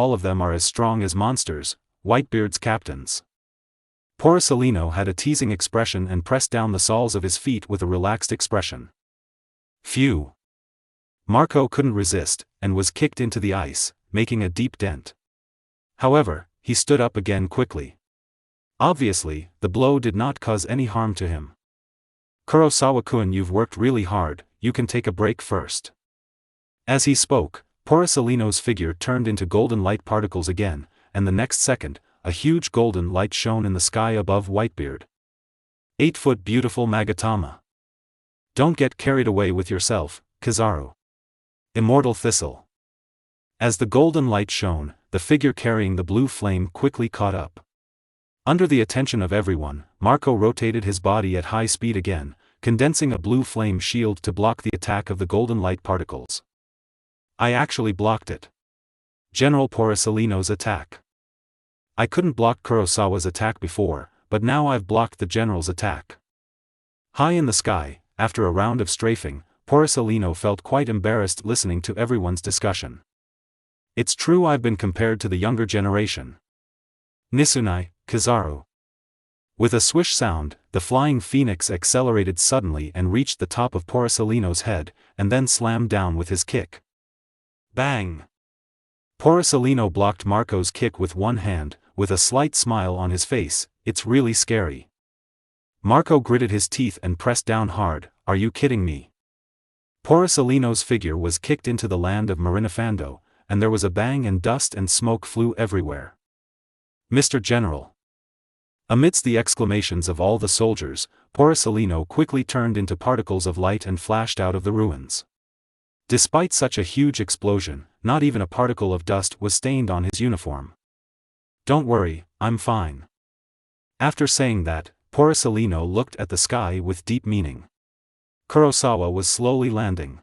all of them are as strong as monsters, Whitebeard's captains. Porcelino had a teasing expression and pressed down the soles of his feet with a relaxed expression. Phew. Marco couldn't resist, and was kicked into the ice, making a deep dent. However, he stood up again quickly. Obviously, the blow did not cause any harm to him. Kurosawa-kun, you've worked really hard, you can take a break first. As he spoke, Porcelino's figure turned into golden light particles again, and the next second, a huge golden light shone in the sky above Whitebeard. 8-foot beautiful Magatama. Don't get carried away with yourself, Kizaru. Immortal Thistle. As the golden light shone, the figure carrying the blue flame quickly caught up. Under the attention of everyone, Marco rotated his body at high speed again, condensing a blue flame shield to block the attack of the golden light particles. I actually blocked it. General Porcelino's attack. I couldn't block Kurosawa's attack before, but now I've blocked the general's attack. High in the sky, after a round of strafing, Porcelino felt quite embarrassed listening to everyone's discussion. It's true, I've been compared to the younger generation. Nisunai, Kizaru. With a swish sound, the flying phoenix accelerated suddenly and reached the top of Porcelino's head, and then slammed down with his kick. Bang! Porcelino blocked Marco's kick with one hand, with a slight smile on his face. It's really scary. Marco gritted his teeth and pressed down hard. Are you kidding me? Porcelino's figure was kicked into the land of Marinafando, and there was a bang and dust and smoke flew everywhere. Mr. General. Amidst the exclamations of all the soldiers, Porcelino quickly turned into particles of light and flashed out of the ruins. Despite such a huge explosion, not even a particle of dust was stained on his uniform. Don't worry, I'm fine. After saying that, Porcelino looked at the sky with deep meaning. Kurosawa was slowly landing.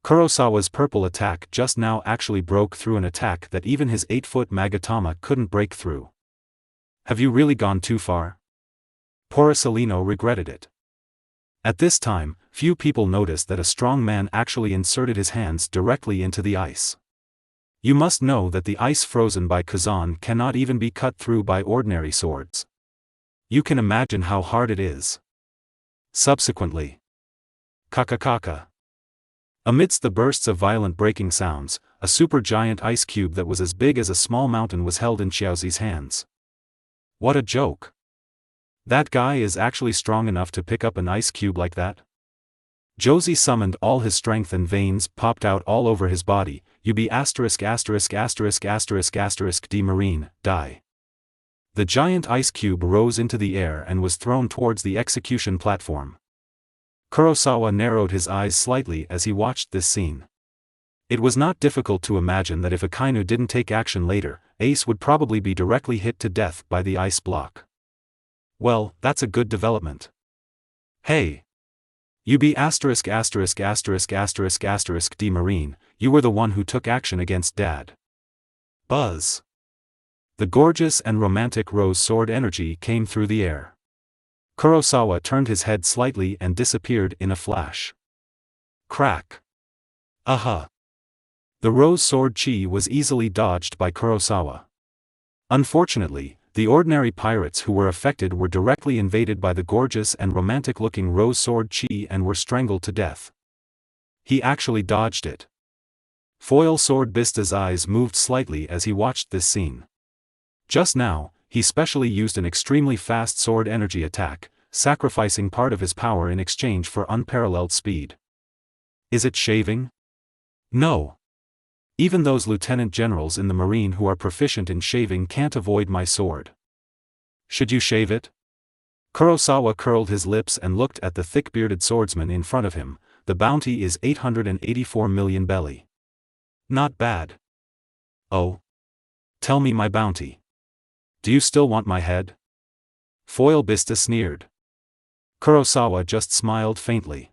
Kurosawa's purple attack just now actually broke through an attack that even his 8-foot Magatama couldn't break through. Have you really gone too far? Porcelino regretted it. At this time, few people noticed that a strong man actually inserted his hands directly into the ice. You must know that the ice frozen by Kazan cannot even be cut through by ordinary swords. You can imagine how hard it is. Subsequently. Kakakaka. Amidst the bursts of violent breaking sounds, a supergiant ice cube that was as big as a small mountain was held in Xiaozi's hands. What a joke. That guy is actually strong enough to pick up an ice cube like that? Josie summoned all his strength and veins popped out all over his body. You be asterisk asterisk asterisk asterisk asterisk D Marine, die. The giant ice cube rose into the air and was thrown towards the execution platform. Kurosawa narrowed his eyes slightly as he watched this scene. It was not difficult to imagine that if Akainu didn't take action later, Ace would probably be directly hit to death by the ice block. Well, that's a good development. Hey! You be asterisk asterisk asterisk asterisk asterisk D Marine, you were the one who took action against Dad. Buzz. The gorgeous and romantic rose sword energy came through the air. Kurosawa turned his head slightly and disappeared in a flash. Crack. Aha! The rose sword chi was easily dodged by Kurosawa. Unfortunately, the ordinary pirates who were affected were directly invaded by the gorgeous and romantic-looking rose sword chi and were strangled to death. He actually dodged it. Foil Sword Bista's eyes moved slightly as he watched this scene. Just now, he specially used an extremely fast sword energy attack, sacrificing part of his power in exchange for unparalleled speed. Is it shaving? No. Even those lieutenant generals in the marine who are proficient in shaving can't avoid my sword. Should you shave it? Kurosawa curled his lips and looked at the thick-bearded swordsman in front of him. The bounty is 884 million belly. Not bad. Oh. Tell me my bounty. Do you still want my head? Foil Bista sneered. Kurosawa just smiled faintly.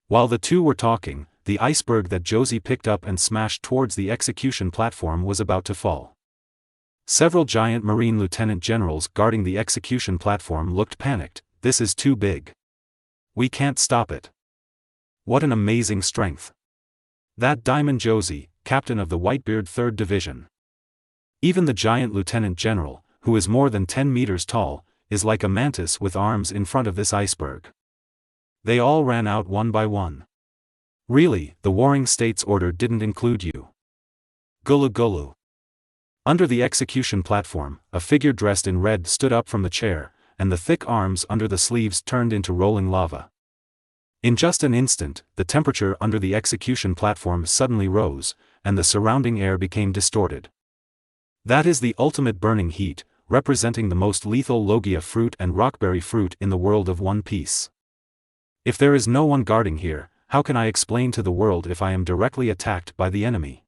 While the two were talking, the iceberg that Josie picked up and smashed towards the execution platform was about to fall. Several giant marine lieutenant generals guarding the execution platform looked panicked. This is too big. We can't stop it. What an amazing strength. That Diamond Josie, captain of the Whitebeard 3rd Division. Even the giant lieutenant general, who is more than 10 meters tall, is like a mantis with arms in front of this iceberg. They all ran out one by one. Really, the Warring States order didn't include you. Gulu gulu. Under the execution platform, a figure dressed in red stood up from the chair, and the thick arms under the sleeves turned into rolling lava. In just an instant, the temperature under the execution platform suddenly rose, and the surrounding air became distorted. That is the ultimate burning heat, representing the most lethal Logia fruit and rockberry fruit in the world of One Piece. If there is no one guarding here, how can I explain to the world if I am directly attacked by the enemy?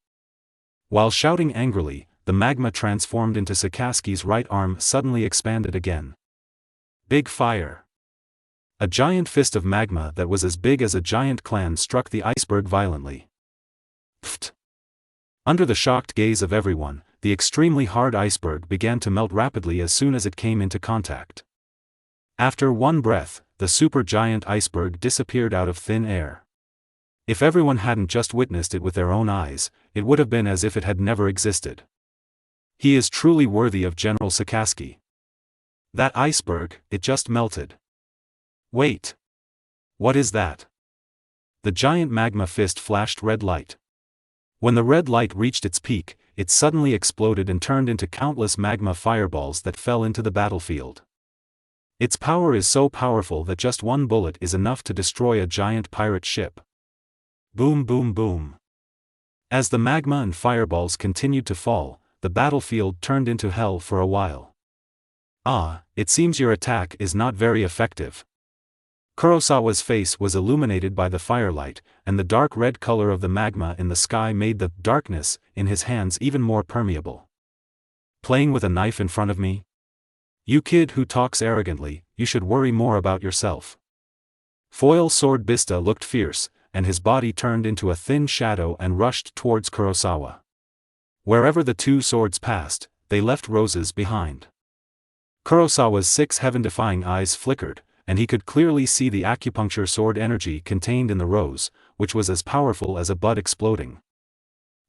While shouting angrily, the magma transformed into Sakaski's right arm suddenly expanded again. Big fire. A giant fist of magma that was as big as a giant clan struck the iceberg violently. Pfft. Under the shocked gaze of everyone, the extremely hard iceberg began to melt rapidly as soon as it came into contact. After one breath, the supergiant iceberg disappeared out of thin air. If everyone hadn't just witnessed it with their own eyes, it would have been as if it had never existed. He is truly worthy of General Sakaski. That iceberg, it just melted. Wait. What is that? The giant magma fist flashed red light. When the red light reached its peak, it suddenly exploded and turned into countless magma fireballs that fell into the battlefield. Its power is so powerful that just one bullet is enough to destroy a giant pirate ship. Boom boom boom. As the magma and fireballs continued to fall, the battlefield turned into hell for a while. Ah, it seems your attack is not very effective. Kurosawa's face was illuminated by the firelight, and the dark red color of the magma in the sky made the darkness in his hands even more permeable. Playing with a knife in front of me? You kid who talks arrogantly, you should worry more about yourself. Foil Sword Bista looked fierce, and his body turned into a thin shadow and rushed towards Kurosawa. Wherever the two swords passed, they left roses behind. Kurosawa's 6 heaven-defying eyes flickered, and he could clearly see the acupuncture sword energy contained in the rose, which was as powerful as a bud exploding.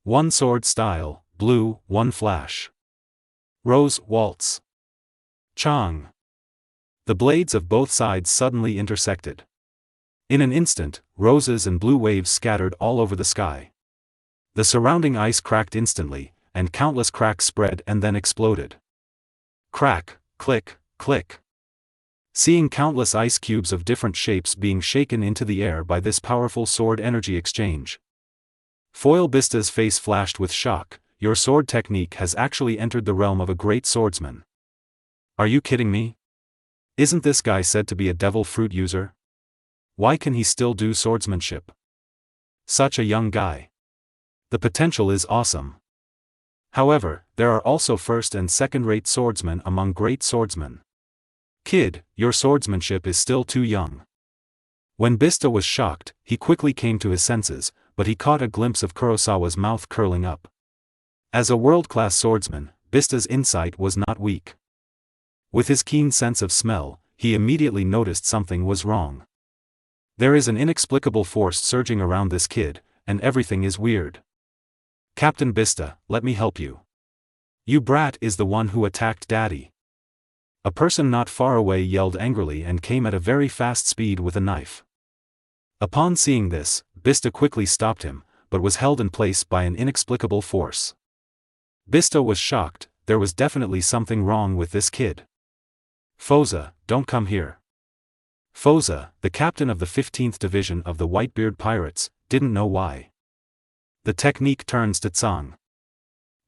One sword style, blue, one flash. Rose waltz. Chang. The blades of both sides suddenly intersected. In an instant, roses and blue waves scattered all over the sky. The surrounding ice cracked instantly, and countless cracks spread and then exploded. Crack, click, click. Seeing countless ice cubes of different shapes being shaken into the air by this powerful sword energy exchange. Foil Bista's face flashed with shock. Your sword technique has actually entered the realm of a great swordsman. Are you kidding me? Isn't this guy said to be a devil fruit user? Why can he still do swordsmanship? Such a young guy. The potential is awesome. However, there are also first and second-rate swordsmen among great swordsmen. Kid, your swordsmanship is still too young. When Bista was shocked, he quickly came to his senses, but he caught a glimpse of Kurosawa's mouth curling up. As a world-class swordsman, Bista's insight was not weak. With his keen sense of smell, he immediately noticed something was wrong. There is an inexplicable force surging around this kid, and everything is weird. Captain Bista, let me help you. You brat is the one who attacked Daddy. A person not far away yelled angrily and came at a very fast speed with a knife. Upon seeing this, Bista quickly stopped him, but was held in place by an inexplicable force. Bista was shocked. There was definitely something wrong with this kid. Foza, don't come here. Foza, the captain of the 15th Division of the Whitebeard Pirates, didn't know why. The technique turns to Tsang.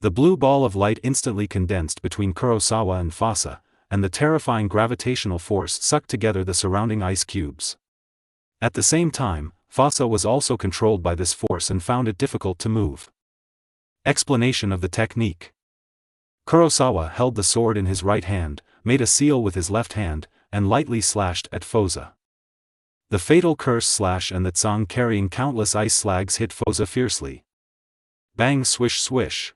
The blue ball of light instantly condensed between Kurosawa and Foza, and the terrifying gravitational force sucked together the surrounding ice cubes. At the same time, Foza was also controlled by this force and found it difficult to move. Explanation of the technique. Kurosawa held the sword in his right hand, made a seal with his left hand, and lightly slashed at Foza. The fatal curse slash and the Tsang carrying countless ice slags hit Foza fiercely. Bang, swish swish.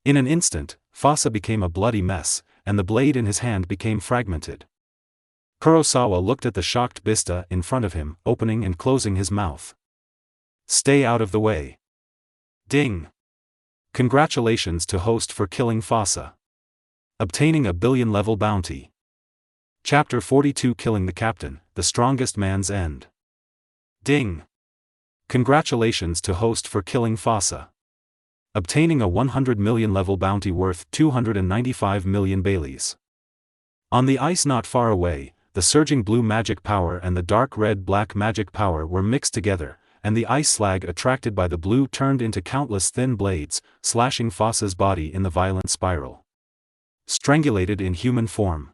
In an instant, Foza became a bloody mess, and the blade in his hand became fragmented. Kurosawa looked at the shocked Bista in front of him, opening and closing his mouth. Stay out of the way. Ding. Congratulations to host for killing Foza. Obtaining a billion-level bounty. Chapter 42 Killing the Captain, the Strongest Man's End. Ding. Congratulations to host for killing Foza. Obtaining a 100 million level bounty worth 295 million Baileys. On the ice not far away, the surging blue magic power and the dark red-black magic power were mixed together, and the ice slag attracted by the blue turned into countless thin blades, slashing Foza's body in the violent spiral. Strangulated in human form.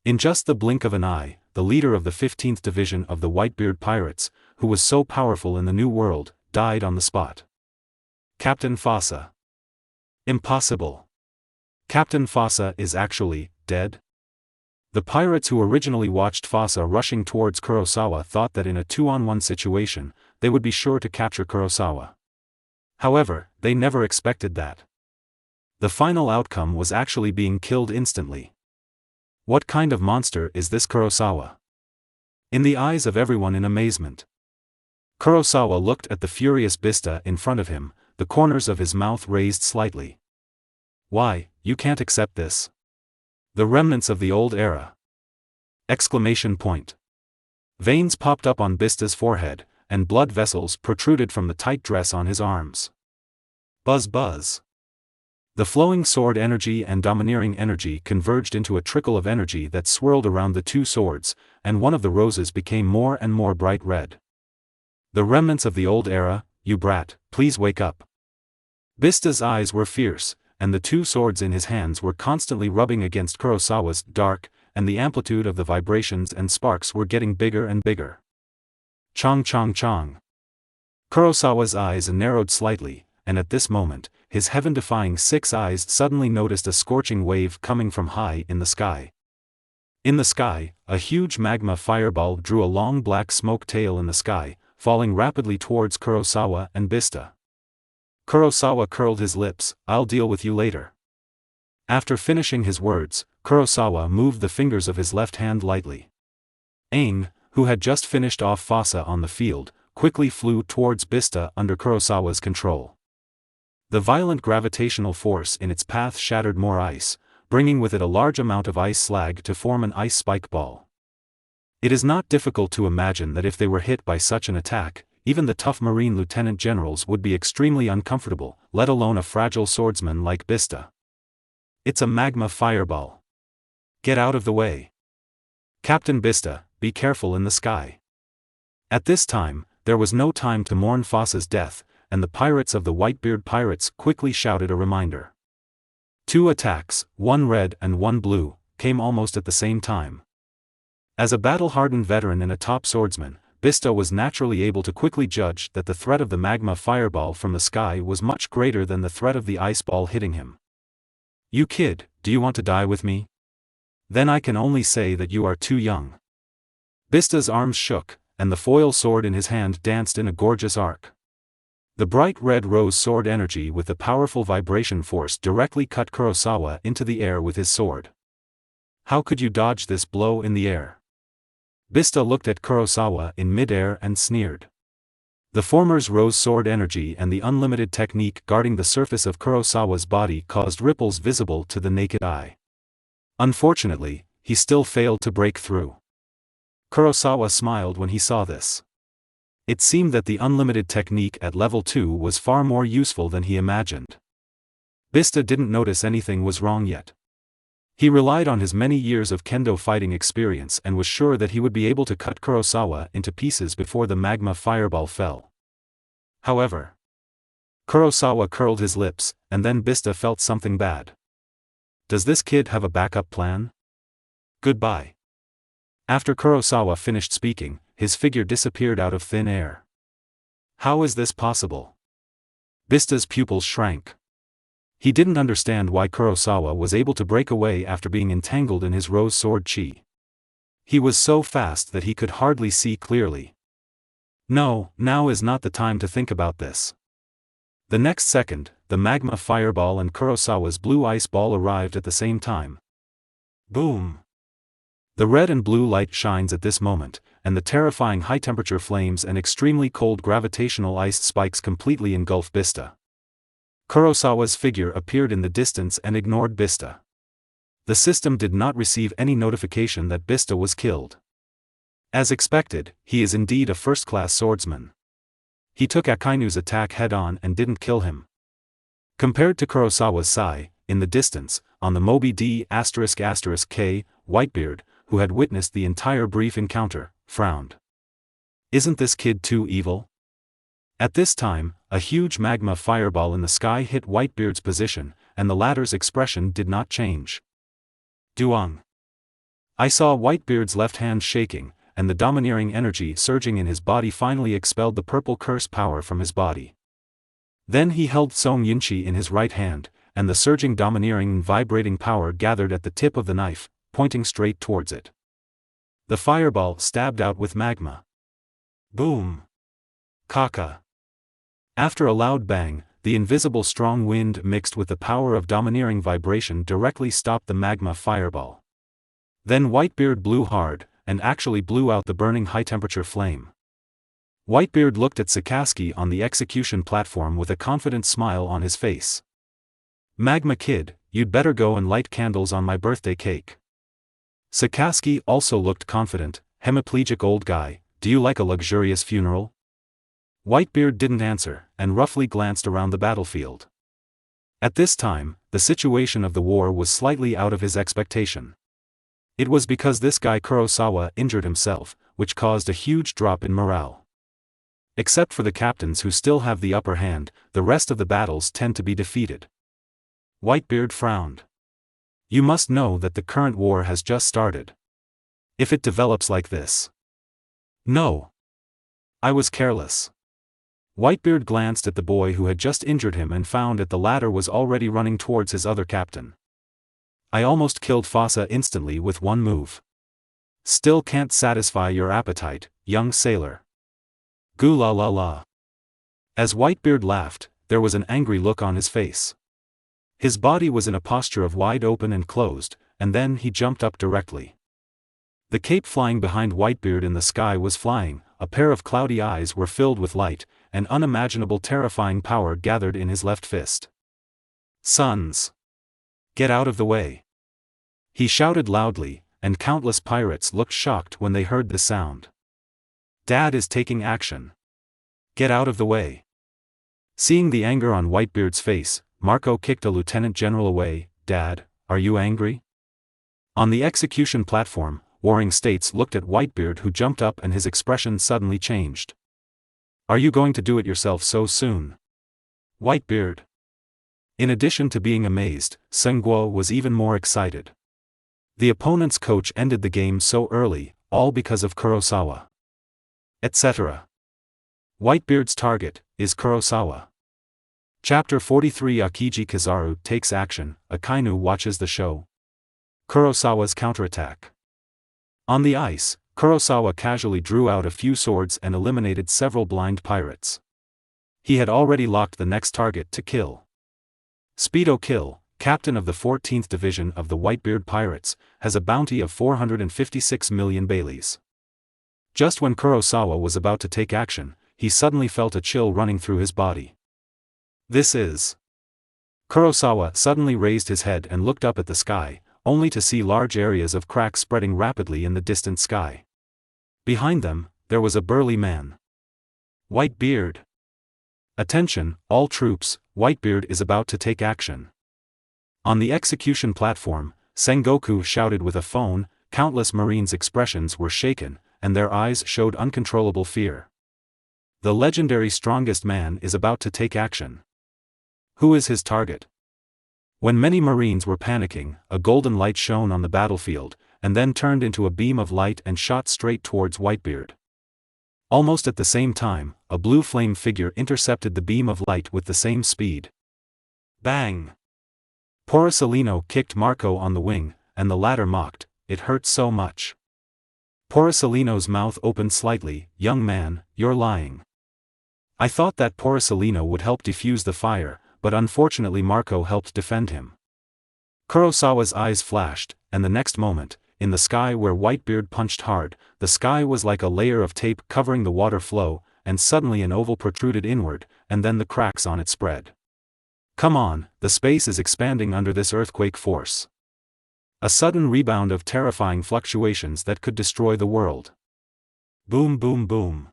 In just the blink of an eye, the leader of the 15th Division of the Whitebeard Pirates, who was so powerful in the New World, died on the spot. Captain Foza. Impossible. Captain Foza is actually dead? The pirates who originally watched Foza rushing towards Kurosawa thought that in a 2-on-1 situation, they would be sure to capture Kurosawa. However, they never expected that. The final outcome was actually being killed instantly. What kind of monster is this Kurosawa? In the eyes of everyone in amazement. Kurosawa looked at the furious Bista in front of him, the corners of his mouth raised slightly. Why, you can't accept this. The remnants of the old era. Exclamation point. Veins popped up on Bista's forehead, and blood vessels protruded from the tight dress on his arms. Buzz buzz. The flowing sword energy and domineering energy converged into a trickle of energy that swirled around the two swords, and one of the roses became more and more bright red. The remnants of the old era, you brat, please wake up. Bista's eyes were fierce, and the two swords in his hands were constantly rubbing against Kurosawa's dark, and the amplitude of the vibrations and sparks were getting bigger and bigger. Chong chong chong. Kurosawa's eyes narrowed slightly, and at this moment, his heaven-defying 6 eyes suddenly noticed a scorching wave coming from high in the sky. In the sky, a huge magma fireball drew a long black smoke tail in the sky, falling rapidly towards Kurosawa and Bista. Kurosawa curled his lips, I'll deal with you later. After finishing his words, Kurosawa moved the fingers of his left hand lightly. Aang, who had just finished off Foza on the field, quickly flew towards Bista under Kurosawa's control. The violent gravitational force in its path shattered more ice, bringing with it a large amount of ice slag to form an ice spike ball. It is not difficult to imagine that if they were hit by such an attack, even the tough marine lieutenant generals would be extremely uncomfortable, let alone a fragile swordsman like Bista. It's a magma fireball. Get out of the way. Captain Bista, be careful in the sky. At this time, there was no time to mourn Foza's death, and the pirates of the Whitebeard Pirates quickly shouted a reminder. 2 attacks, 1 red and 1 blue, came almost at the same time. As a battle-hardened veteran and a top swordsman, Bista was naturally able to quickly judge that the threat of the magma fireball from the sky was much greater than the threat of the ice ball hitting him. You kid, do you want to die with me? Then I can only say that you are too young. Bista's arms shook, and the foil sword in his hand danced in a gorgeous arc. The bright red rose sword energy with the powerful vibration force directly cut Kurosawa into the air with his sword. How could you dodge this blow in the air? Bista looked at Kurosawa in mid-air and sneered. The former's rose sword energy and the unlimited technique guarding the surface of Kurosawa's body caused ripples visible to the naked eye. Unfortunately, he still failed to break through. Kurosawa smiled when he saw this. It seemed that the unlimited technique at level 2 was far more useful than he imagined. Bista didn't notice anything was wrong yet. He relied on his many years of kendo fighting experience and was sure that he would be able to cut Kurosawa into pieces before the magma fireball fell. However, Kurosawa curled his lips, and then Bista felt something bad. Does this kid have a backup plan? Goodbye. After Kurosawa finished speaking, his figure disappeared out of thin air. How is this possible? Bista's pupils shrank. He didn't understand why Kurosawa was able to break away after being entangled in his rose sword chi. He was so fast that he could hardly see clearly. No, now is not the time to think about this. The next second, the magma fireball and Kurosawa's blue ice ball arrived at the same time. Boom! The red and blue light shines at this moment, and the terrifying high-temperature flames and extremely cold gravitational ice spikes completely engulf Bista. Kurosawa's figure appeared in the distance and ignored Bista. The system did not receive any notification that Bista was killed. As expected, he is indeed a first-class swordsman. He took Akainu's attack head-on and didn't kill him. Compared to Kurosawa's Sai, in the distance, on the Mobi D****K, Whitebeard, who had witnessed the entire brief encounter, frowned. Isn't this kid too evil? At this time, a huge magma fireball in the sky hit Whitebeard's position, and the latter's expression did not change. Duang. I saw Whitebeard's left hand shaking, and the domineering energy surging in his body finally expelled the purple curse power from his body. Then he held Song Yinchi in his right hand, and the surging domineering and vibrating power gathered at the tip of the knife, pointing straight towards it. The fireball stabbed out with magma. Boom! Kaka! After a loud bang, the invisible strong wind mixed with the power of domineering vibration directly stopped the magma fireball. Then Whitebeard blew hard, and actually blew out the burning high-temperature flame. Whitebeard looked at Sakaski on the execution platform with a confident smile on his face. Magma Kid, you'd better go and light candles on my birthday cake. Sakaski also looked confident. Hemiplegic old guy, do you like a luxurious funeral? Whitebeard didn't answer, and roughly glanced around the battlefield. At this time, the situation of the war was slightly out of his expectation. It was because this guy Kurosawa injured himself, which caused a huge drop in morale. Except for the captains who still have the upper hand, the rest of the battles tend to be defeated. Whitebeard frowned. You must know that the current war has just started. If it develops like this. No. I was careless. Whitebeard glanced at the boy who had just injured him and found that the latter was already running towards his other captain. I almost killed Fossa instantly with one move. Still can't satisfy your appetite, young sailor. Goo la la la. As Whitebeard laughed, there was an angry look on his face. His body was in a posture of wide open and closed, and then he jumped up directly. The cape flying behind Whitebeard in the sky was flying, a pair of cloudy eyes were filled with light, and unimaginable terrifying power gathered in his left fist. Sons! Get out of the way! He shouted loudly, and countless pirates looked shocked when they heard the sound. Dad is taking action. Get out of the way! Seeing the anger on Whitebeard's face, Marco kicked a lieutenant general away. Dad, are you angry? On the execution platform, Warring States looked at Whitebeard, who jumped up and his expression suddenly changed. Are you going to do it yourself so soon? Whitebeard. In addition to being amazed, Seng Guo was even more excited. The opponent's coach ended the game so early, all because of Kurosawa. Etc. Whitebeard's target is Kurosawa. Chapter 43 Akiji Kizaru takes action. Akainu watches the show. Kurosawa's counterattack. On the ice, Kurosawa casually drew out a few swords and eliminated several blind pirates. He had already locked the next target to kill. Speedo Kill, captain of the 14th Division of the Whitebeard Pirates, has a bounty of 456 million Baileys. Just when Kurosawa was about to take action, he suddenly felt a chill running through his body. This is... Kurosawa suddenly raised his head and looked up at the sky, only to see large areas of cracks spreading rapidly in the distant sky. Behind them, there was a burly man. Whitebeard. Attention, all troops, Whitebeard is about to take action. On the execution platform, Sengoku shouted with a phone. Countless Marines' expressions were shaken, and their eyes showed uncontrollable fear. The legendary strongest man is about to take action. Who is his target? When many Marines were panicking, a golden light shone on the battlefield, and then turned into a beam of light and shot straight towards Whitebeard. Almost at the same time, a blue flame figure intercepted the beam of light with the same speed. Bang! Porcellino kicked Marco on the wing, and the latter mocked, "It hurt so much." Porcellino's mouth opened slightly. "Young man, you're lying." I thought that Porcellino would help defuse the fire, but unfortunately Marco helped defend him. Kurosawa's eyes flashed, and the next moment, in the sky where Whitebeard punched hard, the sky was like a layer of tape covering the water flow, and suddenly an oval protruded inward, and then the cracks on it spread. Come on, the space is expanding under this earthquake force. A sudden rebound of terrifying fluctuations that could destroy the world. Boom boom boom.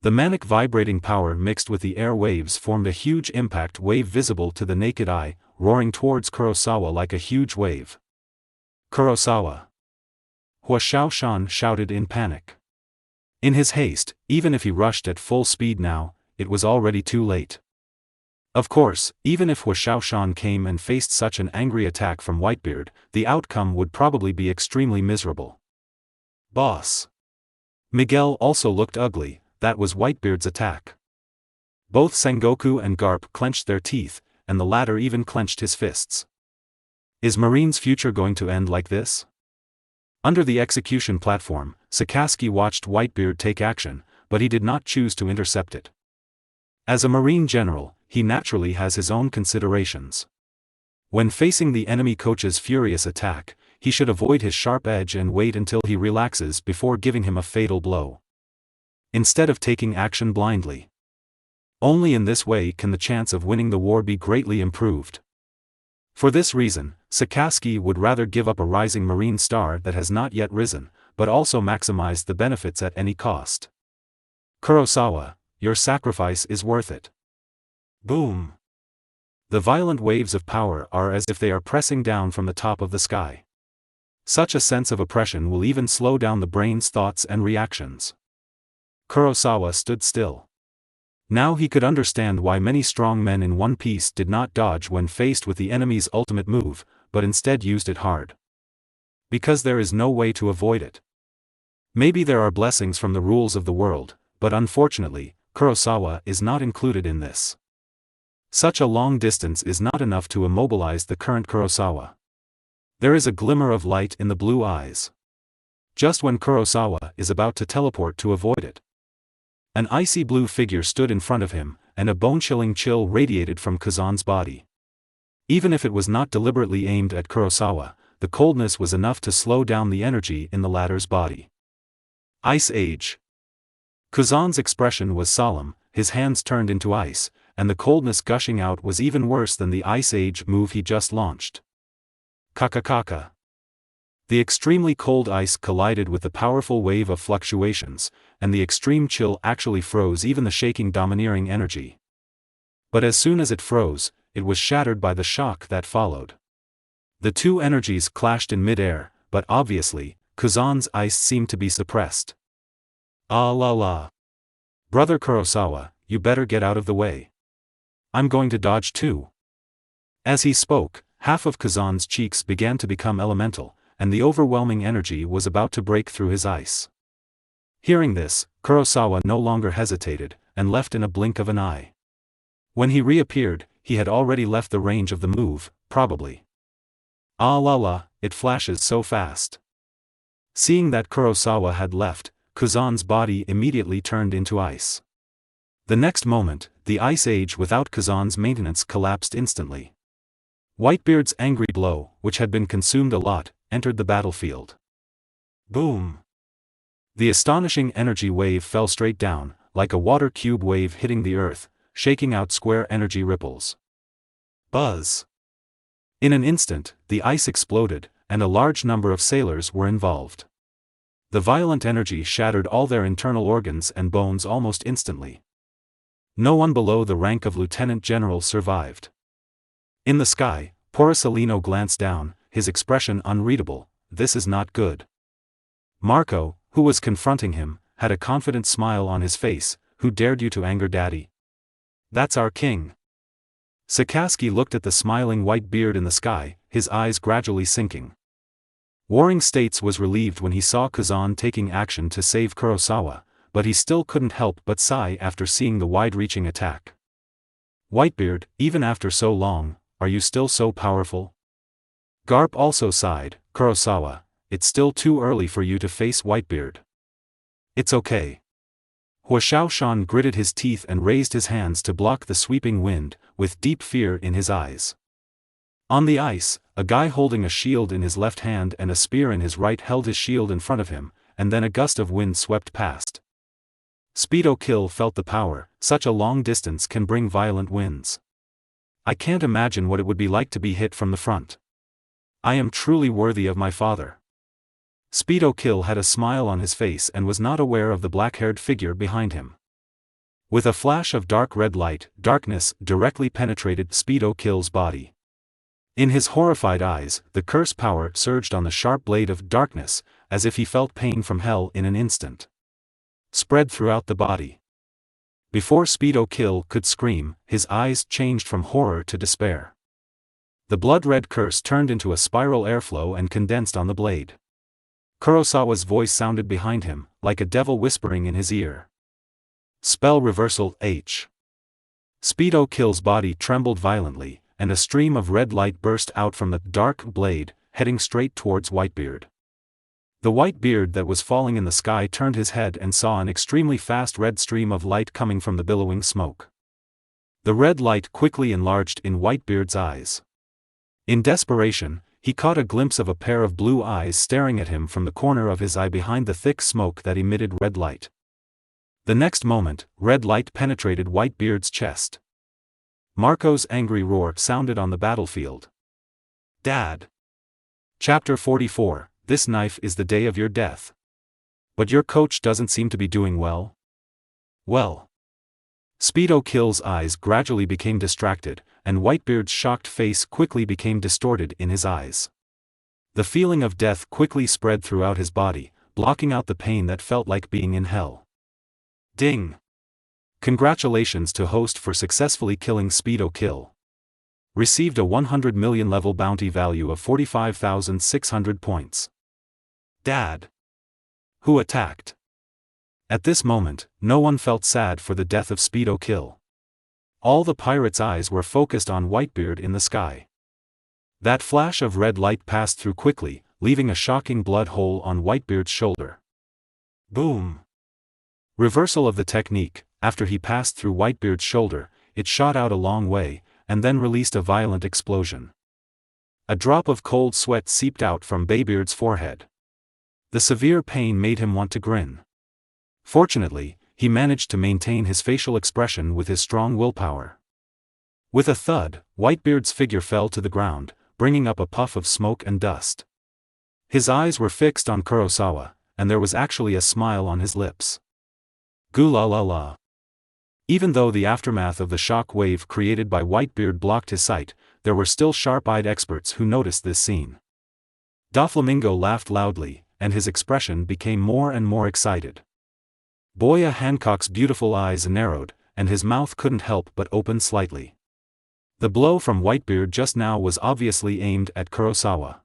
The manic vibrating power mixed with the air waves formed a huge impact wave visible to the naked eye, roaring towards Kurosawa like a huge wave. Kurosawa! Hua Xiaoshan shouted in panic. In his haste, even if he rushed at full speed now, it was already too late. Of course, even if Hua Xiaoshan came and faced such an angry attack from Whitebeard, the outcome would probably be extremely miserable. Boss! Miguel also looked ugly. That was Whitebeard's attack. Both Sengoku and Garp clenched their teeth, and the latter even clenched his fists. Is Marine's future going to end like this? Under the execution platform, Sakaski watched Whitebeard take action, but he did not choose to intercept it. As a Marine general, he naturally has his own considerations. When facing the enemy coach's furious attack, he should avoid his sharp edge and wait until he relaxes before giving him a fatal blow. Instead of taking action blindly. Only in this way can the chance of winning the war be greatly improved. For this reason, Sakaski would rather give up a rising Marine star that has not yet risen, but also maximize the benefits at any cost. Kurosawa, your sacrifice is worth it. Boom! The violent waves of power are as if they are pressing down from the top of the sky. Such a sense of oppression will even slow down the brain's thoughts and reactions. Kurosawa stood still. Now he could understand why many strong men in One Piece did not dodge when faced with the enemy's ultimate move, but instead used it hard. Because there is no way to avoid it. Maybe there are blessings from the rules of the world, but unfortunately, Kurosawa is not included in this. Such a long distance is not enough to immobilize the current Kurosawa. There is a glimmer of light in the blue eyes. Just when Kurosawa is about to teleport to avoid it. An icy blue figure stood in front of him, and a bone-chilling chill radiated from Kazan's body. Even if it was not deliberately aimed at Kurosawa, the coldness was enough to slow down the energy in the latter's body. Ice Age. Kazan's expression was solemn, his hands turned into ice, and the coldness gushing out was even worse than the Ice Age move he just launched. Kakakaka. The extremely cold ice collided with the powerful wave of fluctuations, and the extreme chill actually froze even the shaking domineering energy. But as soon as it froze, it was shattered by the shock that followed. The two energies clashed in mid-air, but obviously, Kazan's ice seemed to be suppressed. Ah la la. Brother Kurosawa, you better get out of the way. I'm going to dodge too. As he spoke, half of Kazan's cheeks began to become elemental, and the overwhelming energy was about to break through his ice. Hearing this, Kurosawa no longer hesitated, and left in a blink of an eye. When he reappeared, he had already left the range of the move, probably. Ah la la, it flashes so fast. Seeing that Kurosawa had left, Kazan's body immediately turned into ice. The next moment, the Ice Age without Kazan's maintenance collapsed instantly. Whitebeard's angry blow, which had been consumed a lot, entered the battlefield. Boom! The astonishing energy wave fell straight down, like a water cube wave hitting the earth, shaking out square energy ripples. Buzz! In an instant, the ice exploded, and a large number of sailors were involved. The violent energy shattered all their internal organs and bones almost instantly. No one below the rank of lieutenant general survived. In the sky, Porcelino glanced down, his expression unreadable. This is not good. Marco, who was confronting him, had a confident smile on his face. Who dared you to anger Daddy? That's our king. Sikorsky looked at the smiling white beard in the sky, his eyes gradually sinking. Warring States was relieved when he saw Kazan taking action to save Kurosawa, but he still couldn't help but sigh after seeing the wide-reaching attack. Whitebeard, even after so long, are you still so powerful? Garp also sighed. Kurosawa, it's still too early for you to face Whitebeard. It's okay. Huashaoshan gritted his teeth and raised his hands to block the sweeping wind, with deep fear in his eyes. On the ice, a guy holding a shield in his left hand and a spear in his right held his shield in front of him, and then a gust of wind swept past. Speedo Kill felt the power. Such a long distance can bring violent winds. I can't imagine what it would be like to be hit from the front. I am truly worthy of my father. Speedo Kill had a smile on his face and was not aware of the black-haired figure behind him. With a flash of dark red light, darkness directly penetrated Speedo Kill's body. In his horrified eyes, the curse power surged on the sharp blade of darkness, as if he felt pain from hell in an instant. Spread throughout the body. Before Speedo Kill could scream, his eyes changed from horror to despair. The blood-red curse turned into a spiral airflow and condensed on the blade. Kurosawa's voice sounded behind him, like a devil whispering in his ear. Spell reversal H. Speedo Kill's body trembled violently, and a stream of red light burst out from the dark blade, heading straight towards Whitebeard. The white beard that was falling in the sky turned his head and saw an extremely fast red stream of light coming from the billowing smoke. The red light quickly enlarged in Whitebeard's eyes. In desperation, he caught a glimpse of a pair of blue eyes staring at him from the corner of his eye behind the thick smoke that emitted red light. The next moment, red light penetrated Whitebeard's chest. Marco's angry roar sounded on the battlefield. Dad! Chapter 44, This knife is the day of your death. But your coach doesn't seem to be doing well. Well. Speedo Kill's eyes gradually became distracted, and Whitebeard's shocked face quickly became distorted in his eyes. The feeling of death quickly spread throughout his body, blocking out the pain that felt like being in hell. Ding! Congratulations to host for successfully killing Speedo Kill. Received a 100 million level bounty value of 45,600 points. Dad! Who attacked? At this moment, no one felt sad for the death of Speedo Kill. All the pirates' eyes were focused on Whitebeard in the sky. That flash of red light passed through quickly, leaving a shocking blood hole on Whitebeard's shoulder. Boom! Reversal of the technique. After he passed through Whitebeard's shoulder, it shot out a long way, and then released a violent explosion. A drop of cold sweat seeped out from Baybeard's forehead. The severe pain made him want to grin. Fortunately, he managed to maintain his facial expression with his strong willpower. With a thud, Whitebeard's figure fell to the ground, bringing up a puff of smoke and dust. His eyes were fixed on Kurosawa, and there was actually a smile on his lips. Goo-la-la-la. Even though the aftermath of the shock wave created by Whitebeard blocked his sight, there were still sharp-eyed experts who noticed this scene. Doflamingo laughed loudly, and his expression became more and more excited. Boya Hancock's beautiful eyes narrowed, and his mouth couldn't help but open slightly. The blow from Whitebeard just now was obviously aimed at Kurosawa.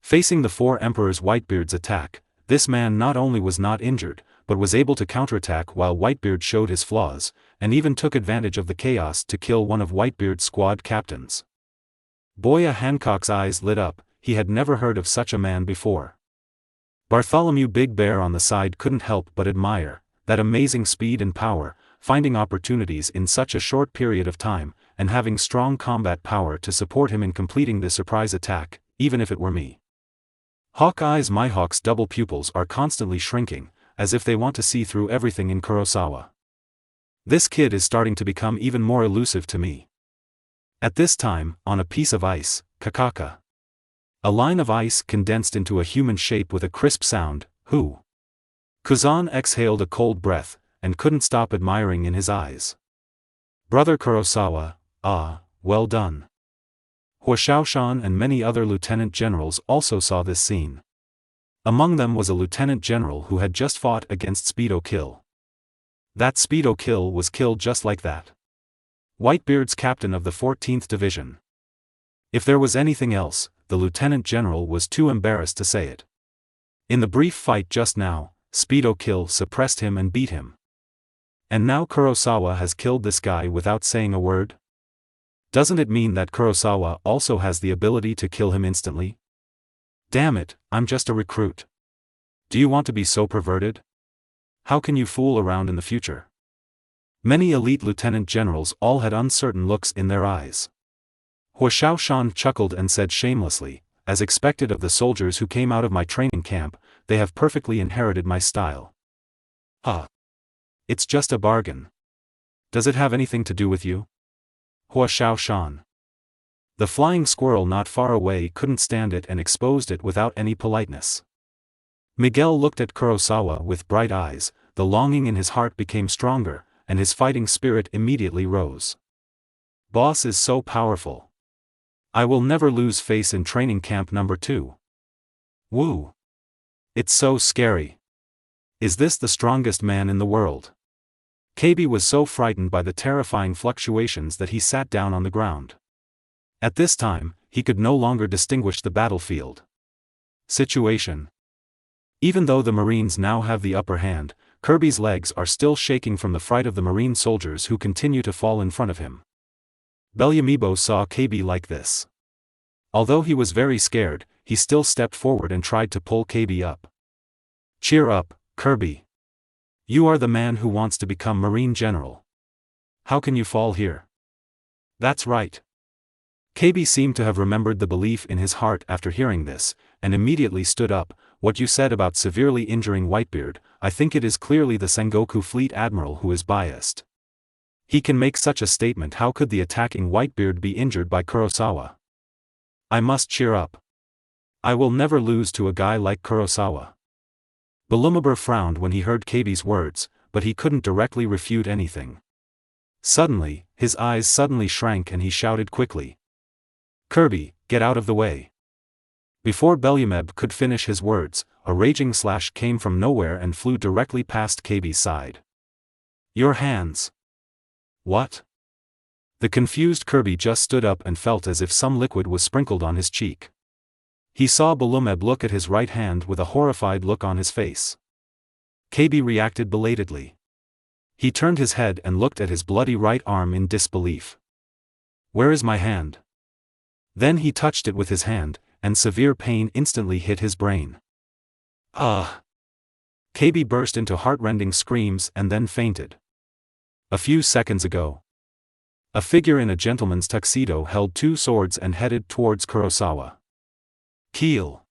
Facing the four emperors' Whitebeard's attack, this man not only was not injured, but was able to counterattack while Whitebeard showed his flaws, and even took advantage of the chaos to kill one of Whitebeard's squad captains. Boya Hancock's eyes lit up. He had never heard of such a man before. Bartholomew Big Bear on the side couldn't help but admire that amazing speed and power. finding opportunities in such a short period of time, and having strong combat power to support him in completing the surprise attack, even if it were me. Hawkeye's Mihawk's double pupils are constantly shrinking, as if they want to see through everything in Kurosawa. This kid is starting to become even more elusive to me. At this time, on a piece of ice, Kakaka. A line of ice condensed into a human shape with a crisp sound, who? Kuzan exhaled a cold breath, and couldn't stop admiring in his eyes. Brother Kurosawa, well done. Huashaoshan and many other lieutenant generals also saw this scene. Among them was a lieutenant general who had just fought against Speedo Kill. That Speedo Kill was killed just like that. Whitebeard's captain of the 14th Division. If there was anything else, the lieutenant general was too embarrassed to say it. In the brief fight just now, Speedo Kill suppressed him and beat him. And now Kurosawa has killed this guy without saying a word? Doesn't it mean that Kurosawa also has the ability to kill him instantly? Damn it, I'm just a recruit. Do you want to be so perverted? How can you fool around in the future? Many elite lieutenant generals all had uncertain looks in their eyes. Huashaoshan chuckled and said shamelessly, as expected of the soldiers who came out of my training camp, they have perfectly inherited my style. It's just a bargain. Does it have anything to do with you? Huashaoshan. The flying squirrel not far away couldn't stand it and exposed it without any politeness. Miguel looked at Kurosawa with bright eyes, the longing in his heart became stronger, and his fighting spirit immediately rose. Boss is so powerful. I will never lose face in training camp number 2. Woo! It's so scary. Is this the strongest man in the world? KB was so frightened by the terrifying fluctuations that he sat down on the ground. At this time, he could no longer distinguish the battlefield situation. Even though the Marines now have the upper hand, Kirby's legs are still shaking from the fright of the Marine soldiers who continue to fall in front of him. Belyamibo saw KB like this. Although he was very scared, he still stepped forward and tried to pull KB up. Cheer up, Kirby. You are the man who wants to become Marine General. How can you fall here? That's right. KB seemed to have remembered the belief in his heart after hearing this, and immediately stood up. What you said about severely injuring Whitebeard, I think it is clearly the Sengoku Fleet Admiral who is biased. He can make such a statement. How could the attacking Whitebeard be injured by Kurosawa? I must cheer up. I will never lose to a guy like Kurosawa. Belumabur frowned when he heard KB's words, but he couldn't directly refute anything. Suddenly, his eyes suddenly shrank and he shouted quickly. Kirby, get out of the way. Before Belyameb could finish his words, a raging slash came from nowhere and flew directly past KB's side. Your hands. What? The confused Kirby just stood up and felt as if some liquid was sprinkled on his cheek. He saw Belumeb look at his right hand with a horrified look on his face. KB reacted belatedly. He turned his head and looked at his bloody right arm in disbelief. Where is my hand? Then he touched it with his hand, and severe pain instantly hit his brain. KB burst into heart-rending screams and then fainted. A few seconds ago, a figure in a gentleman's tuxedo held 2 swords and headed towards Kurosawa. Kill.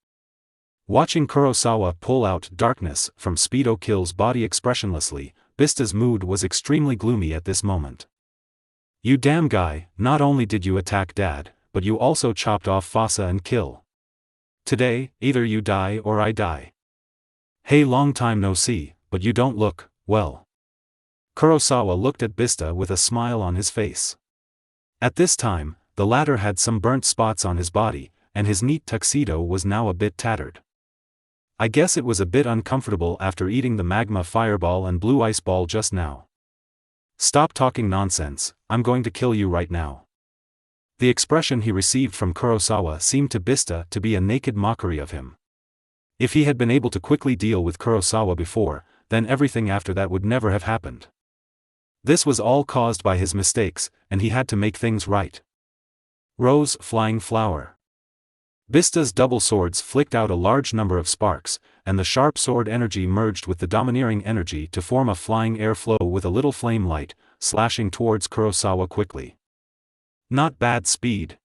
Watching Kurosawa pull out darkness from Speedo Kill's body expressionlessly, Bista's mood was extremely gloomy at this moment. You damn guy, not only did you attack Dad, but you also chopped off Fasa and Kill. Today, either you die or I die. Hey, long time no see, but you don't look well. Kurosawa looked at Bista with a smile on his face. At this time, the latter had some burnt spots on his body, and his neat tuxedo was now a bit tattered. I guess it was a bit uncomfortable after eating the magma fireball and blue ice ball just now. Stop talking nonsense, I'm going to kill you right now. The expression he received from Kurosawa seemed to Bista to be a naked mockery of him. If he had been able to quickly deal with Kurosawa before, then everything after that would never have happened. This was all caused by his mistakes, and he had to make things right. Rose, flying flower. Bista's double swords flicked out a large number of sparks, and the sharp sword energy merged with the domineering energy to form a flying air flow with a little flame light, slashing towards Kurosawa quickly. Not bad speed.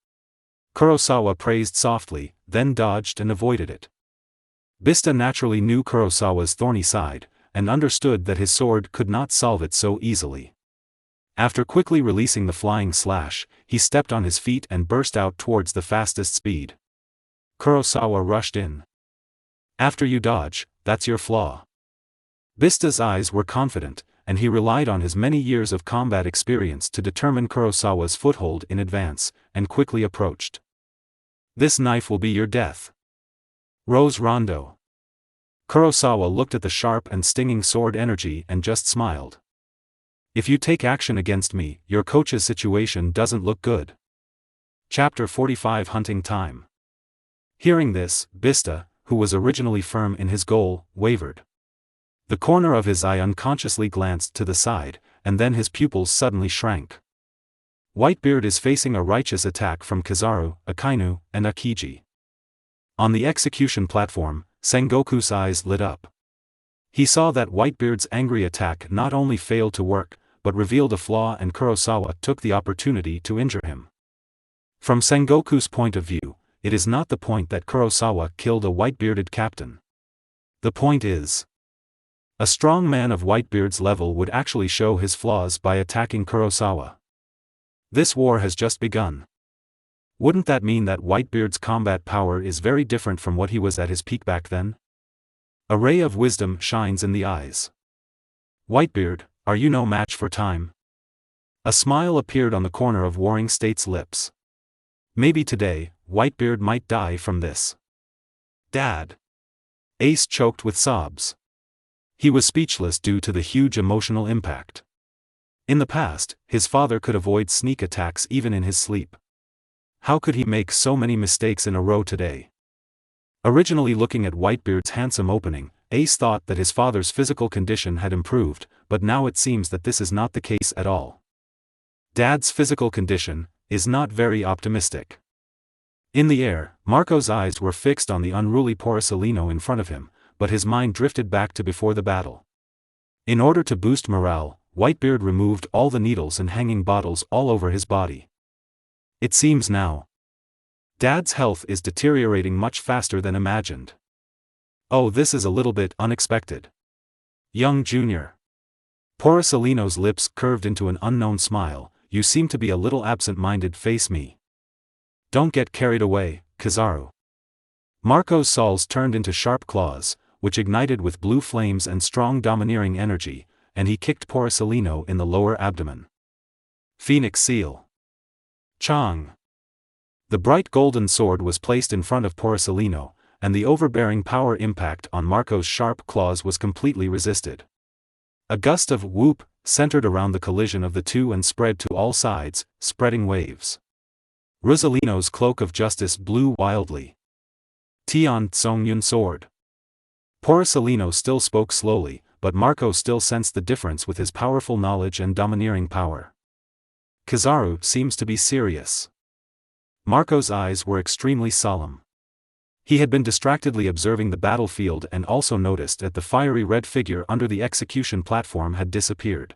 Kurosawa praised softly, then dodged and avoided it. Bista naturally knew Kurosawa's thorny side, and understood that his sword could not solve it so easily. After quickly releasing the flying slash, he stepped on his feet and burst out towards the fastest speed. Kurosawa rushed in. After you dodge, that's your flaw. Bista's eyes were confident, and he relied on his many years of combat experience to determine Kurosawa's foothold in advance, and quickly approached. This knife will be your death. Rose Rondo. Kurosawa looked at the sharp and stinging sword energy and just smiled. If you take action against me, your coach's situation doesn't look good. Chapter 45 Hunting Time. Hearing this, Bista, who was originally firm in his goal, wavered. The corner of his eye unconsciously glanced to the side, and then his pupils suddenly shrank. Whitebeard is facing a righteous attack from Kizaru, Akainu, and Akiji. On the execution platform, Sengoku's eyes lit up. He saw that Whitebeard's angry attack not only failed to work, but revealed a flaw, and Kurosawa took the opportunity to injure him. From Sengoku's point of view, it is not the point that Kurosawa killed a white-bearded captain. The point is, a strong man of Whitebeard's level would actually show his flaws by attacking Kurosawa. This war has just begun. Wouldn't that mean that Whitebeard's combat power is very different from what he was at his peak back then? A ray of wisdom shines in the eyes. Whitebeard, are you no match for time? A smile appeared on the corner of Warring State's lips. Maybe today, Whitebeard might die from this. Dad. Ace choked with sobs. He was speechless due to the huge emotional impact. In the past, his father could avoid sneak attacks even in his sleep. How could he make so many mistakes in a row today? Originally looking at Whitebeard's handsome opening, Ace thought that his father's physical condition had improved, but now it seems that this is not the case at all. Dad's physical condition is not very optimistic. In the air, Marco's eyes were fixed on the unruly Porcellino in front of him, but his mind drifted back to before the battle. In order to boost morale, Whitebeard removed all the needles and hanging bottles all over his body. It seems now, Dad's health is deteriorating much faster than imagined. Oh, this is a little bit unexpected. Young Junior. Porcellino's lips curved into an unknown smile. You seem to be a little absent-minded. Face me. Don't get carried away, Kizaru. Marco's saws turned into sharp claws, which ignited with blue flames and strong domineering energy, and he kicked Porcellino in the lower abdomen. Phoenix Seal. Chang. The bright golden sword was placed in front of Porcellino, and the overbearing power impact on Marco's sharp claws was completely resisted. A gust of whoop centered around the collision of the two and spread to all sides, spreading waves. Rosalino's cloak of justice blew wildly. Tian Tsongyun sword. Porcellino still spoke slowly, but Marco still sensed the difference with his powerful knowledge and domineering power. Kizaru seems to be serious. Marco's eyes were extremely solemn. He had been distractedly observing the battlefield and also noticed that the fiery red figure under the execution platform had disappeared.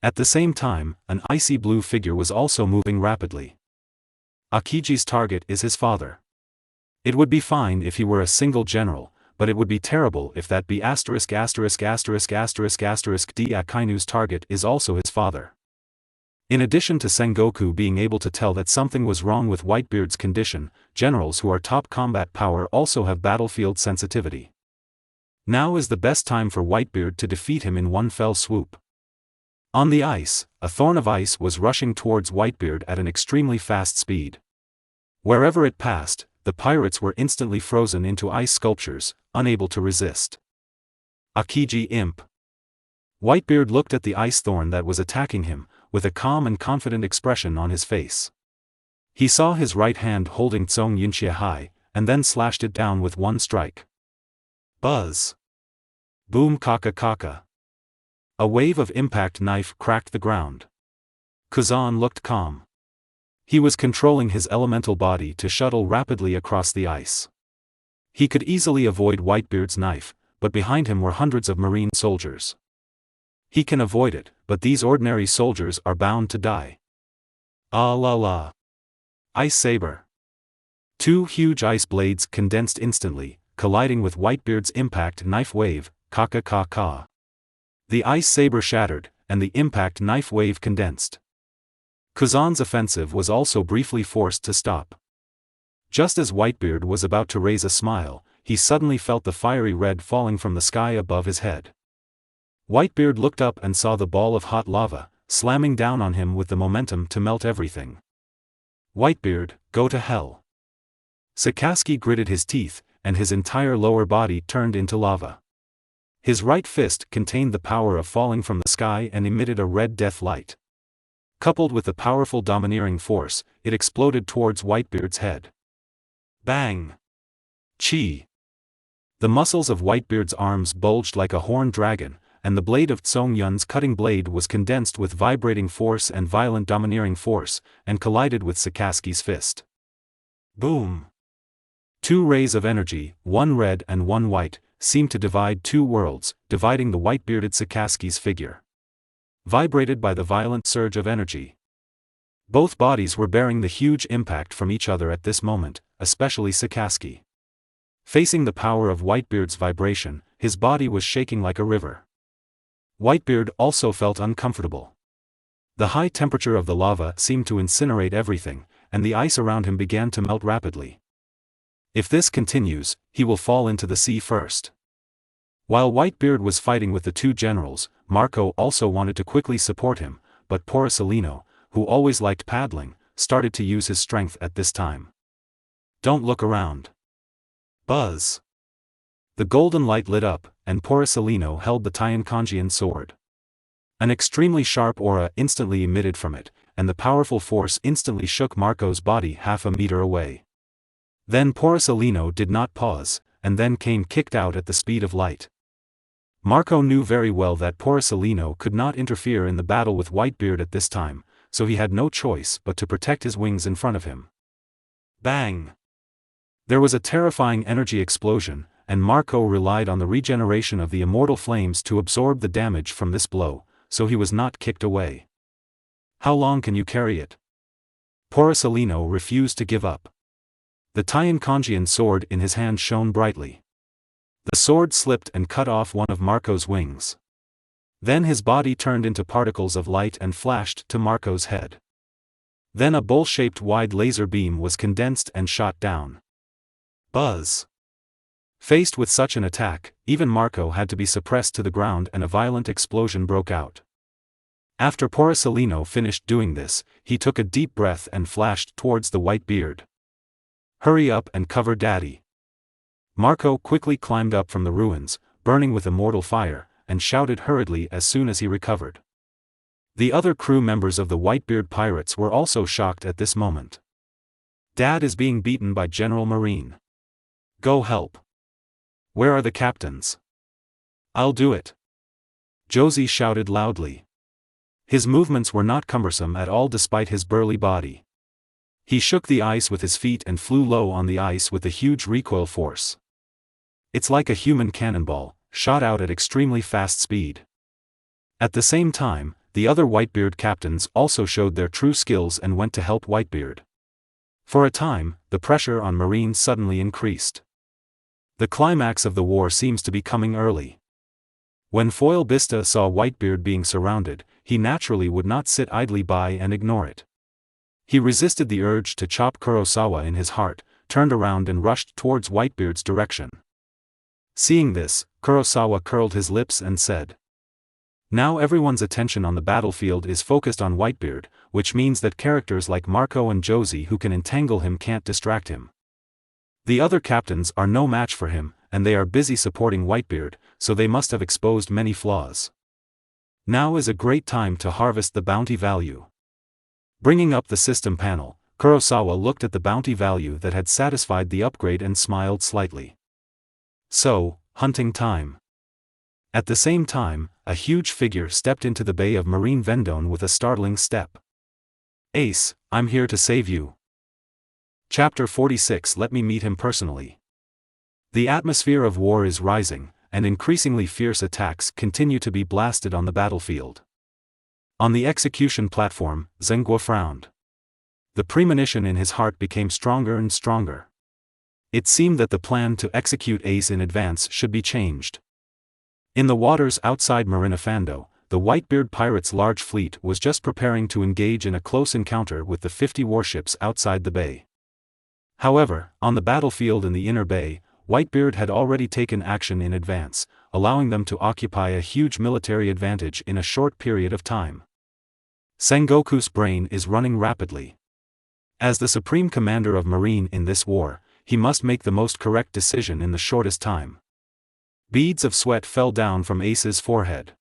At the same time, an icy blue figure was also moving rapidly. Akiji's target is his father. It would be fine if he were a single general, but it would be terrible if that be **************** D. Akainu's target is also his father. In addition to Sengoku being able to tell that something was wrong with Whitebeard's condition, generals who are top combat power also have battlefield sensitivity. Now is the best time for Whitebeard to defeat him in one fell swoop. On the ice, a thorn of ice was rushing towards Whitebeard at an extremely fast speed. Wherever it passed, the pirates were instantly frozen into ice sculptures, unable to resist. Akiji Imp. Whitebeard looked at the ice thorn that was attacking him, with a calm and confident expression on his face. He saw his right hand holding Tsong Yunxia high, and then slashed it down with one strike. Buzz. Boom kaka kaka. A wave of impact knife cracked the ground. Kazan looked calm. He was controlling his elemental body to shuttle rapidly across the ice. He could easily avoid Whitebeard's knife, but behind him were hundreds of marine soldiers. He can avoid it, but these ordinary soldiers are bound to die. Ah la la. Ice saber. Two huge ice blades condensed instantly, colliding with Whitebeard's impact knife wave, ka-ka-ka-ka. The ice saber shattered, and the impact knife wave condensed. Kazan's offensive was also briefly forced to stop. Just as Whitebeard was about to raise a smile, he suddenly felt the fiery red falling from the sky above his head. Whitebeard looked up and saw the ball of hot lava, slamming down on him with the momentum to melt everything. Whitebeard, go to hell. Sakaski gritted his teeth, and his entire lower body turned into lava. His right fist contained the power of falling from the sky and emitted a red death light. Coupled with the powerful domineering force, it exploded towards Whitebeard's head. Bang! Chi! The muscles of Whitebeard's arms bulged like a horned dragon, and the blade of Tsong Yun's cutting blade was condensed with vibrating force and violent domineering force, and collided with Sakaski's fist. Boom! Two rays of energy, one red and one white, seemed to divide two worlds, dividing the white-bearded Sakaski's figure. Vibrated by the violent surge of energy. Both bodies were bearing the huge impact from each other at this moment, especially Sakaski. Facing the power of Whitebeard's vibration, his body was shaking like a river. Whitebeard also felt uncomfortable. The high temperature of the lava seemed to incinerate everything, and the ice around him began to melt rapidly. If this continues, he will fall into the sea first. While Whitebeard was fighting with the two generals, Marco also wanted to quickly support him, but Porcellino, who always liked paddling, started to use his strength at this time. Don't look around. Buzz. The golden light lit up, and Porcellino held the Tiankanjian sword. An extremely sharp aura instantly emitted from it, and the powerful force instantly shook Marco's body half a meter away. Then Porcellino did not pause, and then came kicked out at the speed of light. Marco knew very well that Porcellino could not interfere in the battle with Whitebeard at this time, so he had no choice but to protect his wings in front of him. Bang! There was a terrifying energy explosion, and Marco relied on the regeneration of the immortal flames to absorb the damage from this blow, so he was not kicked away. How long can you carry it? Porcellino refused to give up. The Tiankanjian sword in his hand shone brightly. The sword slipped and cut off one of Marco's wings. Then his body turned into particles of light and flashed to Marco's head. Then a bowl-shaped wide laser beam was condensed and shot down. Buzz! Faced with such an attack, even Marco had to be suppressed to the ground and a violent explosion broke out. After Porcellino finished doing this, he took a deep breath and flashed towards the white beard. Hurry up and cover Daddy. Marco quickly climbed up from the ruins, burning with immortal fire, and shouted hurriedly as soon as he recovered. The other crew members of the Whitebeard pirates were also shocked at this moment. Dad is being beaten by General Marine. Go help. Where are the captains? I'll do it. Josie shouted loudly. His movements were not cumbersome at all despite his burly body. He shook the ice with his feet and flew low on the ice with a huge recoil force. It's like a human cannonball, shot out at extremely fast speed. At the same time, the other Whitebeard captains also showed their true skills and went to help Whitebeard. For a time, the pressure on Marine suddenly increased. The climax of the war seems to be coming early. When Foil Bista saw Whitebeard being surrounded, he naturally would not sit idly by and ignore it. He resisted the urge to chop Kurosawa in his heart, turned around and rushed towards Whitebeard's direction. Seeing this, Kurosawa curled his lips and said, "Now everyone's attention on the battlefield is focused on Whitebeard, which means that characters like Marco and Josie who can entangle him can't distract him. The other captains are no match for him, and they are busy supporting Whitebeard, so they must have exposed many flaws. Now is a great time to harvest the bounty value." Bringing up the system panel, Kurosawa looked at the bounty value that had satisfied the upgrade and smiled slightly. So, hunting time. At the same time, a huge figure stepped into the bay of Marine Vendôme with a startling step. Ace, I'm here to save you. Chapter 46. Let me meet him personally. The atmosphere of war is rising, and increasingly fierce attacks continue to be blasted on the battlefield. On the execution platform, Zhenghua frowned. The premonition in his heart became stronger and stronger. It seemed that the plan to execute Ace in advance should be changed. In the waters outside Marinafando, the Whitebeard pirates' large fleet was just preparing to engage in a close encounter with the 50 warships outside the bay. However, on the battlefield in the inner bay, Whitebeard had already taken action in advance, allowing them to occupy a huge military advantage in a short period of time. Sengoku's brain is running rapidly. As the supreme commander of Marine in this war, he must make the most correct decision in the shortest time. Beads of sweat fell down from Ace's forehead.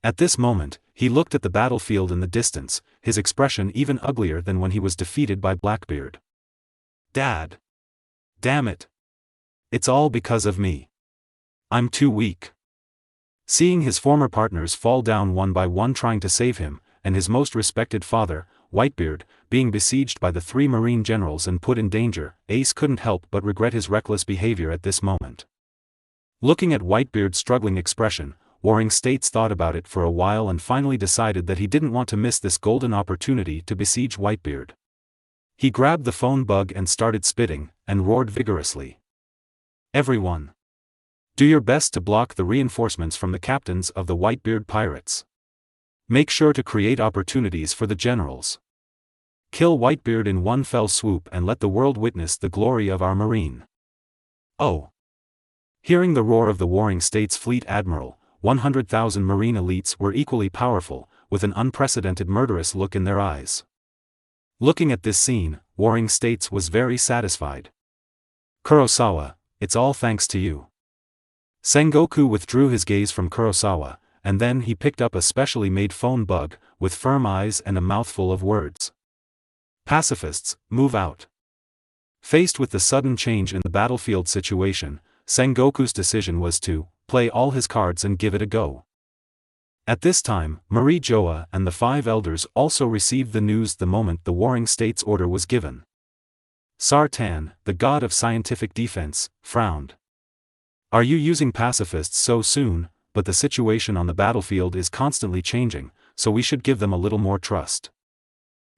At this moment, he looked at the battlefield in the distance, his expression even uglier than when he was defeated by Blackbeard. Dad! Damn it! It's all because of me. I'm too weak. Seeing his former partners fall down one by one trying to save him, and his most respected father, Whitebeard, being besieged by the 3 Marine generals and put in danger, Ace couldn't help but regret his reckless behavior at this moment. Looking at Whitebeard's struggling expression, Warring States thought about it for a while and finally decided that he didn't want to miss this golden opportunity to besiege Whitebeard. He grabbed the phone bug and started spitting, and roared vigorously. Everyone! Do your best to block the reinforcements from the captains of the Whitebeard pirates. Make sure to create opportunities for the generals. Kill Whitebeard in one fell swoop and let the world witness the glory of our marine. Oh! Hearing the roar of the Warring States Fleet Admiral, 100,000 marine elites were equally powerful, with an unprecedented murderous look in their eyes. Looking at this scene, Warring States was very satisfied. Kurosawa, it's all thanks to you. Sengoku withdrew his gaze from Kurosawa, and then he picked up a specially made phone bug, with firm eyes and a mouthful of words. Pacifists, move out. Faced with the sudden change in the battlefield situation, Sengoku's decision was to play all his cards and give it a go. At this time, Marie Joa and the 5 elders also received the news the moment the Warring States order was given. Sartan, the god of scientific defense, frowned. Are you using pacifists so soon? But the situation on the battlefield is constantly changing, so we should give them a little more trust.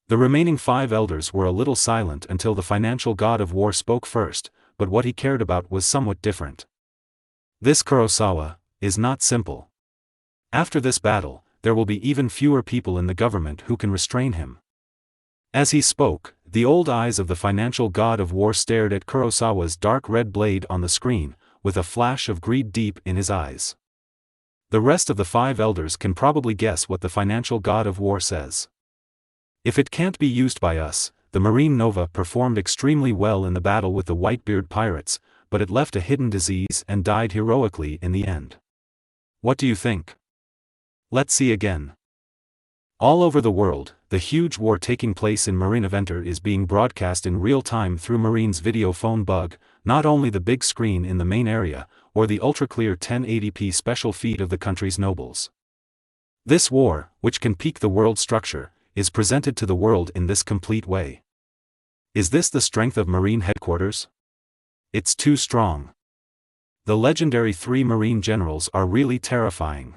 The remaining 5 elders were a little silent until the financial god of war spoke first, but what he cared about was somewhat different. This Kurosawa is not simple. After this battle, there will be even fewer people in the government who can restrain him. As he spoke, the old eyes of the financial god of war stared at Kurosawa's dark red blade on the screen, with a flash of greed deep in his eyes. The rest of the 5 elders can probably guess what the financial god of war says. If it can't be used by us, the Marine Nova performed extremely well in the battle with the Whitebeard pirates, but it left a hidden disease and died heroically in the end. What do you think? Let's see again. All over the world, the huge war taking place in Marinaventer is being broadcast in real time through Marine's video phone bug, not only the big screen in the main area, or the ultra-clear 1080p special feed of the country's nobles. This war, which can peak the world structure, is presented to the world in this complete way. Is this the strength of Marine headquarters? It's too strong. The legendary 3 Marine generals are really terrifying.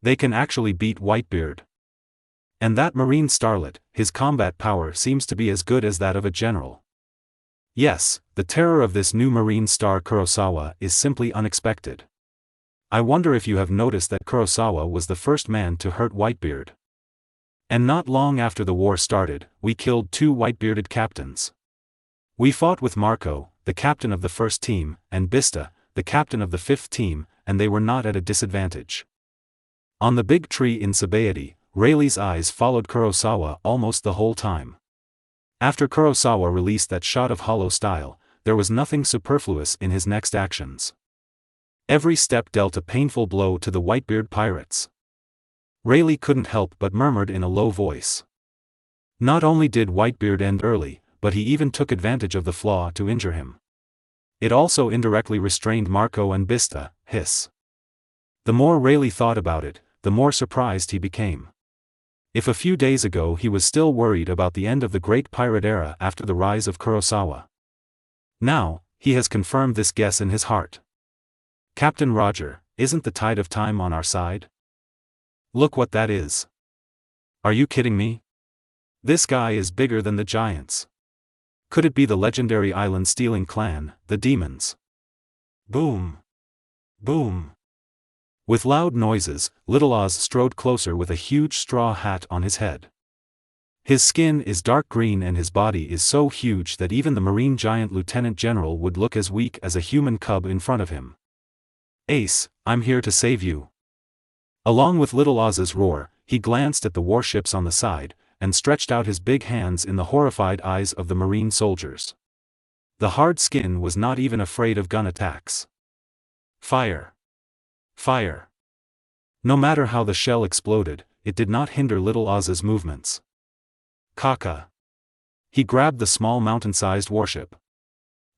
They can actually beat Whitebeard. And that Marine starlet, his combat power seems to be as good as that of a general. Yes, the terror of this new Marine star Kurosawa is simply unexpected. I wonder if you have noticed that Kurosawa was the first man to hurt Whitebeard. And not long after the war started, we killed 2 white-bearded captains. We fought with Marco, the captain of the 1st team, and Bista, the captain of the 5th team, and they were not at a disadvantage. On the big tree in Sabaody, Rayleigh's eyes followed Kurosawa almost the whole time. After Kurosawa released that shot of hollow style, there was nothing superfluous in his next actions. Every step dealt a painful blow to the Whitebeard pirates. Rayleigh couldn't help but murmured in a low voice. Not only did Whitebeard end early, but he even took advantage of the flaw to injure him. It also indirectly restrained Marco and Bista, hiss. The more Rayleigh thought about it, the more surprised he became. If a few days ago he was still worried about the end of the great pirate era after the rise of Kurosawa, now, he has confirmed this guess in his heart. Captain Roger, isn't the tide of time on our side? Look what that is. Are you kidding me? This guy is bigger than the giants. Could it be the legendary island-stealing clan, the demons? Boom! Boom! With loud noises, Little Oz strode closer with a huge straw hat on his head. His skin is dark green and his body is so huge that even the marine giant lieutenant general would look as weak as a human cub in front of him. Ace, I'm here to save you. Along with Little Oz's roar, he glanced at the warships on the side, and stretched out his big hands in the horrified eyes of the marine soldiers. The hard skin was not even afraid of gun attacks. Fire! Fire! No matter how the shell exploded, it did not hinder Little Oz's movements. Kaka! He grabbed the small mountain-sized warship.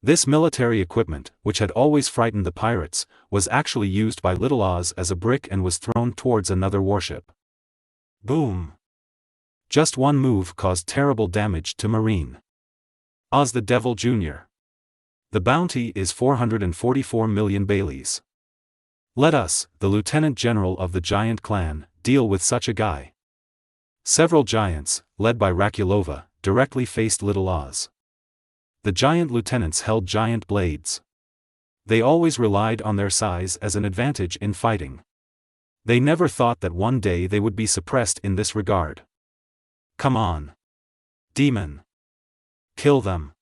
This military equipment, which had always frightened the pirates, was actually used by Little Oz as a brick and was thrown towards another warship. Boom! Just one move caused terrible damage to Marine Oz the Devil Jr. The bounty is 444 million Baileys. Let us, the Lieutenant General of the Giant Clan, deal with such a guy. Several giants, led by Rakulova, directly faced Little Oz. The giant lieutenants held giant blades. They always relied on their size as an advantage in fighting. They never thought that one day they would be suppressed in this regard. Come on. Demon. Kill them.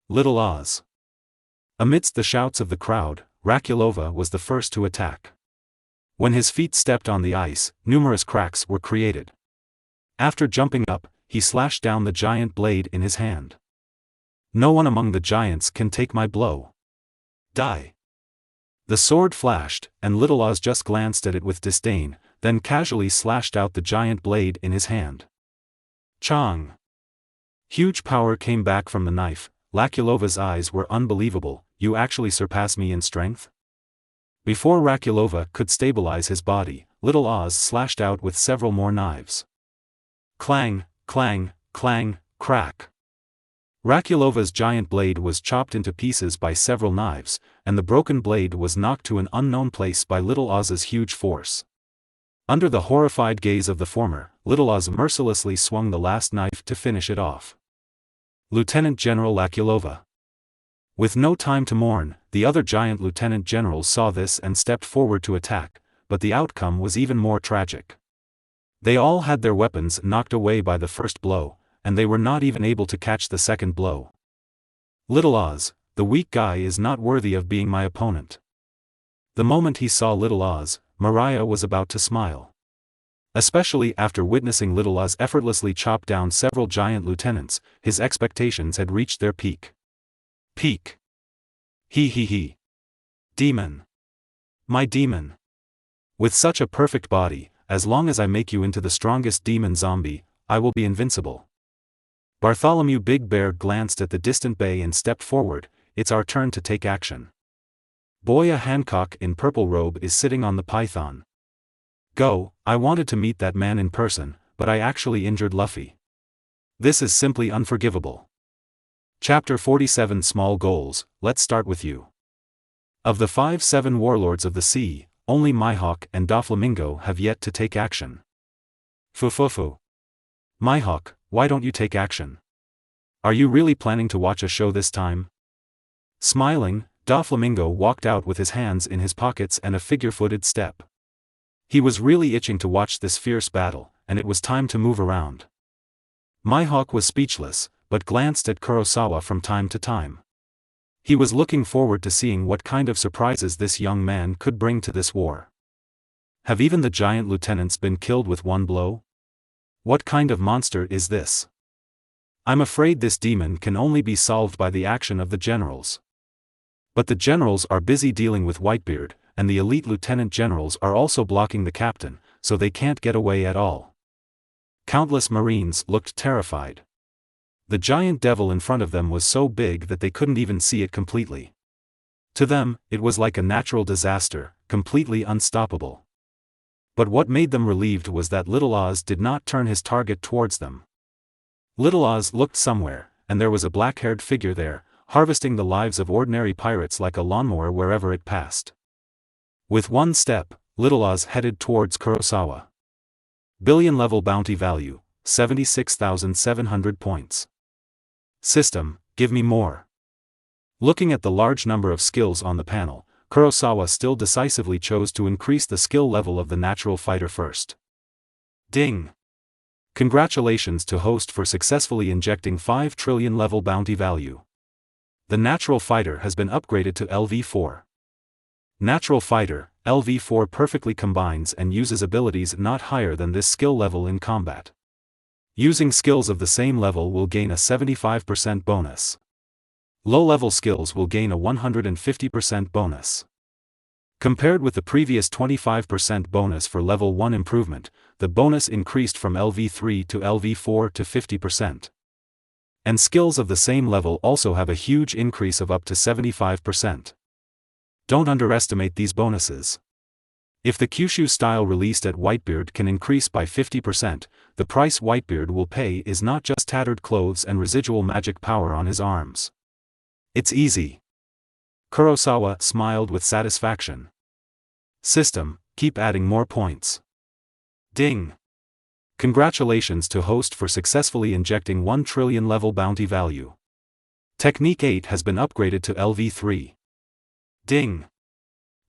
Little Oz. Amidst the shouts of the crowd, Rakulova was the first to attack. When his feet stepped on the ice, numerous cracks were created. After jumping up, he slashed down the giant blade in his hand. No one among the giants can take my blow. Die. The sword flashed, and Little Oz just glanced at it with disdain, then casually slashed out the giant blade in his hand. Chong! Huge power came back from the knife. Rakulova's eyes were unbelievable. You actually surpass me in strength? Before Rakulova could stabilize his body, Little Oz slashed out with several more knives. Clang, clang, clang, crack. Rakulova's giant blade was chopped into pieces by several knives, and the broken blade was knocked to an unknown place by Little Oz's huge force. Under the horrified gaze of the former, Little Oz mercilessly swung the last knife to finish it off. Lieutenant General Rakulova. With no time to mourn, the other giant lieutenant generals saw this and stepped forward to attack, but the outcome was even more tragic. They all had their weapons knocked away by the first blow, and they were not even able to catch the second blow. Little Oz, the weak guy is not worthy of being my opponent. The moment he saw Little Oz, Mariah was about to smile. Especially after witnessing Little Oz effortlessly chop down several giant lieutenants, his expectations had reached their peak. Peak. He. Demon. My demon. With such a perfect body, as long as I make you into the strongest demon zombie, I will be invincible. Bartholomew Big Bear glanced at the distant bay and stepped forward. It's our turn to take action. Boya Hancock in purple robe is sitting on the python. Go, I wanted to meet that man in person, but I actually injured Luffy. This is simply unforgivable. Chapter 47 Small Goals, let's start with you. Of the 5-7 warlords of the sea, only Mihawk and Doflamingo have yet to take action. Fufufu. Mihawk, why don't you take action? Are you really planning to watch a show this time? Smiling, Doflamingo walked out with his hands in his pockets and a figure-footed step. He was really itching to watch this fierce battle, and it was time to move around. Mihawk was speechless, but glanced at Kurosawa from time to time. He was looking forward to seeing what kind of surprises this young man could bring to this war. Have even the giant lieutenants been killed with one blow? What kind of monster is this? I'm afraid this demon can only be solved by the action of the generals. But the generals are busy dealing with Whitebeard, and the elite lieutenant generals are also blocking the captain, so they can't get away at all. Countless Marines looked terrified. The giant devil in front of them was so big that they couldn't even see it completely. To them, it was like a natural disaster, completely unstoppable. But what made them relieved was that Little Oz did not turn his target towards them. Little Oz looked somewhere, and there was a black-haired figure there, harvesting the lives of ordinary pirates like a lawnmower wherever it passed. With one step, Little Oz headed towards Kurosawa. Billion-level bounty value, 76,700 points. System, give me more. Looking at the large number of skills on the panel, Kurosawa still decisively chose to increase the skill level of the natural fighter first. Ding! Congratulations to host for successfully injecting 5 trillion level bounty value. The natural fighter has been upgraded to LV4. Natural fighter, LV4 perfectly combines and uses abilities not higher than this skill level in combat. Using skills of the same level will gain a 75% bonus. Low-level skills will gain a 150% bonus. Compared with the previous 25% bonus for level 1 improvement, the bonus increased from LV3 to LV4 to 50%. And skills of the same level also have a huge increase of up to 75%. Don't underestimate these bonuses. If the Kyushu style released at Whitebeard can increase by 50%, the price Whitebeard will pay is not just tattered clothes and residual magic power on his arms. It's easy. Kurosawa smiled with satisfaction. System, keep adding more points. Ding! Congratulations to host for successfully injecting 1 trillion level bounty value. Technique 8 has been upgraded to LV3. Ding!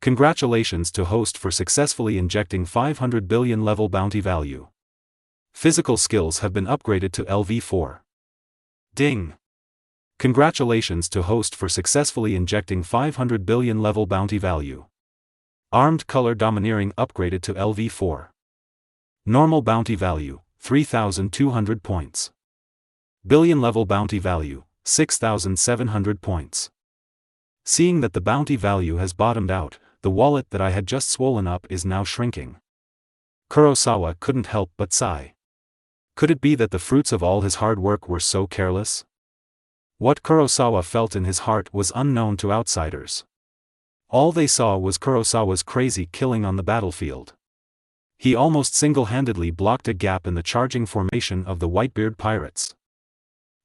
Congratulations to host for successfully injecting 500 billion level bounty value. Physical skills have been upgraded to LV4. Ding! Congratulations to host for successfully injecting 500 billion level bounty value. Armed color domineering upgraded to LV4. Normal bounty value, 3,200 points. Billion level bounty value, 6,700 points. Seeing that the bounty value has bottomed out, the wallet that I had just swollen up is now shrinking. Kurosawa couldn't help but sigh. Could it be that the fruits of all his hard work were so careless? What Kurosawa felt in his heart was unknown to outsiders. All they saw was Kurosawa's crazy killing on the battlefield. He almost single-handedly blocked a gap in the charging formation of the Whitebeard pirates.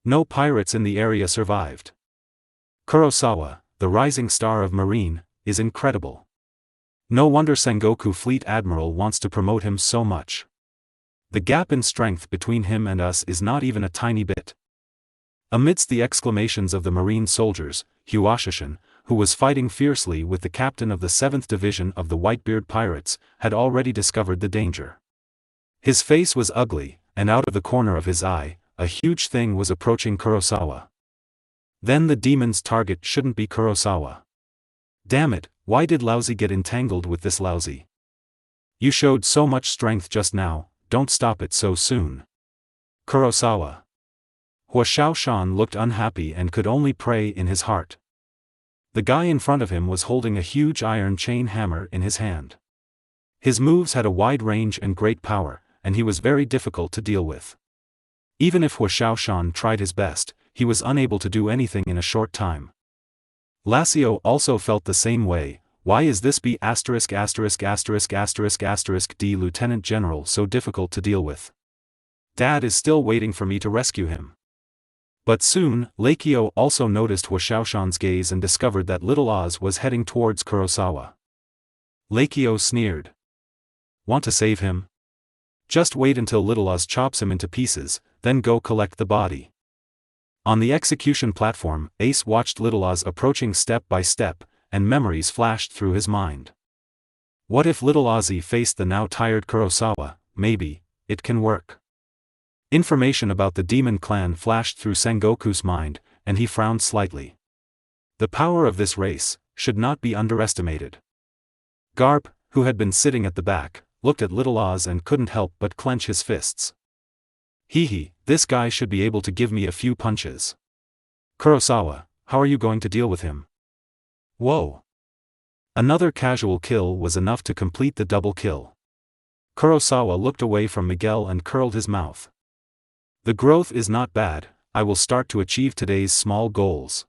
No pirates in the area survived. Kurosawa, the rising star of Marine, is incredible. No wonder Sengoku Fleet Admiral wants to promote him so much. The gap in strength between him and us is not even a tiny bit. Amidst the exclamations of the Marine soldiers, Huashishin, who was fighting fiercely with the captain of the 7th Division of the Whitebeard Pirates, had already discovered the danger. His face was ugly, and out of the corner of his eye, a huge thing was approaching Kurosawa. Then the demon's target shouldn't be Kurosawa. Damn it, why did Lousy get entangled with this Lousy? You showed so much strength just now, don't stop it so soon. Kurosawa. Hua Xiaoshan looked unhappy and could only pray in his heart. The guy in front of him was holding a huge iron chain hammer in his hand. His moves had a wide range and great power, and he was very difficult to deal with. Even if Hua Xiaoshan tried his best, he was unable to do anything in a short time. Lassio also felt the same way. Why is this B************ D Lieutenant General so difficult to deal with? Dad is still waiting for me to rescue him. But soon, Lakio also noticed Hua Xiaoshan's gaze and discovered that Little Oz was heading towards Kurosawa. Lakio sneered. Want to save him? Just wait until Little Oz chops him into pieces, then go collect the body. On the execution platform, Ace watched Little Oz approaching step by step, and memories flashed through his mind. What if Little Ozzy faced the now tired Kurosawa? Maybe it can work. Information about the demon clan flashed through Sengoku's mind, and he frowned slightly. The power of this race should not be underestimated. Garp, who had been sitting at the back, looked at Little Oz and couldn't help but clench his fists. Hee, this guy should be able to give me a few punches. Kurosawa, how are you going to deal with him? Whoa! Another casual kill was enough to complete the double kill. Kurosawa looked away from Miguel and curled his mouth. The growth is not bad, I will start to achieve today's small goals.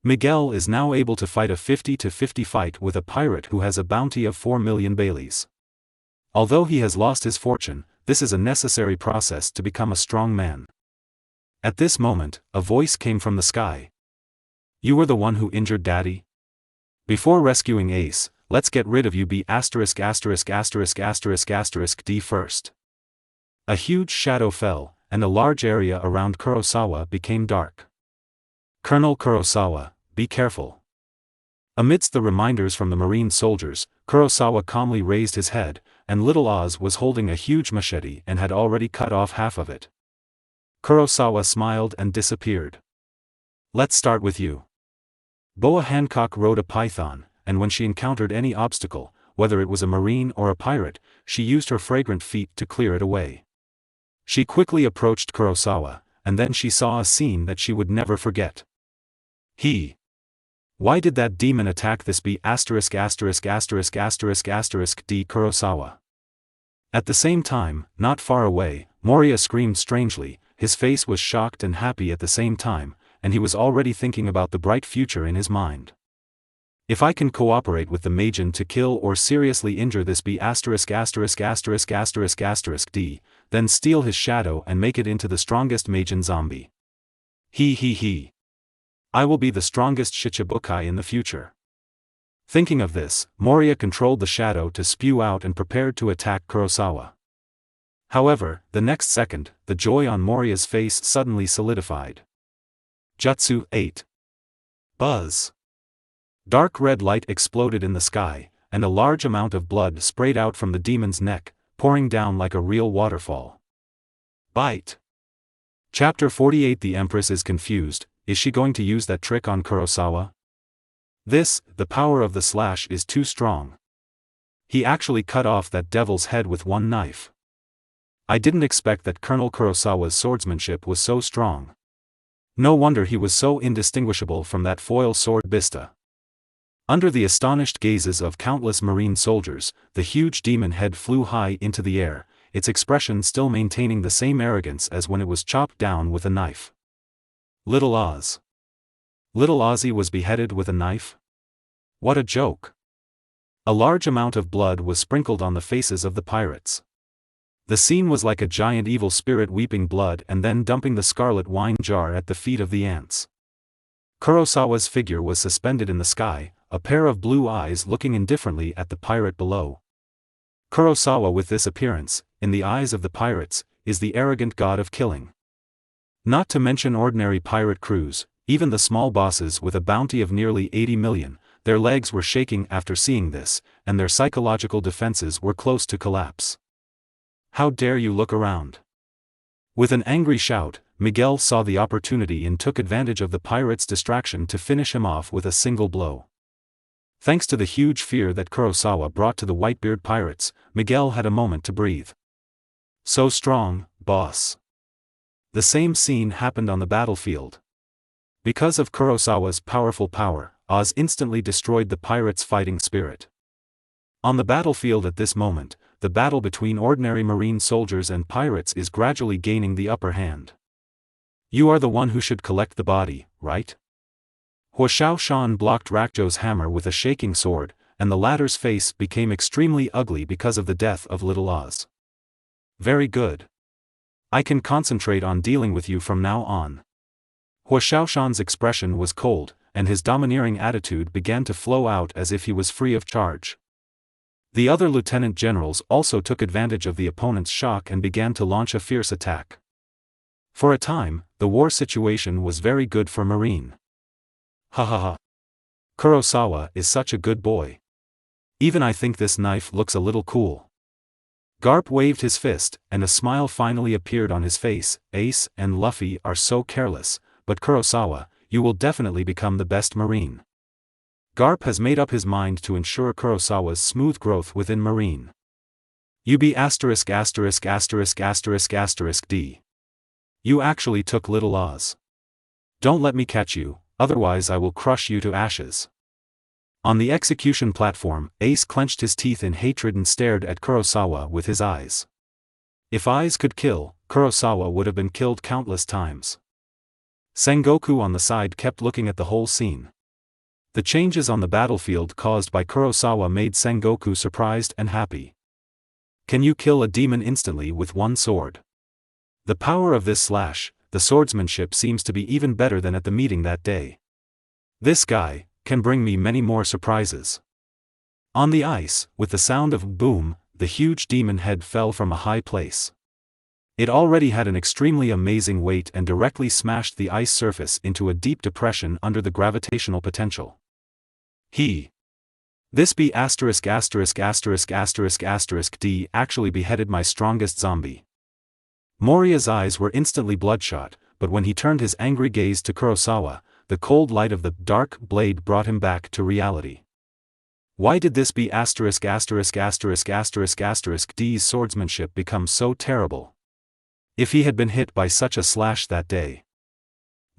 Miguel is now able to fight a 50-50 fight with a pirate who has a bounty of 4 million Baileys. Although he has lost his fortune, this is a necessary process to become a strong man. At this moment, a voice came from the sky. You were the one who injured Daddy? Before rescuing Ace, let's get rid of you D first. A huge shadow fell, and a large area around Kurosawa became dark. Colonel Kurosawa, be careful. Amidst the reminders from the Marine soldiers, Kurosawa calmly raised his head, and Little Oz was holding a huge machete and had already cut off half of it. Kurosawa smiled and disappeared. Let's start with you. Boa Hancock rode a python, and when she encountered any obstacle, whether it was a marine or a pirate, she used her fragrant feet to clear it away. She quickly approached Kurosawa, and then she saw a scene that she would never forget. Why did that demon attack this D Kurosawa? At the same time, not far away, Moria screamed strangely. His face was shocked and happy at the same time, and he was already thinking about the bright future in his mind. If I can cooperate with the Majin to kill or seriously injure this D, then steal his shadow and make it into the strongest Majin zombie. I will be the strongest Shichibukai in the future. Thinking of this, Moria controlled the shadow to spew out and prepared to attack Kurosawa. However, the next second, the joy on Moria's face suddenly solidified. Jutsu 8. Buzz. Dark red light exploded in the sky, and a large amount of blood sprayed out from the demon's neck, pouring down like a real waterfall. Bite. Chapter 48. The Empress is confused. Is she going to use that trick on Kurosawa? The power of the slash is too strong. He actually cut off that devil's head with one knife. I didn't expect that Colonel Kurosawa's swordsmanship was so strong. No wonder he was so indistinguishable from that foil sword Bista. Under the astonished gazes of countless Marine soldiers, the huge demon head flew high into the air, its expression still maintaining the same arrogance as when it was chopped down with a knife. Little Oz. Little Ozzy was beheaded with a knife? What a joke! A large amount of blood was sprinkled on the faces of the pirates. The scene was like a giant evil spirit weeping blood and then dumping the scarlet wine jar at the feet of the ants. Kurosawa's figure was suspended in the sky, a pair of blue eyes looking indifferently at the pirate below. Kurosawa, with this appearance, in the eyes of the pirates, is the arrogant god of killing. Not to mention ordinary pirate crews, even the small bosses with a bounty of nearly 80 million, their legs were shaking after seeing this, and their psychological defenses were close to collapse. How dare you look around? With an angry shout, Miguel saw the opportunity and took advantage of the pirate's distraction to finish him off with a single blow. Thanks to the huge fear that Kurosawa brought to the Whitebeard pirates, Miguel had a moment to breathe. So strong, boss. The same scene happened on the battlefield. Because of Kurosawa's powerful power, Oz instantly destroyed the pirates' fighting spirit. On the battlefield at this moment, the battle between ordinary Marine soldiers and pirates is gradually gaining the upper hand. You are the one who should collect the body, right? Huo Shan blocked Rakjo's hammer with a shaking sword, and the latter's face became extremely ugly because of the death of Little Oz. Very good. I can concentrate on dealing with you from now on. Huo Shan's expression was cold, and his domineering attitude began to flow out as if he was free of charge. The other lieutenant generals also took advantage of the opponent's shock and began to launch a fierce attack. For a time, the war situation was very good for Marine. Ha ha ha. Kurosawa is such a good boy. Even I think this knife looks a little cool. Garp waved his fist, and a smile finally appeared on his face. Ace and Luffy are so careless, but Kurosawa, you will definitely become the best Marine. Garp has made up his mind to ensure Kurosawa's smooth growth within Marine. You be D. You actually took Little Oz. Don't let me catch you, otherwise I will crush you to ashes. On the execution platform, Ace clenched his teeth in hatred and stared at Kurosawa with his eyes. If eyes could kill, Kurosawa would have been killed countless times. Sengoku on the side kept looking at the whole scene. The changes on the battlefield caused by Kurosawa made Sengoku surprised and happy. Can you kill a demon instantly with one sword? The power of this slash, the swordsmanship seems to be even better than at the meeting that day. This guy can bring me many more surprises. On the ice, with the sound of boom, the huge demon head fell from a high place. It already had an extremely amazing weight and directly smashed the ice surface into a deep depression under the gravitational potential. This B*********** D actually beheaded my strongest zombie. Moriya's eyes were instantly bloodshot, but when he turned his angry gaze to Kurosawa, the cold light of the dark blade brought him back to reality. Why did this B's swordsmanship become so terrible? If he had been hit by such a slash that day.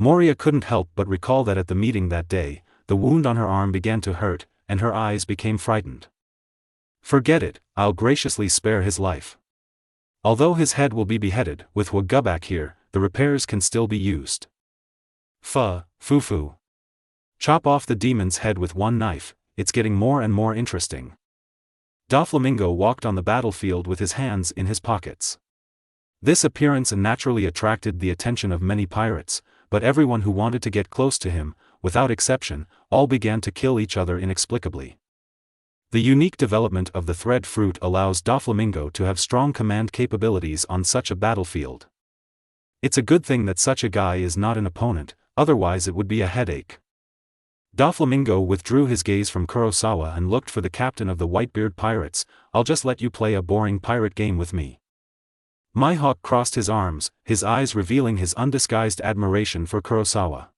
Moriya couldn't help but recall that at the meeting that day, the wound on her arm began to hurt, and her eyes became frightened. Forget it, I'll graciously spare his life. Although his head will be beheaded, with Wagubak here, the repairs can still be used. Fufu. Chop off the demon's head with one knife, it's getting more and more interesting. Doflamingo walked on the battlefield with his hands in his pockets. This appearance naturally attracted the attention of many pirates, but everyone who wanted to get close to him, without exception, all began to kill each other inexplicably. The unique development of the thread fruit allows Doflamingo to have strong command capabilities on such a battlefield. It's a good thing that such a guy is not an opponent, otherwise it would be a headache. Doflamingo withdrew his gaze from Kurosawa and looked for the captain of the Whitebeard pirates. I'll just let you play a boring pirate game with me. Mihawk crossed his arms, his eyes revealing his undisguised admiration for Kurosawa.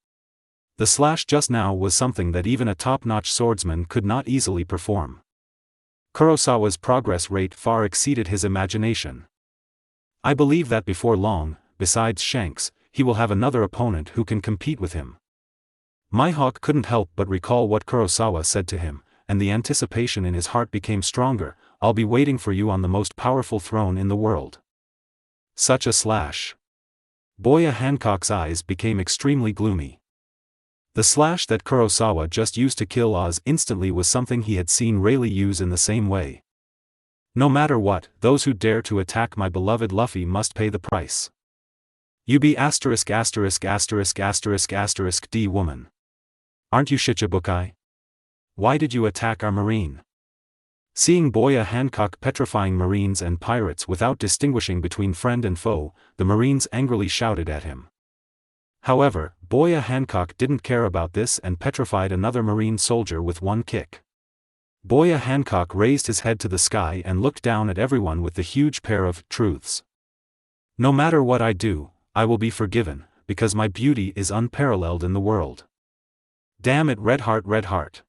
The slash just now was something that even a top-notch swordsman could not easily perform. Kurosawa's progress rate far exceeded his imagination. I believe that before long, besides Shanks, he will have another opponent who can compete with him. Mihawk couldn't help but recall what Kurosawa said to him, and the anticipation in his heart became stronger. I'll be waiting for you on the most powerful throne in the world. Such a slash. Boya Hancock's eyes became extremely gloomy. The slash that Kurosawa just used to kill Oz instantly was something he had seen Rayleigh use in the same way. No matter what, those who dare to attack my beloved Luffy must pay the price. You be *********** D woman. Aren't you Shichibukai? Why did you attack our marine? Seeing Boya Hancock petrifying marines and pirates without distinguishing between friend and foe, the marines angrily shouted at him. However, Boya Hancock didn't care about this and petrified another marine soldier with one kick. Boya Hancock raised his head to the sky and looked down at everyone with the huge pair of truths. No matter what I do, I will be forgiven, because my beauty is unparalleled in the world. Damn it, Red Heart.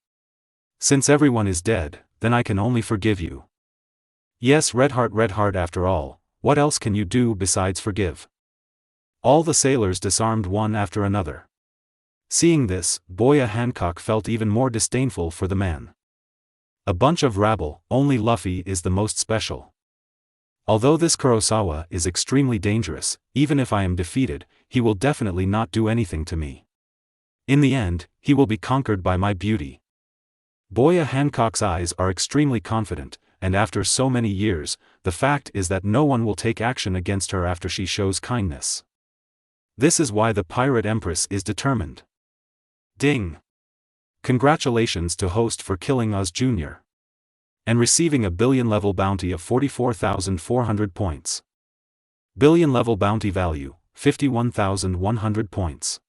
Since everyone is dead, then I can only forgive you. Yes, Red Heart, after all, what else can you do besides forgive? All the sailors disarmed one after another. Seeing this, Boya Hancock felt even more disdainful for the man. A bunch of rabble, only Luffy is the most special. Although this Kurosawa is extremely dangerous, even if I am defeated, he will definitely not do anything to me. In the end, he will be conquered by my beauty. Boya Hancock's eyes are extremely confident, and after so many years, the fact is that no one will take action against her after she shows kindness. This is why the Pirate Empress is determined. Ding! Congratulations to host for killing Oz Jr. and receiving a billion level bounty of 44,400 points. Billion level bounty value, 51,100 points.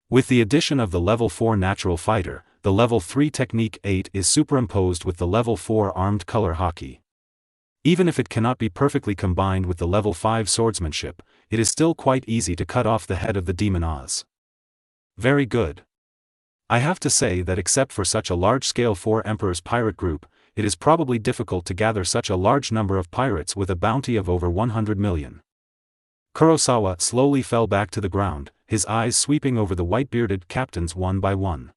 With the addition of the level 4 natural fighter, the level 3 technique 8 is superimposed with the level 4 armed color hockey. Even if it cannot be perfectly combined with the level 5 swordsmanship, it is still quite easy to cut off the head of the demon Oz. Very good. I have to say that except for such a large-scale 4 Emperors pirate group, it is probably difficult to gather such a large number of pirates with a bounty of over 100 million. Kurosawa slowly fell back to the ground, his eyes sweeping over the white-bearded captains one by one.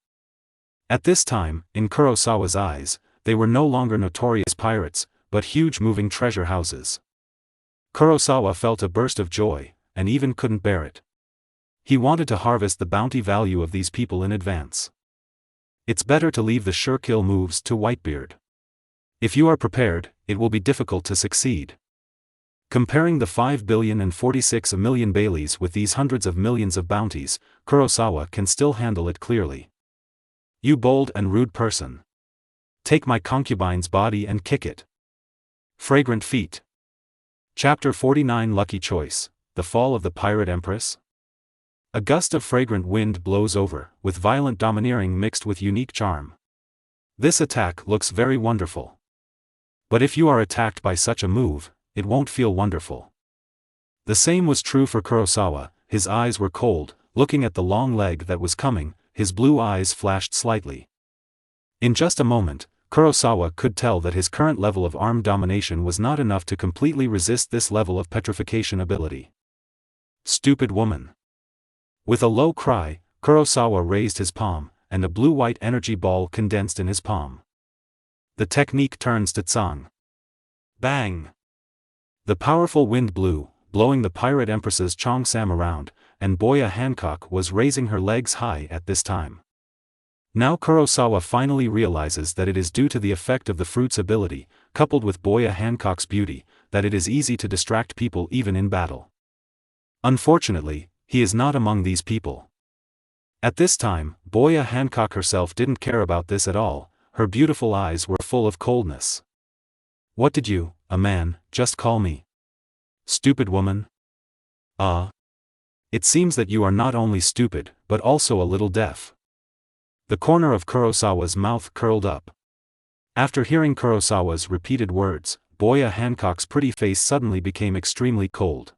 At this time, in Kurosawa's eyes, they were no longer notorious pirates, but huge moving treasure houses. Kurosawa felt a burst of joy, and even couldn't bear it. He wanted to harvest the bounty value of these people in advance. It's better to leave the sure kill moves to Whitebeard. If you are prepared, it will be difficult to succeed. Comparing the 5,046,000,000 Baileys with these hundreds of millions of bounties, Kurosawa can still handle it clearly. You bold and rude person. Take my concubine's body and kick it. Fragrant feet. Chapter 49 Lucky Choice, The Fall of the Pirate Empress. A gust of fragrant wind blows over, with violent domineering mixed with unique charm. This attack looks very wonderful. But if you are attacked by such a move, it won't feel wonderful. The same was true for Kurosawa. His eyes were cold. Looking at the long leg that was coming, his blue eyes flashed slightly. In just a moment, Kurosawa could tell that his current level of arm domination was not enough to completely resist this level of petrification ability. Stupid woman. With a low cry, Kurosawa raised his palm, and a blue-white energy ball condensed in his palm. The technique turns to Tsang. Bang! The powerful wind blew, blowing the pirate empress's Cheongsam around, and Boya Hancock was raising her legs high at this time. Now Kurosawa finally realizes that it is due to the effect of the fruit's ability, coupled with Boya Hancock's beauty, that it is easy to distract people even in battle. Unfortunately, he is not among these people. At this time, Boya Hancock herself didn't care about this at all. Her beautiful eyes were full of coldness. What did you, a man, just call me? Stupid woman? It seems that you are not only stupid, but also a little deaf. The corner of Kurosawa's mouth curled up. After hearing Kurosawa's repeated words, Boya Hancock's pretty face suddenly became extremely cold.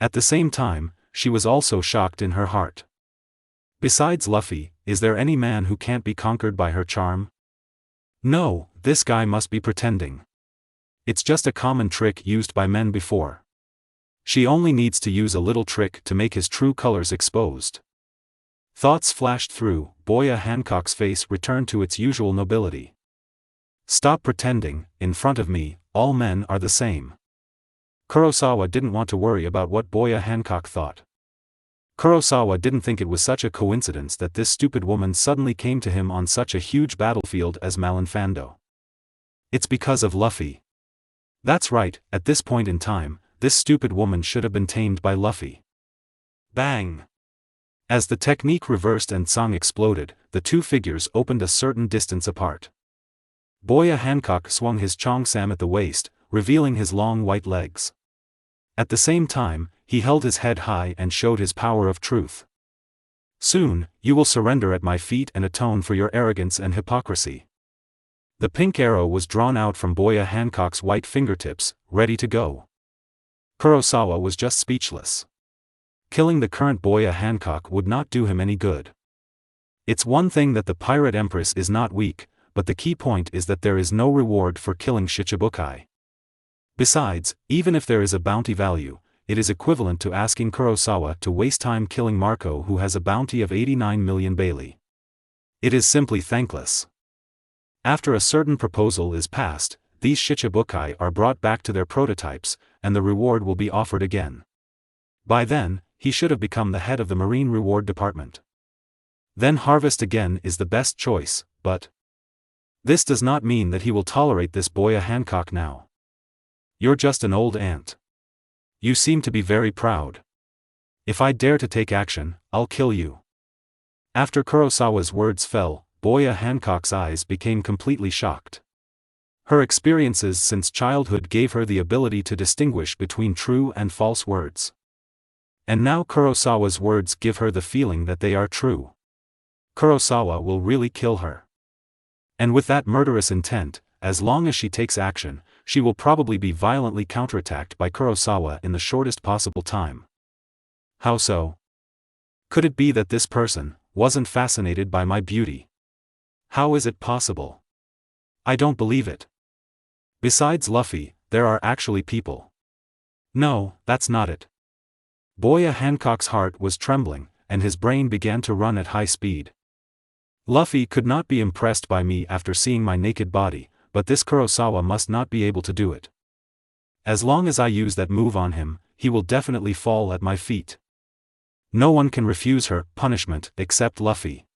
At the same time, she was also shocked in her heart. Besides Luffy, is there any man who can't be conquered by her charm? No, this guy must be pretending. It's just a common trick used by men before. She only needs to use a little trick to make his true colors exposed. Thoughts flashed through. Boya Hancock's face returned to its usual nobility. Stop pretending, in front of me, all men are the same. Kurosawa didn't want to worry about what Boya Hancock thought. Kurosawa didn't think it was such a coincidence that this stupid woman suddenly came to him on such a huge battlefield as Malinfando. It's because of Luffy. That's right, at this point in time, this stupid woman should have been tamed by Luffy. Bang! As the technique reversed and Tsang exploded, the two figures opened a certain distance apart. Boya Hancock swung his Cheongsam at the waist, revealing his long white legs. At the same time, he held his head high and showed his power of truth. Soon, you will surrender at my feet and atone for your arrogance and hypocrisy. The pink arrow was drawn out from Boya Hancock's white fingertips, ready to go. Kurosawa was just speechless. Killing the current Boya Hancock would not do him any good. It's one thing that the pirate empress is not weak, but the key point is that there is no reward for killing Shichibukai. Besides, even if there is a bounty value, it is equivalent to asking Kurosawa to waste time killing Marco, who has a bounty of 89 million Bailey. It is simply thankless. After a certain proposal is passed, these Shichibukai are brought back to their prototypes, and the reward will be offered again. By then, he should have become the head of the Marine Reward Department. Then harvest again is the best choice, but this does not mean that he will tolerate this Boya Hancock now. You're just an old ant. You seem to be very proud. If I dare to take action, I'll kill you. After Kurosawa's words fell, Boya Hancock's eyes became completely shocked. Her experiences since childhood gave her the ability to distinguish between true and false words. And now Kurosawa's words give her the feeling that they are true. Kurosawa will really kill her. And with that murderous intent, as long as she takes action, she will probably be violently counterattacked by Kurosawa in the shortest possible time. How so? Could it be that this person wasn't fascinated by my beauty? How is it possible? I don't believe it. Besides Luffy, there are actually people. No, that's not it. Boya Hancock's heart was trembling, and his brain began to run at high speed. Luffy could not be impressed by me after seeing my naked body, but this Kurosawa must not be able to do it. As long as I use that move on him, he will definitely fall at my feet. No one can refuse her punishment except Luffy.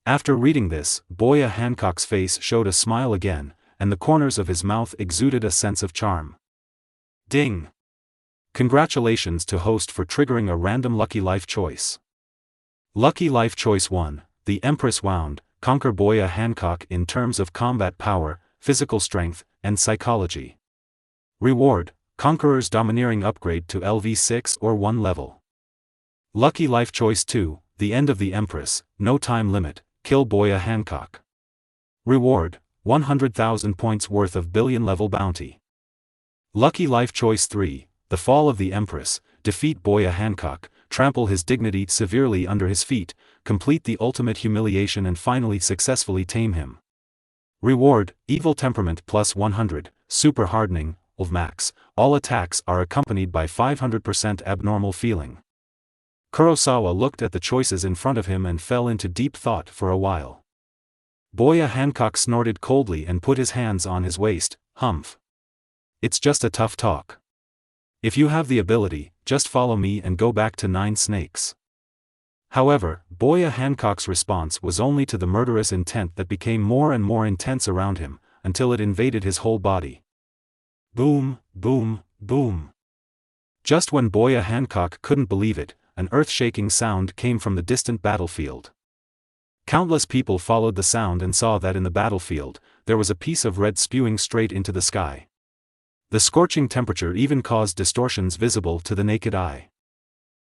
After reading this, Boya Hancock's face showed a smile again, and the corners of his mouth exuded a sense of charm. Ding! Congratulations to host for triggering a random Lucky Life choice. Lucky Life Choice 1, the Empress Wound, conquer Boya Hancock in terms of combat power, physical strength, and psychology. Reward, Conqueror's Domineering upgrade to LV6 or 1 level. Lucky Life Choice 2, the End of the Empress, no time limit, kill Boya Hancock. Reward, 100,000 points worth of billion-level bounty. Lucky Life Choice 3, the Fall of the Empress, defeat Boya Hancock, trample his dignity severely under his feet, complete the ultimate humiliation and finally successfully tame him. Reward, Evil Temperament plus 100, Super Hardening, Max, all attacks are accompanied by 500% abnormal feeling. Kurosawa looked at the choices in front of him and fell into deep thought for a while. Boya Hancock snorted coldly and put his hands on his waist. Humph. It's just a tough talk. If you have the ability, just follow me and go back to 9 snakes. However, Boya Hancock's response was only to the murderous intent that became more and more intense around him, until it invaded his whole body. Boom, boom, boom. Just when Boya Hancock couldn't believe it, an earth-shaking sound came from the distant battlefield. Countless people followed the sound and saw that in the battlefield, there was a piece of red spewing straight into the sky. The scorching temperature even caused distortions visible to the naked eye.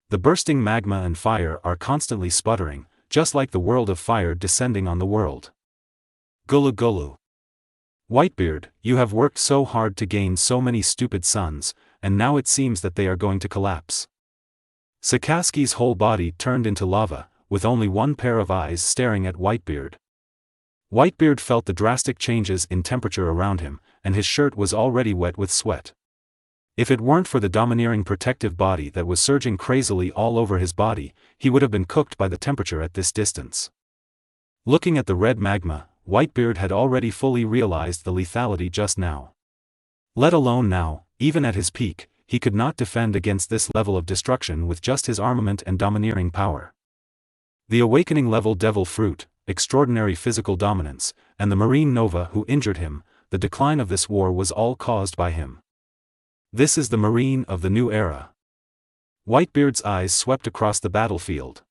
The bursting magma and fire are constantly sputtering, just like the world of fire descending on the world. Gulu gulu. Whitebeard, you have worked so hard to gain so many stupid sons, and now it seems that they are going to collapse. Sakaski's whole body turned into lava, with only one pair of eyes staring at Whitebeard. Whitebeard felt the drastic changes in temperature around him, and his shirt was already wet with sweat. If it weren't for the domineering protective body that was surging crazily all over his body, he would have been cooked by the temperature at this distance. Looking at the red magma, Whitebeard had already fully realized the lethality just now. Let alone now, even at his peak, he could not defend against this level of destruction with just his armament and domineering power. The awakening level Devil Fruit, extraordinary physical dominance, and the Marine Nova who injured him, the decline of this war was all caused by him. This is the Marine of the new era. Whitebeard's eyes swept across the battlefield.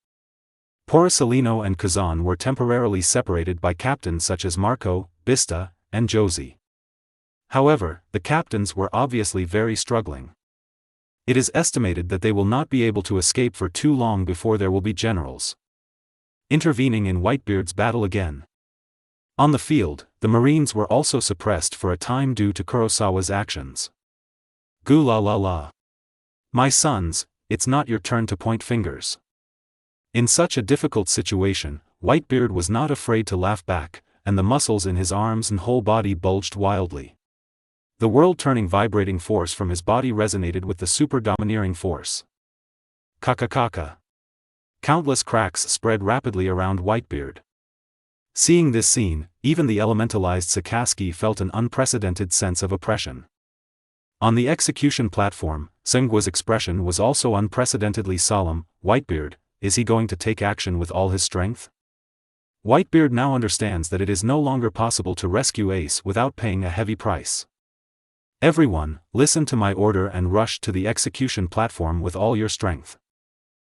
Porcellino and Kazan were temporarily separated by captains such as Marco, Bista, and Josie. However, the captains were obviously very struggling. It is estimated that they will not be able to escape for too long before there will be generals intervening in Whitebeard's battle again. On the field, the Marines were also suppressed for a time due to Kurosawa's actions. Goo la la la. My sons, it's not your turn to point fingers. In such a difficult situation, Whitebeard was not afraid to laugh back, and the muscles in his arms and whole body bulged wildly. The world-turning vibrating force from his body resonated with the super-domineering force. Kaka. Countless cracks spread rapidly around Whitebeard. Seeing this scene, even the elementalized Sakaski felt an unprecedented sense of oppression. On the execution platform, Sengwa's expression was also unprecedentedly solemn. Whitebeard, is he going to take action with all his strength? Whitebeard now understands that it is no longer possible to rescue Ace without paying a heavy price. Everyone, listen to my order and rush to the execution platform with all your strength.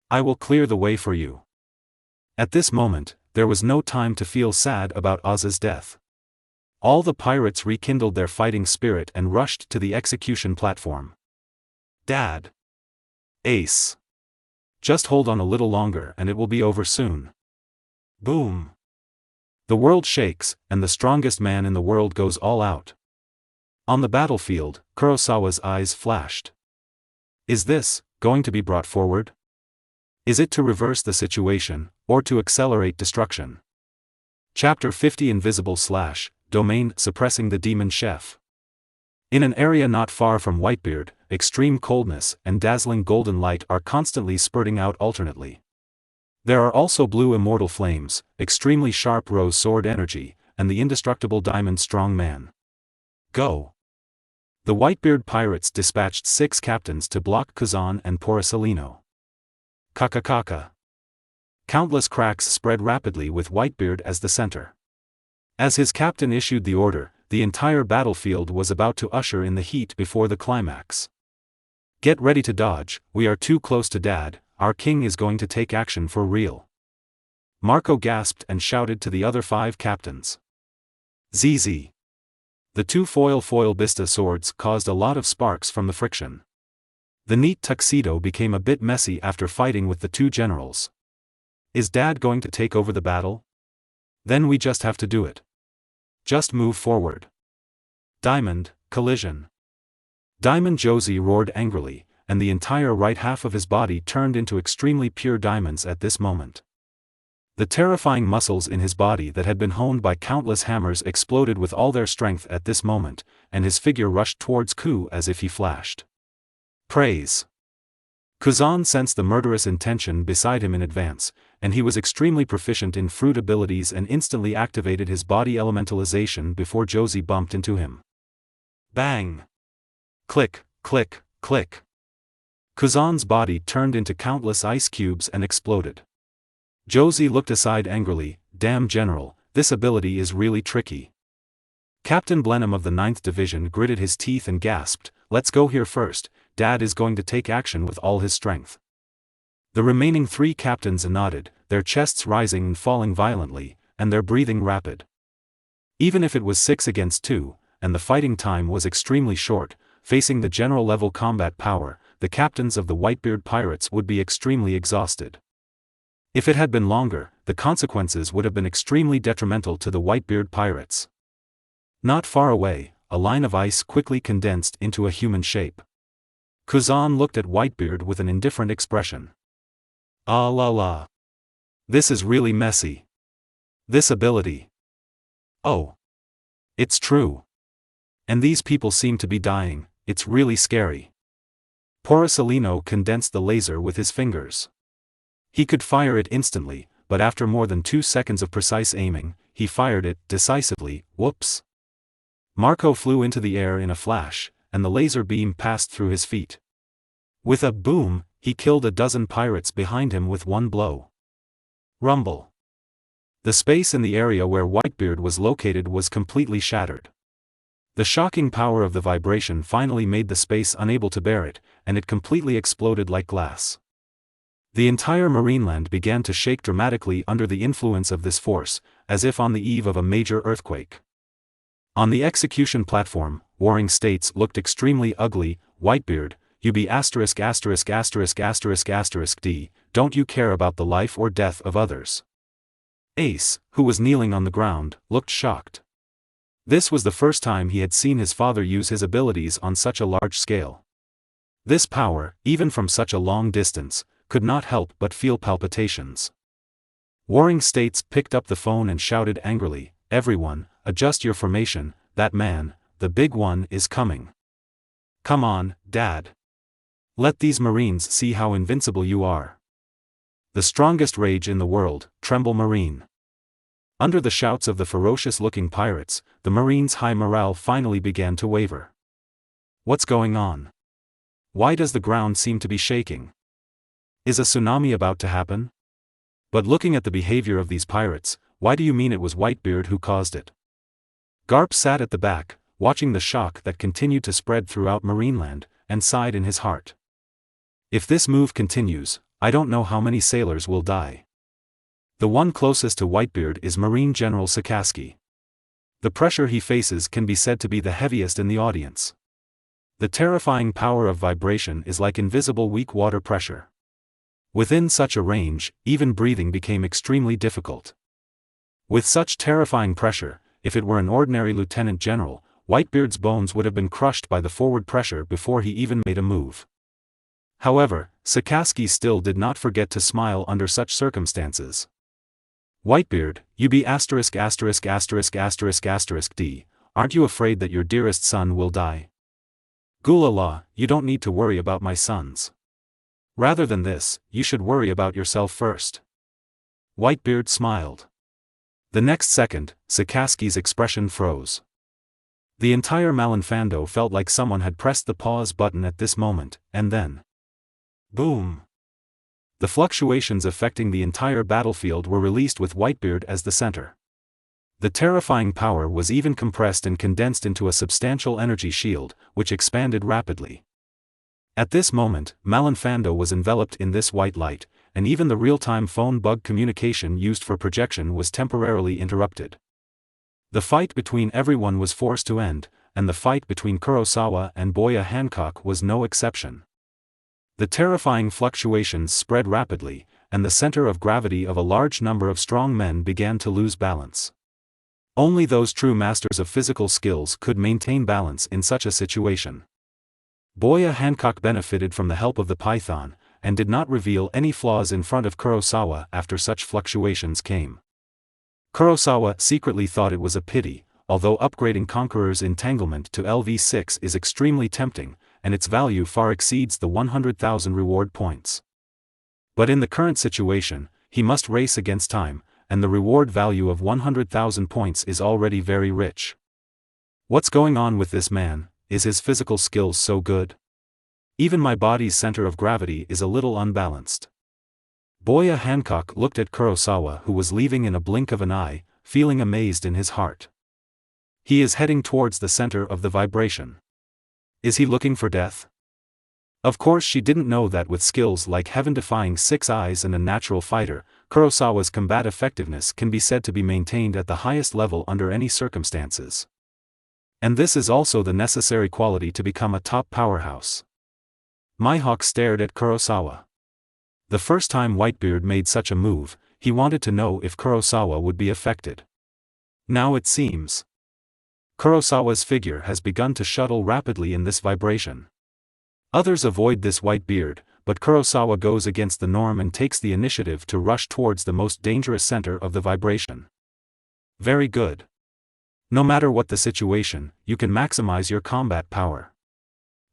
I will clear the way for you. At this moment, there was no time to feel sad about Oz's death. All the pirates rekindled their fighting spirit and rushed to the execution platform. Dad. Ace. Just hold on a little longer and it will be over soon. Boom. The world shakes, and the strongest man in the world goes all out. On the battlefield, Kurosawa's eyes flashed. Is this going to be brought forward? Is it to reverse the situation, or to accelerate destruction? Chapter 50 Invisible / Domain Suppressing the Demon Chef. In an area not far from Whitebeard, extreme coldness and dazzling golden light are constantly spurting out alternately. There are also blue immortal flames, extremely sharp rose sword energy, and the indestructible diamond strong man. Go! The Whitebeard pirates dispatched 6 captains to block Kazan and Porcellino. Kaka. Countless cracks spread rapidly with Whitebeard as the center. As his captain issued the order, the entire battlefield was about to usher in the heat before the climax. Get ready to dodge, we are too close to Dad, our king is going to take action for real. Marco gasped and shouted to the other 5 captains. ZZ. The 2 foil bista swords caused a lot of sparks from the friction. The neat tuxedo became a bit messy after fighting with the 2 generals. Is Dad going to take over the battle? Then we just have to do it. Just move forward. Diamond, collision. Diamond Josie roared angrily, and the entire right half of his body turned into extremely pure diamonds at this moment. The terrifying muscles in his body that had been honed by countless hammers exploded with all their strength at this moment, and his figure rushed towards Ku as if he flashed. Praise. Kuzan sensed the murderous intention beside him in advance, and he was extremely proficient in fruit abilities and instantly activated his body elementalization before Josie bumped into him. Bang! Click, click, click. Kuzan's body turned into countless ice cubes and exploded. Josie looked aside angrily. Damn General, this ability is really tricky. Captain Blenheim of the 9th Division gritted his teeth and gasped, let's go here first, Dad is going to take action with all his strength. The remaining 3 captains nodded, their chests rising and falling violently, and their breathing rapid. Even if it was 6 against 2, and the fighting time was extremely short, facing the general-level combat power, the captains of the Whitebeard pirates would be extremely exhausted. If it had been longer, the consequences would have been extremely detrimental to the Whitebeard pirates. Not far away, a line of ice quickly condensed into a human shape. Kuzan looked at Whitebeard with an indifferent expression. Ah la la. This is really messy. This ability. Oh. It's true. And these people seem to be dying, it's really scary. Porcelino condensed the laser with his fingers. He could fire it instantly, but after more than 2 seconds of precise aiming, he fired it decisively. Whoops. Marco flew into the air in a flash, and the laser beam passed through his feet. With a boom, he killed a dozen pirates behind him with one blow. Rumble. The space in the area where Whitebeard was located was completely shattered. The shocking power of the vibration finally made the space unable to bear it, and it completely exploded like glass. The entire Marineland began to shake dramatically under the influence of this force, as if on the eve of a major earthquake. On the execution platform, Warring States looked extremely ugly. Whitebeard, you be ************ D, don't you care about the life or death of others? Ace, who was kneeling on the ground, looked shocked. This was the first time he had seen his father use his abilities on such a large scale. This power, even from such a long distance, could not help but feel palpitations. Warring States picked up the phone and shouted angrily, everyone, adjust your formation, that man, the big one is coming. Come on, Dad. Let these Marines see how invincible you are. The strongest rage in the world, Tremble Marine. Under the shouts of the ferocious-looking pirates, the Marines' high morale finally began to waver. What's going on? Why does the ground seem to be shaking? Is a tsunami about to happen? But looking at the behavior of these pirates, why do you mean it was Whitebeard who caused it? Garp sat at the back, watching the shock that continued to spread throughout Marineland, and sighed in his heart. If this move continues, I don't know how many sailors will die. The one closest to Whitebeard is Marine General Sakaski. The pressure he faces can be said to be the heaviest in the audience. The terrifying power of vibration is like invisible weak water pressure. Within such a range, even breathing became extremely difficult. With such terrifying pressure, if it were an ordinary lieutenant general, Whitebeard's bones would have been crushed by the forward pressure before he even made a move. However, Sakaski still did not forget to smile under such circumstances. Whitebeard, you be ************* D, aren't you afraid that your dearest son will die? Gulala, you don't need to worry about my sons. Rather than this, you should worry about yourself first. Whitebeard smiled. The next second, Sakaski's expression froze. The entire Malinfando felt like someone had pressed the pause button at this moment, and then... boom! The fluctuations affecting the entire battlefield were released with Whitebeard as the center. The terrifying power was even compressed and condensed into a substantial energy shield, which expanded rapidly. At this moment, Malinfando was enveloped in this white light, and even the real-time phone bug communication used for projection was temporarily interrupted. The fight between everyone was forced to end, and the fight between Kurosawa and Boya Hancock was no exception. The terrifying fluctuations spread rapidly, and the center of gravity of a large number of strong men began to lose balance. Only those true masters of physical skills could maintain balance in such a situation. Boya Hancock benefited from the help of the python, and did not reveal any flaws in front of Kurosawa after such fluctuations came. Kurosawa secretly thought it was a pity, although upgrading Conqueror's entanglement to LV6 is extremely tempting, and its value far exceeds the 100,000 reward points. But in the current situation, he must race against time, and the reward value of 100,000 points is already very rich. What's going on with this man? Is his physical skills so good? Even my body's center of gravity is a little unbalanced. Boya Hancock looked at Kurosawa, who was leaving in a blink of an eye, feeling amazed in his heart. He is heading towards the center of the vibration. Is he looking for death? Of course she didn't know that with skills like heaven-defying 6 eyes and a natural fighter, Kurosawa's combat effectiveness can be said to be maintained at the highest level under any circumstances. And this is also the necessary quality to become a top powerhouse. Mihawk stared at Kurosawa. The first time Whitebeard made such a move, he wanted to know if Kurosawa would be affected. Now it seems Kurosawa's figure has begun to shuttle rapidly in this vibration. Others avoid this Whitebeard, but Kurosawa goes against the norm and takes the initiative to rush towards the most dangerous center of the vibration. Very good. No matter what the situation, you can maximize your combat power.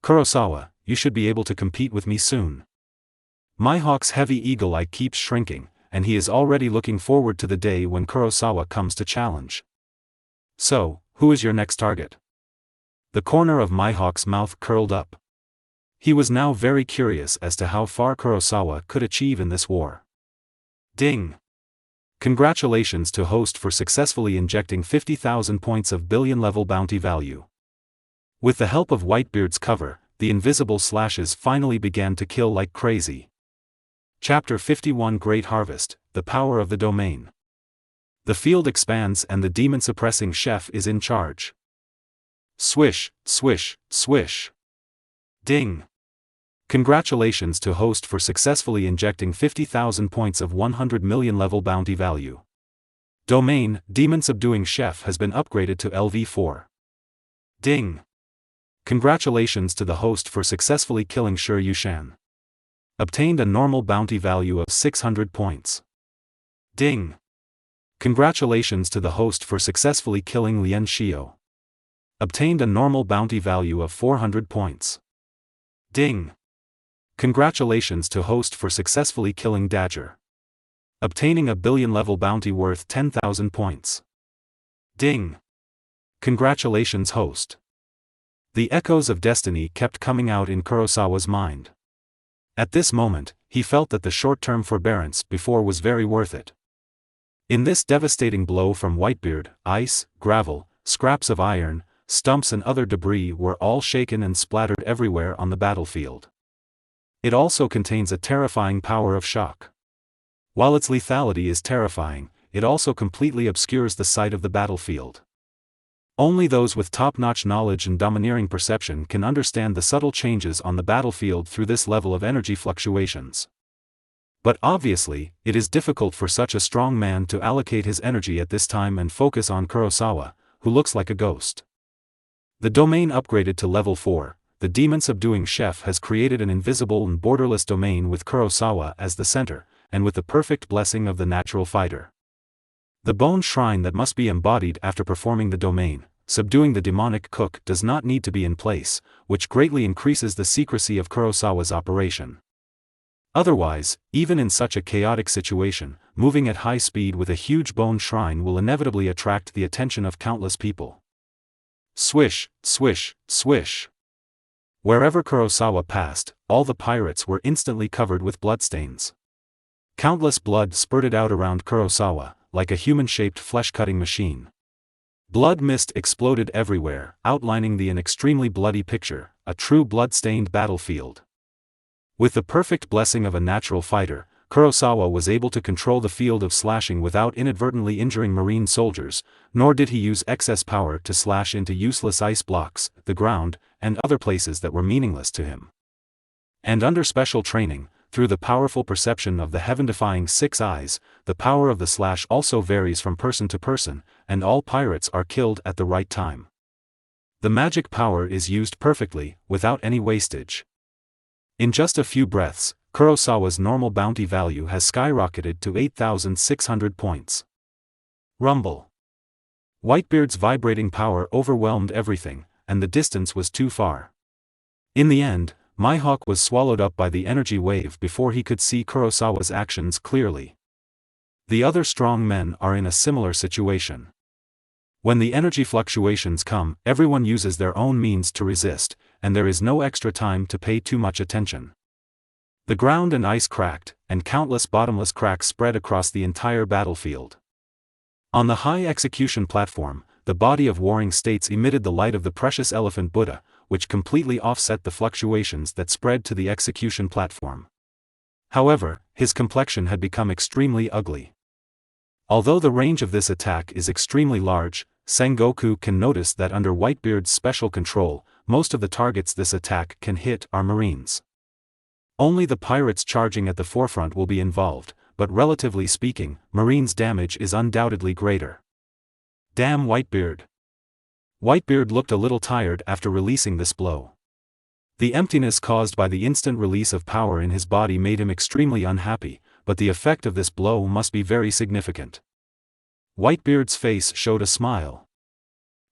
Kurosawa, you should be able to compete with me soon. Mihawk's heavy eagle eye keeps shrinking, and he is already looking forward to the day when Kurosawa comes to challenge. So, who is your next target? The corner of Mihawk's mouth curled up. He was now very curious as to how far Kurosawa could achieve in this war. Ding! Congratulations to host for successfully injecting 50,000 points of billion-level bounty value. With the help of Whitebeard's cover, the invisible slashes finally began to kill like crazy. Chapter 51 Great Harvest, The Power of the Domain. The field expands and the demon-suppressing chef is in charge. Swish, swish, swish. Ding! Congratulations to host for successfully injecting 50,000 points of 100 million level bounty value. Domain, Demon Subduing Chef has been upgraded to LV4. Ding! Congratulations to the host for successfully killing Shi Yushan. Obtained a normal bounty value of 600 points. Ding! Congratulations to the host for successfully killing Lian Xiao. Obtained a normal bounty value of 400 points. Ding! Congratulations to host for successfully killing Dagger. Obtaining a billion-level bounty worth 10,000 points. Ding! Congratulations host. The echoes of destiny kept coming out in Kurosawa's mind. At this moment, he felt that the short-term forbearance before was very worth it. In this devastating blow from Whitebeard, ice, gravel, scraps of iron, stumps and other debris were all shaken and splattered everywhere on the battlefield. It also contains a terrifying power of shock. While its lethality is terrifying, it also completely obscures the sight of the battlefield. Only those with top-notch knowledge and domineering perception can understand the subtle changes on the battlefield through this level of energy fluctuations. But obviously, it is difficult for such a strong man to allocate his energy at this time and focus on Kurosawa, who looks like a ghost. The domain upgraded to level 4, the Demon Subduing Chef has created an invisible and borderless domain with Kurosawa as the center, and with the perfect blessing of the natural fighter. The bone shrine that must be embodied after performing the domain, subduing the demonic cook, does not need to be in place, which greatly increases the secrecy of Kurosawa's operation. Otherwise, even in such a chaotic situation, moving at high speed with a huge bone shrine will inevitably attract the attention of countless people. Swish, swish, swish. Wherever Kurosawa passed, all the pirates were instantly covered with bloodstains. Countless blood spurted out around Kurosawa, like a human-shaped flesh-cutting machine. Blood mist exploded everywhere, outlining an extremely bloody picture, a true blood-stained battlefield. With the perfect blessing of a natural fighter, Kurosawa was able to control the field of slashing without inadvertently injuring Marine soldiers, nor did he use excess power to slash into useless ice blocks, the ground, and other places that were meaningless to him. And under special training, through the powerful perception of the heaven-defying six eyes, the power of the slash also varies from person to person, and all pirates are killed at the right time. The magic power is used perfectly, without any wastage. In just a few breaths, Kurosawa's normal bounty value has skyrocketed to 8,600 points. Rumble. Whitebeard's vibrating power overwhelmed everything, and the distance was too far. In the end, Mihawk was swallowed up by the energy wave before he could see Kurosawa's actions clearly. The other strong men are in a similar situation. When the energy fluctuations come, everyone uses their own means to resist, and there is no extra time to pay too much attention. The ground and ice cracked, and countless bottomless cracks spread across the entire battlefield. On the high execution platform, the body of Warring States emitted the light of the precious elephant Buddha, which completely offset the fluctuations that spread to the execution platform. However, his complexion had become extremely ugly. Although the range of this attack is extremely large, Sengoku can notice that under Whitebeard's special control, most of the targets this attack can hit are Marines. Only the pirates charging at the forefront will be involved, but relatively speaking, Marines' damage is undoubtedly greater. Damn Whitebeard! Whitebeard looked a little tired after releasing this blow. The emptiness caused by the instant release of power in his body made him extremely unhappy, but the effect of this blow must be very significant. Whitebeard's face showed a smile.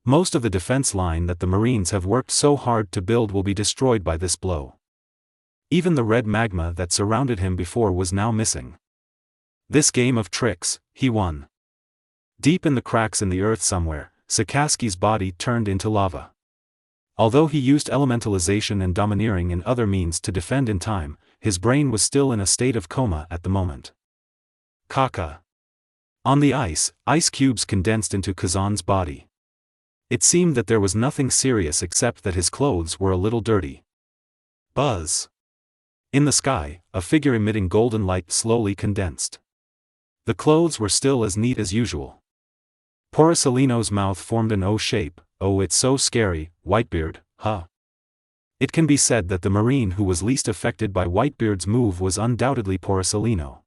Most of the defense line that the Marines have worked so hard to build will be destroyed by this blow. Even the red magma that surrounded him before was now missing. This game of tricks, he won. Deep in the cracks in the earth somewhere, Sakaski's body turned into lava. Although he used elementalization and domineering and other means to defend in time, his brain was still in a state of coma at the moment. Kaka. On the ice cubes condensed into Kazan's body. It seemed that there was nothing serious except that his clothes were a little dirty. Buzz. In the sky, a figure emitting golden light slowly condensed. The clothes were still as neat as usual. Porcelino's mouth formed an O shape. Oh, it's so scary, Whitebeard, huh? It can be said that the Marine who was least affected by Whitebeard's move was undoubtedly Porcelino.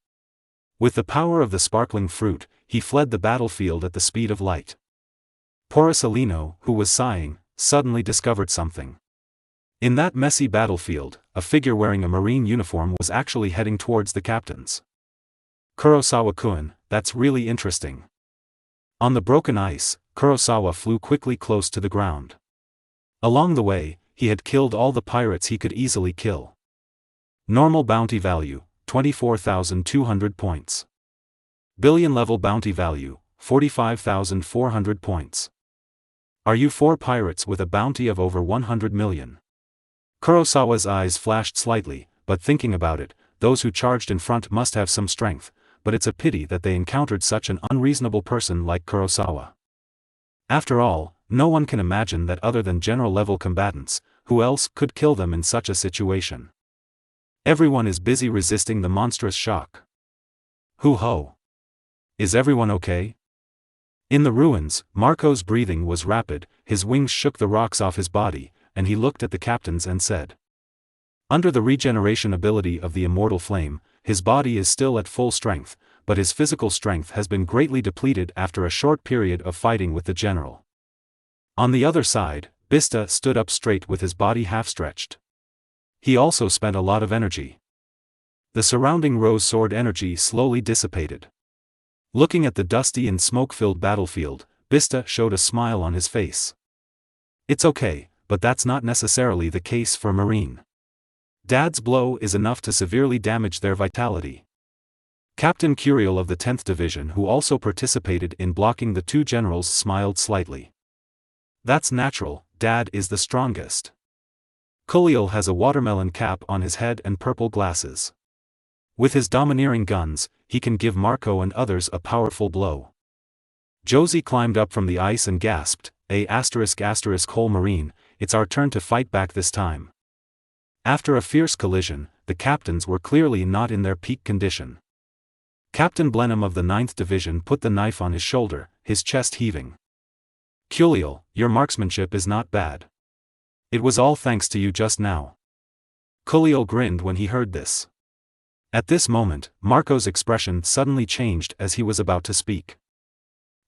With the power of the sparkling fruit, he fled the battlefield at the speed of light. Porcelino, who was sighing, suddenly discovered something. In that messy battlefield, a figure wearing a Marine uniform was actually heading towards the captains. Kurosawa-kun, that's really interesting. On the broken ice, Kurosawa flew quickly close to the ground. Along the way, he had killed all the pirates he could easily kill. Normal bounty value, 24,200 points. Billion level bounty value, 45,400 points. Are you 4 pirates with a bounty of over 100 million? Kurosawa's eyes flashed slightly, but thinking about it, those who charged in front must have some strength, but it's a pity that they encountered such an unreasonable person like Kurosawa. After all, no one can imagine that other than general-level combatants, who else could kill them in such a situation. Everyone is busy resisting the monstrous shock. Hoo-ho! Is everyone okay? In the ruins, Marco's breathing was rapid, his wings shook the rocks off his body, and he looked at the captains and said. Under the regeneration ability of the immortal flame, his body is still at full strength, but his physical strength has been greatly depleted after a short period of fighting with the general. On the other side, Bista stood up straight with his body half-stretched. He also spent a lot of energy. The surrounding rose sword energy slowly dissipated. Looking at the dusty and smoke-filled battlefield, Bista showed a smile on his face. It's okay, but that's not necessarily the case for Marine. Dad's blow is enough to severely damage their vitality. Captain Curiel of the 10th Division, who also participated in blocking the two generals, smiled slightly. That's natural, Dad is the strongest. Curiel has a watermelon cap on his head and purple glasses. With his domineering guns, he can give Marco and others a powerful blow. Josie climbed up from the ice and gasped, whole marine, it's our turn to fight back this time. After a fierce collision, the captains were clearly not in their peak condition. Captain Blenheim of the 9th Division put the knife on his shoulder, his chest heaving. Culial, your marksmanship is not bad. It was all thanks to you just now. Culial grinned when he heard this. At this moment, Marco's expression suddenly changed as he was about to speak.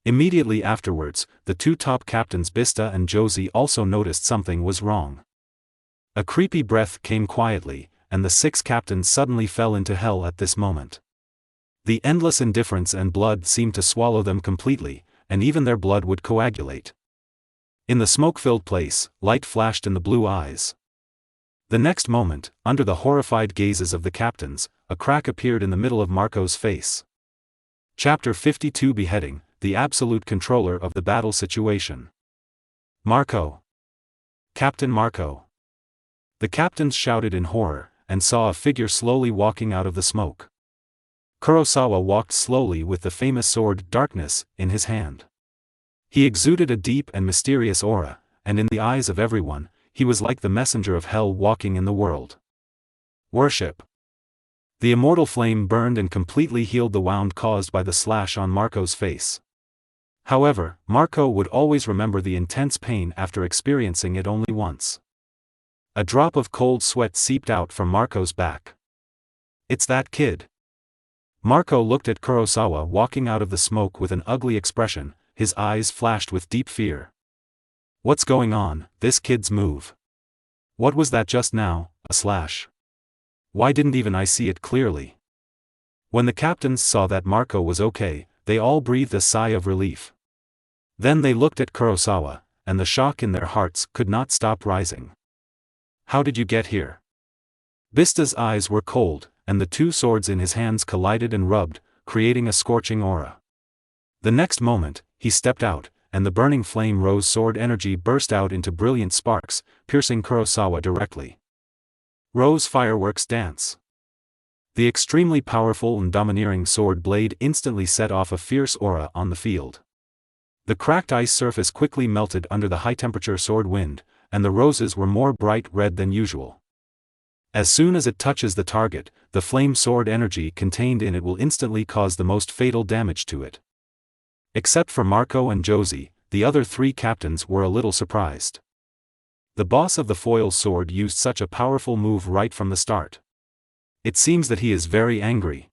Immediately afterwards, the two top captains Bista and Josie also noticed something was wrong. A creepy breath came quietly, and the 6 captains suddenly fell into hell at this moment. The endless indifference and blood seemed to swallow them completely, and even their blood would coagulate. In the smoke-filled place, light flashed in the blue eyes. The next moment, under the horrified gazes of the captains, a crack appeared in the middle of Marco's face. Chapter 52 Beheading, the absolute controller of the battle situation. Marco! Captain Marco! The captains shouted in horror, and saw a figure slowly walking out of the smoke. Kurosawa walked slowly with the famous sword Darkness in his hand. He exuded a deep and mysterious aura, and in the eyes of everyone, he was like the messenger of hell walking in the world. Worship. The immortal flame burned and completely healed the wound caused by the slash on Marco's face. However, Marco would always remember the intense pain after experiencing it only once. A drop of cold sweat seeped out from Marco's back. It's that kid. Marco looked at Kurosawa walking out of the smoke with an ugly expression, his eyes flashed with deep fear. What's going on? This kid's move. What was that just now, a slash? Why didn't even I see it clearly? When the captains saw that Marco was okay, they all breathed a sigh of relief. Then they looked at Kurosawa, and the shock in their hearts could not stop rising. How did you get here? Bista's eyes were cold, and the two swords in his hands collided and rubbed, creating a scorching aura. The next moment, he stepped out, and the burning flame rose sword energy burst out into brilliant sparks, piercing Kurosawa directly. Rose fireworks dance. The extremely powerful and domineering sword blade instantly set off a fierce aura on the field. The cracked ice surface quickly melted under the high-temperature sword wind, and the roses were more bright red than usual. As soon as it touches the target, the flame sword energy contained in it will instantly cause the most fatal damage to it. Except for Marco and Josie, the other 3 captains were a little surprised. The boss of the foil sword used such a powerful move right from the start. It seems that he is very angry.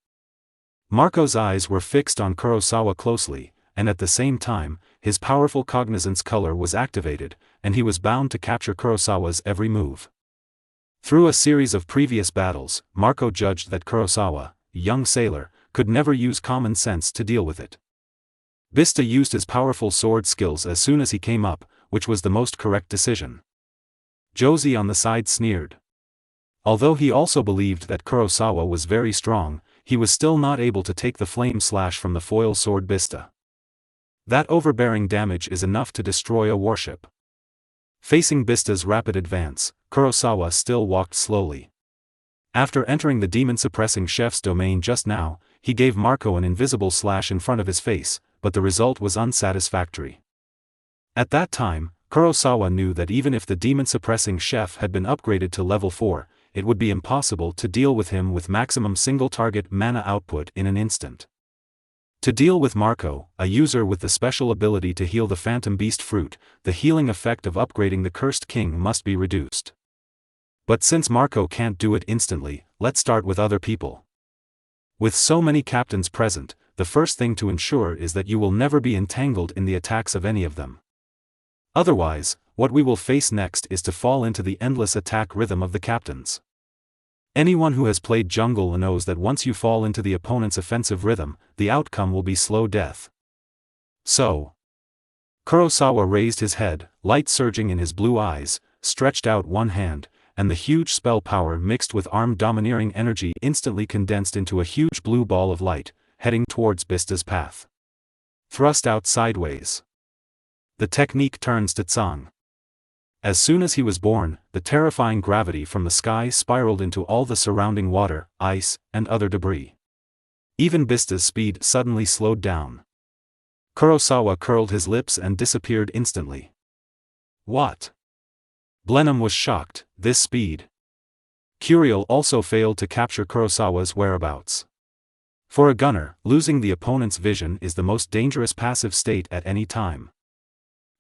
Marco's eyes were fixed on Kurosawa closely, and at the same time, his powerful cognizance color was activated, and he was bound to capture Kurosawa's every move. Through a series of previous battles, Marco judged that Kurosawa, a young sailor, could never use common sense to deal with it. Bista used his powerful sword skills as soon as he came up, which was the most correct decision. Josie on the side sneered. Although he also believed that Kurosawa was very strong, he was still not able to take the flame slash from the foil sword Bista. That overbearing damage is enough to destroy a warship. Facing Bista's rapid advance, Kurosawa still walked slowly. After entering the demon-suppressing chef's domain just now, he gave Marco an invisible slash in front of his face, but the result was unsatisfactory. At that time, Kurosawa knew that even if the demon-suppressing chef had been upgraded to level 4, it would be impossible to deal with him with maximum single-target mana output in an instant. To deal with Marco, a user with the special ability to heal the Phantom Beast fruit, the healing effect of upgrading the Cursed King must be reduced. But since Marco can't do it instantly, let's start with other people. With so many captains present, the first thing to ensure is that you will never be entangled in the attacks of any of them. Otherwise, what we will face next is to fall into the endless attack rhythm of the captains. Anyone who has played jungle knows that once you fall into the opponent's offensive rhythm, the outcome will be slow death. So, Kurosawa raised his head, light surging in his blue eyes, stretched out one hand, and the huge spell power mixed with armed domineering energy instantly condensed into a huge blue ball of light, heading towards Bista's path. Thrust out sideways. The technique turns to Tsang. As soon as he was born, the terrifying gravity from the sky spiraled into all the surrounding water, ice, and other debris. Even Bista's speed suddenly slowed down. Kurosawa curled his lips and disappeared instantly. What? Blenheim was shocked, this speed. Curiel also failed to capture Kurosawa's whereabouts. For a gunner, losing the opponent's vision is the most dangerous passive state at any time.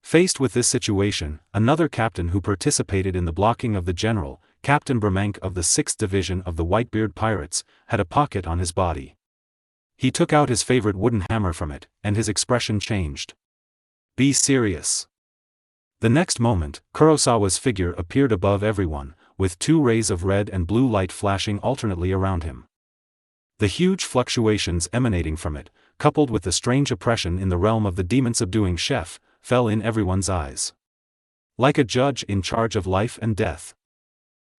Faced with this situation, another captain who participated in the blocking of the general, Captain Bremenk of the 6th Division of the Whitebeard Pirates, had a pocket on his body. He took out his favorite wooden hammer from it, and his expression changed. Be serious. The next moment, Kurosawa's figure appeared above everyone, with 2 rays of red and blue light flashing alternately around him. The huge fluctuations emanating from it, coupled with the strange oppression in the realm of the demon-subduing chef, fell in everyone's eyes. Like a judge in charge of life and death.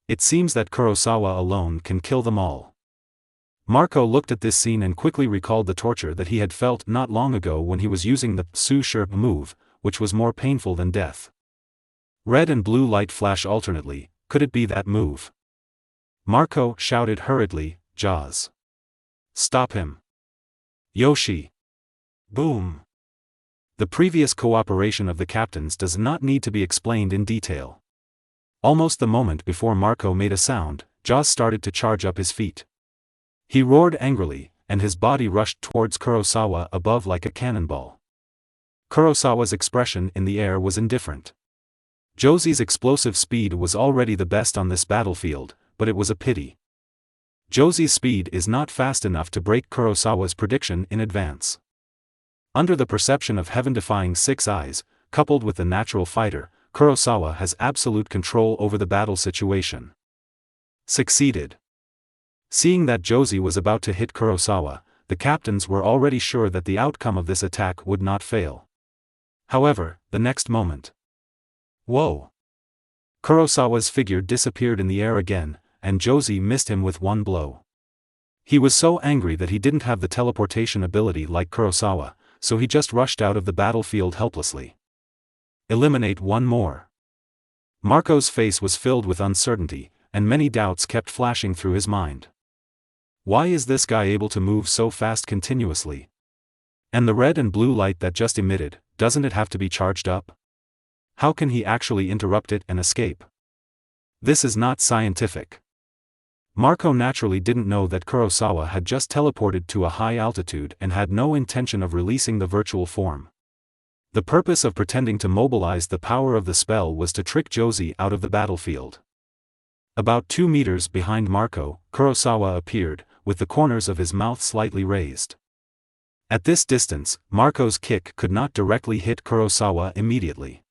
It seems that Kurosawa alone can kill them all. Marco looked at this scene and quickly recalled the torture that he had felt not long ago when he was using the Tsu move, which was more painful than death. Red and blue light flash alternately, could it be that move? Marco shouted hurriedly, Jaws. Stop him. Yoshi. Boom. The previous cooperation of the captains does not need to be explained in detail. Almost the moment before Marco made a sound, Jaws started to charge up his feet. He roared angrily, and his body rushed towards Kurosawa above like a cannonball. Kurosawa's expression in the air was indifferent. Josie's explosive speed was already the best on this battlefield, but it was a pity. Josie's speed is not fast enough to break Kurosawa's prediction in advance. Under the perception of heaven-defying 6 eyes, coupled with the natural fighter, Kurosawa has absolute control over the battle situation. Succeeded. Seeing that Josie was about to hit Kurosawa, the captains were already sure that the outcome of this attack would not fail. However, the next moment. Whoa! Kurosawa's figure disappeared in the air again, and Josie missed him with 1 blow. He was so angry that he didn't have the teleportation ability like Kurosawa, so he just rushed out of the battlefield helplessly. Eliminate 1 more. Marco's face was filled with uncertainty, and many doubts kept flashing through his mind. Why is this guy able to move so fast continuously? And the red and blue light that just emitted, doesn't it have to be charged up? How can he actually interrupt it and escape? This is not scientific. Marco naturally didn't know that Kurosawa had just teleported to a high altitude and had no intention of releasing the virtual form. The purpose of pretending to mobilize the power of the spell was to trick Josie out of the battlefield. About 2 meters behind Marco, Kurosawa appeared, with the corners of his mouth slightly raised. At this distance, Marco's kick could not directly hit Kurosawa immediately.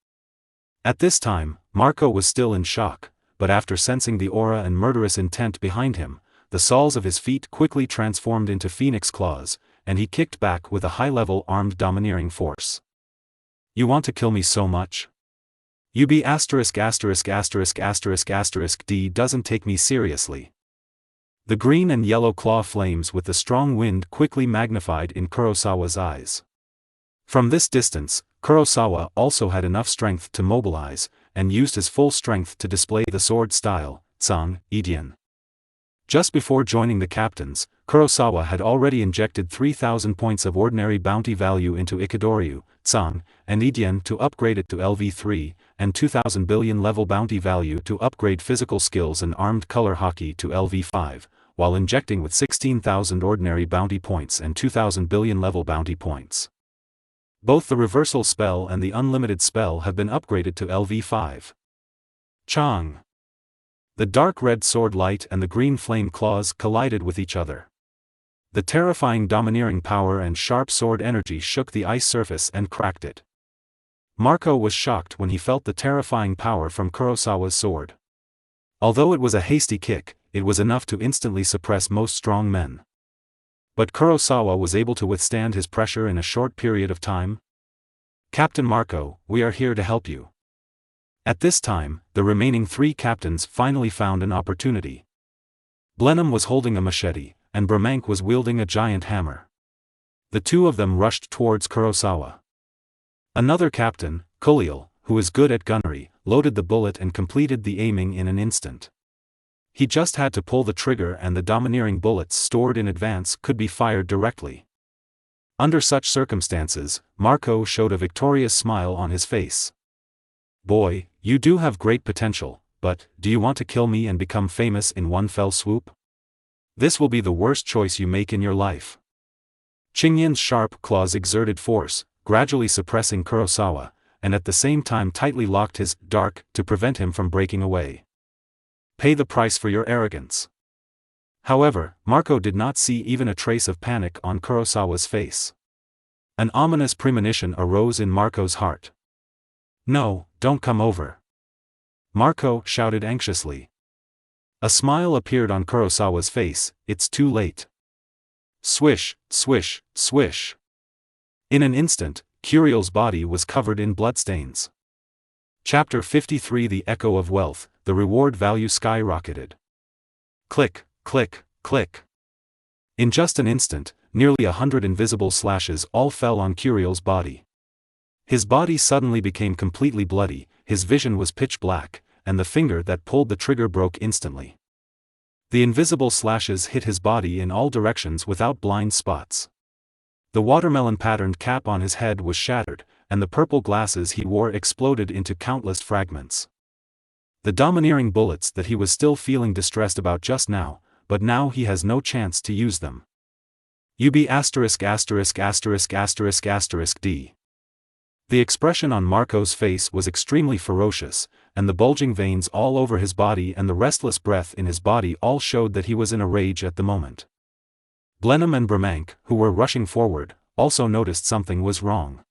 At this time, Marco was still in shock, but after sensing the aura and murderous intent behind him, the soles of his feet quickly transformed into phoenix claws, and he kicked back with a high-level armed domineering force. You want to kill me so much? You be *********** D doesn't take me seriously. The green and yellow claw flames with the strong wind quickly magnified in Kurosawa's eyes. From this distance, Kurosawa also had enough strength to mobilize, and used his full strength to display the sword style, Tsang, Idian. Just before joining the captains, Kurosawa had already injected 3,000 points of ordinary bounty value into Ikidoryu, Tsang, and Idian to upgrade it to LV3, and 2,000 billion level bounty value to upgrade physical skills and armed color hockey to LV5, while injecting with 16,000 ordinary bounty points and 2,000 billion level bounty points. Both the reversal spell and the unlimited spell have been upgraded to LV5. Chang. The dark red sword light and the green flame claws collided with each other. The terrifying domineering power and sharp sword energy shook the ice surface and cracked it. Marco was shocked when he felt the terrifying power from Kurosawa's sword. Although it was a hasty kick, it was enough to instantly suppress most strong men. But Kurosawa was able to withstand his pressure in a short period of time. Captain Marco, we are here to help you. At this time, the remaining 3 captains finally found an opportunity. Blenheim was holding a machete, and Bremenk was wielding a giant hammer. The 2 of them rushed towards Kurosawa. Another captain, Kuliel, who is good at gunnery, loaded the bullet and completed the aiming in an instant. He just had to pull the trigger and the domineering bullets stored in advance could be fired directly. Under such circumstances, Marco showed a victorious smile on his face. Boy, you do have great potential, but, do you want to kill me and become famous in one fell swoop? This will be the worst choice you make in your life. Qingyin's sharp claws exerted force, gradually suppressing Kurosawa, and at the same time tightly locked his dark to prevent him from breaking away. Pay the price for your arrogance. However, Marco did not see even a trace of panic on Kurosawa's face. An ominous premonition arose in Marco's heart. No, don't come over. Marco shouted anxiously. A smile appeared on Kurosawa's face. It's too late. Swish, swish, swish. In an instant, Curiel's body was covered in bloodstains. Chapter 53 The Echo of Wealth, the reward value skyrocketed. Click, click, click. In just an instant, nearly 100 invisible slashes all fell on Curiel's body. His body suddenly became completely bloody, his vision was pitch black, and the finger that pulled the trigger broke instantly. The invisible slashes hit his body in all directions without blind spots. The watermelon-patterned cap on his head was shattered, and the purple glasses he wore exploded into countless fragments. The domineering bullets that he was still feeling distressed about just now, but now he has no chance to use them. UB********************************************** D. The expression on Marco's face was extremely ferocious, and the bulging veins all over his body and the restless breath in his body all showed that he was in a rage at the moment. Blenheim and Bremank, who were rushing forward, also noticed something was wrong.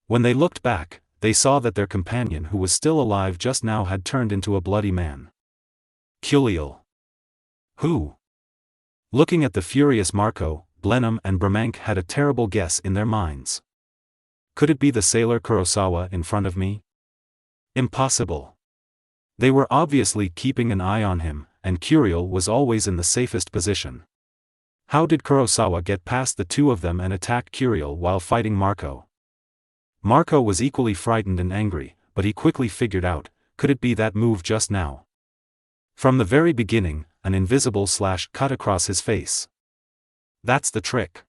When they looked back, they saw that their companion who was still alive just now had turned into a bloody man. Curiel. Who? Looking at the furious Marco, Blenheim and Bremank had a terrible guess in their minds. Could it be the sailor Kurosawa in front of me? Impossible. They were obviously keeping an eye on him, and Curiel was always in the safest position. How did Kurosawa get past the two of them and attack Curiel while fighting Marco? Marco was equally frightened and angry, but he quickly figured out, could it be that move just now? From the very beginning, an invisible slash cut across his face. That's the trick.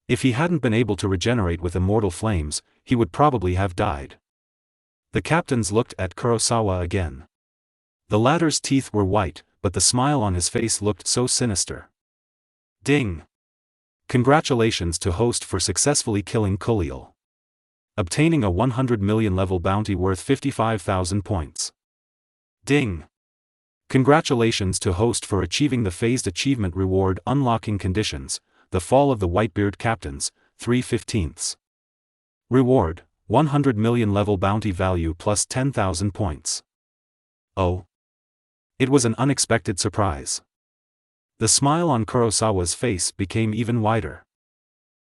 If he hadn't been able to regenerate with immortal flames, he would probably have died. The captains looked at Kurosawa again. The latter's teeth were white, but the smile on his face looked so sinister. Ding! Congratulations to host for successfully killing Curiel. Obtaining a 100 million level bounty worth 55,000 points. Ding! Congratulations to host for achieving the phased achievement reward unlocking conditions, the fall of the Whitebeard captains, 3/15. Reward, 100 million level bounty value plus 10,000 points. Oh. It was an unexpected surprise. The smile on Kurosawa's face became even wider.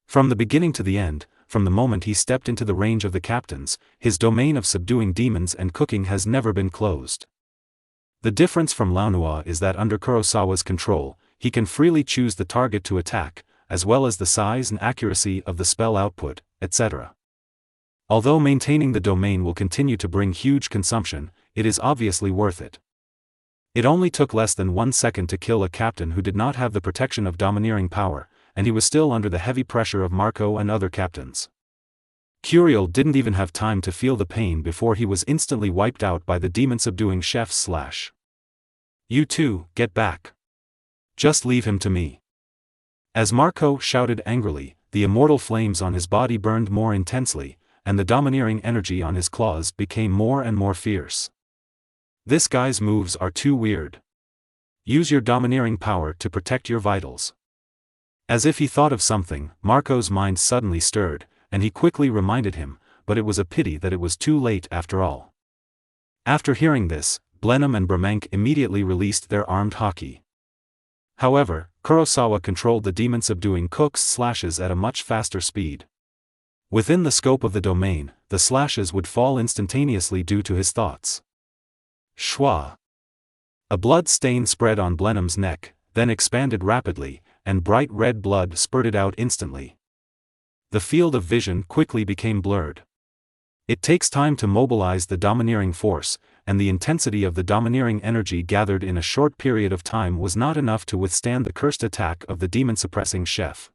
From the beginning to the end, from the moment he stepped into the range of the captains, his domain of subduing demons and cooking has never been closed. The difference from NOU is that under Kurosawa's control, he can freely choose the target to attack, as well as the size and accuracy of the spell output, etc. Although maintaining the domain will continue to bring huge consumption, it is obviously worth it. It only took less than 1 second to kill a captain who did not have the protection of domineering power, and he was still under the heavy pressure of Marco and other captains. Curiel didn't even have time to feel the pain before he was instantly wiped out by the demon-subduing chef's slash. You two, get back. Just leave him to me. As Marco shouted angrily, the immortal flames on his body burned more intensely, and the domineering energy on his claws became more and more fierce. This guy's moves are too weird. Use your domineering power to protect your vitals. As if he thought of something, Marco's mind suddenly stirred, and he quickly reminded him, but it was a pity that it was too late after all. After hearing this, Blenheim and Bremank immediately released their armed hockey. However, Kurosawa controlled the demon-subduing cook's slashes at a much faster speed. Within the scope of the domain, the slashes would fall instantaneously due to his thoughts. Schwa! A blood stain spread on Blenheim's neck, then expanded rapidly, and bright red blood spurted out instantly. The field of vision quickly became blurred. It takes time to mobilize the domineering force, and the intensity of the domineering energy gathered in a short period of time was not enough to withstand the cursed attack of the demon-suppressing chef.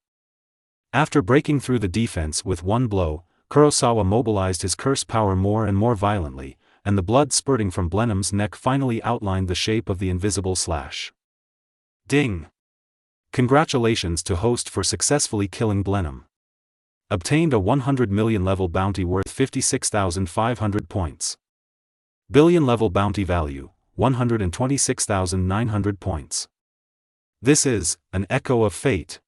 After breaking through the defense with one blow, Kurosawa mobilized his curse power more and more violently, and the blood spurting from Blenheim's neck finally outlined the shape of the invisible slash. Ding! Congratulations to host for successfully killing Blenheim. Obtained a 100 million level bounty worth 56,500 points. Billion level bounty value, 126,900 points. This is an echo of fate.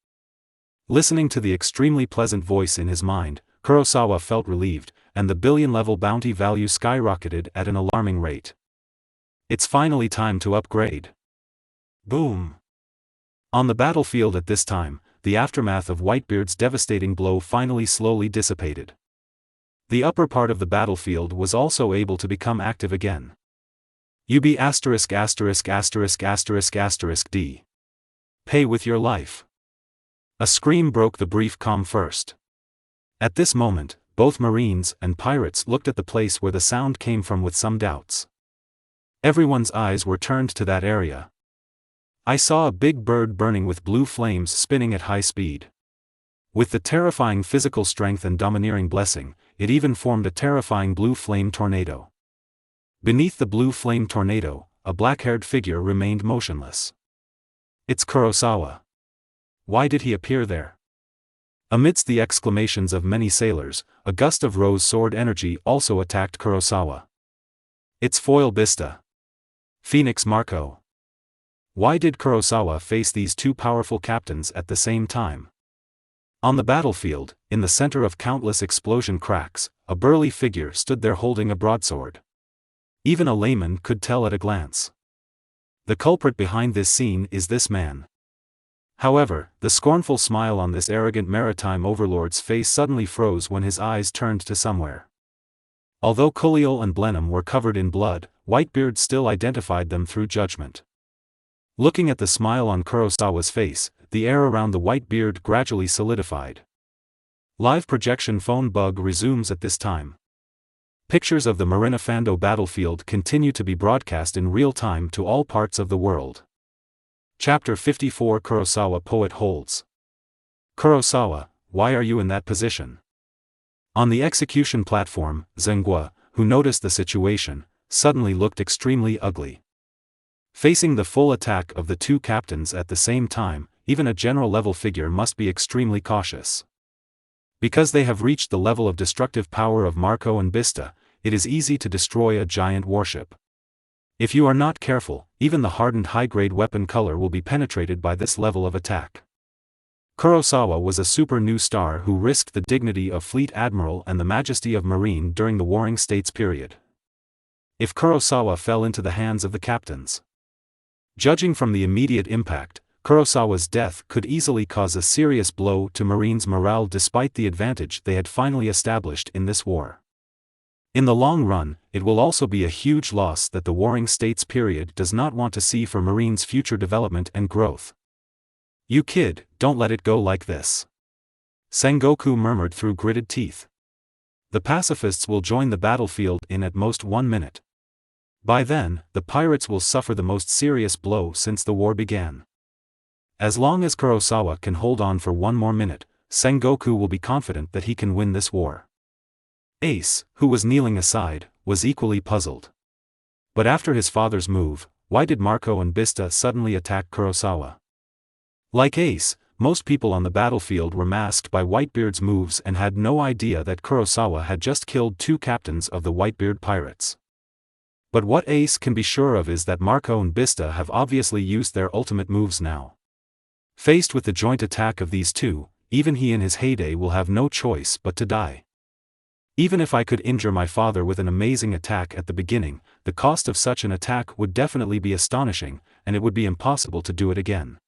Listening to the extremely pleasant voice in his mind, Kurosawa felt relieved, and the billion-level bounty value skyrocketed at an alarming rate. It's finally time to upgrade. Boom! On the battlefield at this time, the aftermath of Whitebeard's devastating blow finally slowly dissipated. The upper part of the battlefield was also able to become active again. UB************* D. Pay with your life. A scream broke the brief calm first. At this moment, both Marines and pirates looked at the place where the sound came from with some doubts. Everyone's eyes were turned to that area. I saw a big bird burning with blue flames spinning at high speed. With the terrifying physical strength and domineering blessing, it even formed a terrifying blue flame tornado. Beneath the blue flame tornado, a black-haired figure remained motionless. It's Kurosawa. Why did he appear there? Amidst the exclamations of many sailors, a gust of rose sword energy also attacked Kurosawa. It's Foil Bista. Phoenix Marco. Why did Kurosawa face these two powerful captains at the same time? On the battlefield, in the center of countless explosion cracks, a burly figure stood there holding a broadsword. Even a layman could tell at a glance. The culprit behind this scene is this man. However, the scornful smile on this arrogant maritime overlord's face suddenly froze when his eyes turned to somewhere. Although Khalil and Blenheim were covered in blood, Whitebeard still identified them through judgment. Looking at the smile on Kurosawa's face, the air around the Whitebeard gradually solidified. Live projection phone bug resumes at this time. Pictures of the Marinafando battlefield continue to be broadcast in real time to all parts of the world. Chapter 54 Kurosawa Poet holds. Kurosawa, why are you in that position? On the execution platform, Zengua, who noticed the situation, suddenly looked extremely ugly. Facing the full attack of the two captains at the same time, even a general-level figure must be extremely cautious. Because they have reached the level of destructive power of Marco and Bista, it is easy to destroy a giant warship. If you are not careful, even the hardened high-grade weapon color will be penetrated by this level of attack. Kurosawa was a super new star who risked the dignity of Fleet Admiral and the majesty of Marine during the Warring States period. If Kurosawa fell into the hands of the captains. Judging from the immediate impact, Kurosawa's death could easily cause a serious blow to Marines' morale despite the advantage they had finally established in this war. In the long run, it will also be a huge loss that the Warring States period does not want to see for Marines' future development and growth. You kid, don't let it go like this. Sengoku murmured through gritted teeth. The pacifists will join the battlefield in at most 1 minute. By then, the pirates will suffer the most serious blow since the war began. As long as Kurosawa can hold on for 1 more minute, Sengoku will be confident that he can win this war. Ace, who was kneeling aside, was equally puzzled. But after his father's move, why did Marco and Bista suddenly attack Kurosawa? Like Ace, most people on the battlefield were masked by Whitebeard's moves and had no idea that Kurosawa had just killed 2 captains of the Whitebeard pirates. But what Ace can be sure of is that Marco and Bista have obviously used their ultimate moves now. Faced with the joint attack of these two, even he in his heyday will have no choice but to die. Even if I could injure my father with an amazing attack at the beginning, the cost of such an attack would definitely be astonishing, and it would be impossible to do it again.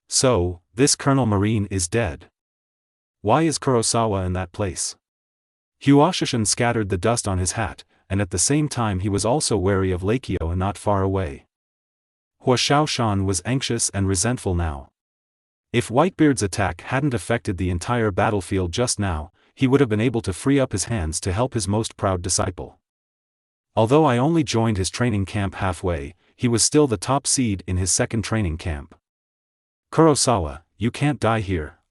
So, this Colonel Marine is dead. Why is Kurosawa in that place? Huashishin scattered the dust on his hat, and at the same time he was also wary of Lakio and not far away. Hua Xiaoshan was anxious and resentful now. If Whitebeard's attack hadn't affected the entire battlefield just now, he would have been able to free up his hands to help his most proud disciple. Although I only joined his training camp halfway, he was still the top seed in his second training camp. Kurosawa, you can't die here,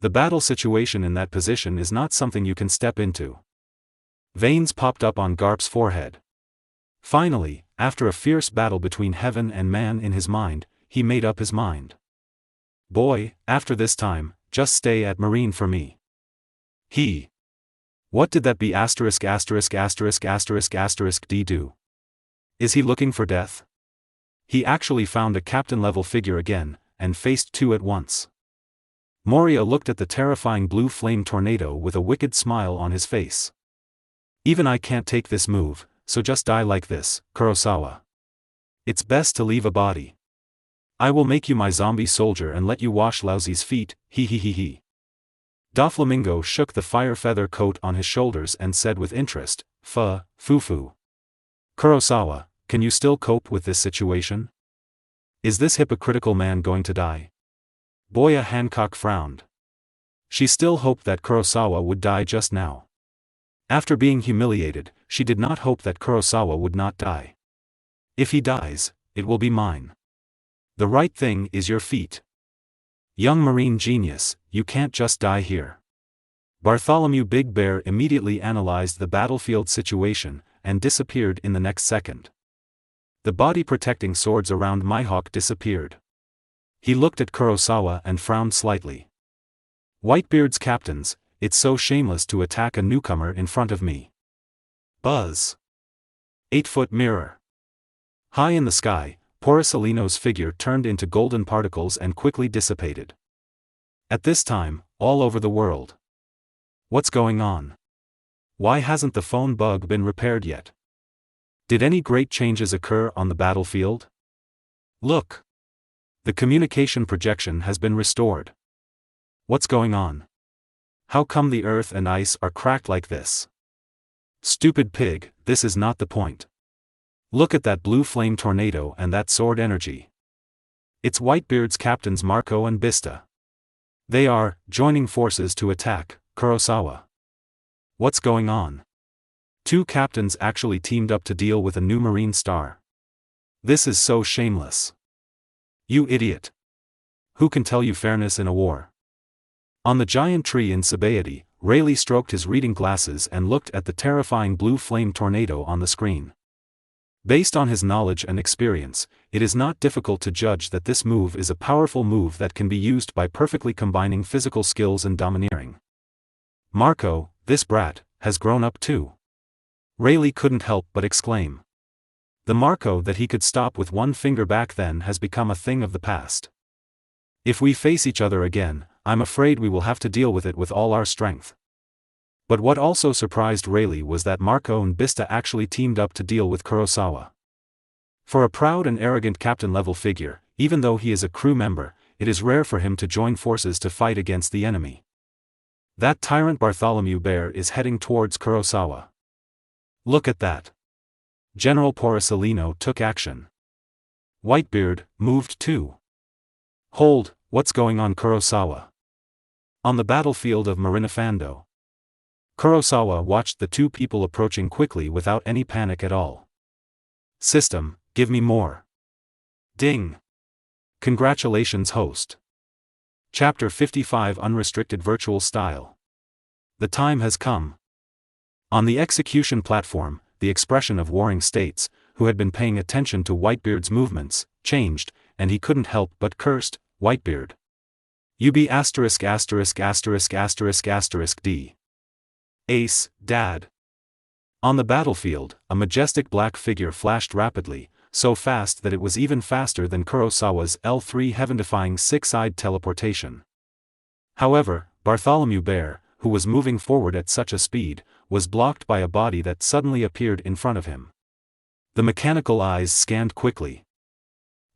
The battle situation in that position is not something you can step into. Veins popped up on Garp's forehead. Finally, after a fierce battle between heaven and man in his mind, he made up his mind. Boy, after this time, just stay at Marine for me. What did that be ********* D do? Is he looking for death? He actually found a captain-level figure again, and faced two at once. Moria looked at the terrifying blue flame tornado with a wicked smile on his face. Even I can't take this move, so just die like this, Kurosawa. It's best to leave a body. I will make you my zombie soldier and let you wash Lousy's feet, he. Doflamingo shook the fire feather coat on his shoulders and said with interest, Fufu. Kurosawa, can you still cope with this situation? Is this hypocritical man going to die? Boya Hancock frowned. She still hoped that Kurosawa would die just now. After being humiliated, she did not hope that Kurosawa would not die. If he dies, it will be mine. The right thing is your feet. Young Marine genius, you can't just die here. Bartholomew Big Bear immediately analyzed the battlefield situation, and disappeared in the next second. The body-protecting swords around Mihawk disappeared. He looked at Kurosawa and frowned slightly. Whitebeard's captains, it's so shameless to attack a newcomer in front of me. Buzz. 8-foot mirror. High in the sky, Porcelino's figure turned into golden particles and quickly dissipated. At this time, all over the world. What's going on? Why hasn't the phone bug been repaired yet? Did any great changes occur on the battlefield? Look! The communication projection has been restored. What's going on? How come the earth and ice are cracked like this? Stupid pig, this is not the point. Look at that blue flame tornado and that sword energy. It's Whitebeard's captains Marco and Bista. They are joining forces to attack Kurosawa. What's going on? Two captains actually teamed up to deal with a new Marine star. This is so shameless. You idiot. Who can tell you fairness in a war? On the giant tree in Sabaody, Rayleigh stroked his reading glasses and looked at the terrifying blue flame tornado on the screen. Based on his knowledge and experience, it is not difficult to judge that this move is a powerful move that can be used by perfectly combining physical skills and domineering. Marco, this brat, has grown up too. Rayleigh couldn't help but exclaim. The Marco that he could stop with one finger back then has become a thing of the past. If we face each other again, I'm afraid we will have to deal with it with all our strength. But what also surprised Rayleigh was that Marco and Bista actually teamed up to deal with Kurosawa. For a proud and arrogant captain-level figure, even though he is a crew member, it is rare for him to join forces to fight against the enemy. That tyrant Bartholomew Bear is heading towards Kurosawa. Look at that. General Porcelino took action. Whitebeard moved too. Hold, what's going on, Kurosawa? On the battlefield of Marinefando. Kurosawa watched the two people approaching quickly without any panic at all. System, give me more. Ding. Congratulations, host. Chapter 55 Unrestricted Virtual Style. The time has come. On the execution platform, the expression of Warring States, who had been paying attention to Whitebeard's movements, changed, and he couldn't help but cursed, Whitebeard. You be asterisk asterisk asterisk asterisk asterisk D. Ace, Dad. On the battlefield, a majestic black figure flashed rapidly, so fast that it was even faster than Kurosawa's L3 heaven-defying six-eyed teleportation. However, Bartholomew Bear, who was moving forward at such a speed, was blocked by a body that suddenly appeared in front of him. The mechanical eyes scanned quickly.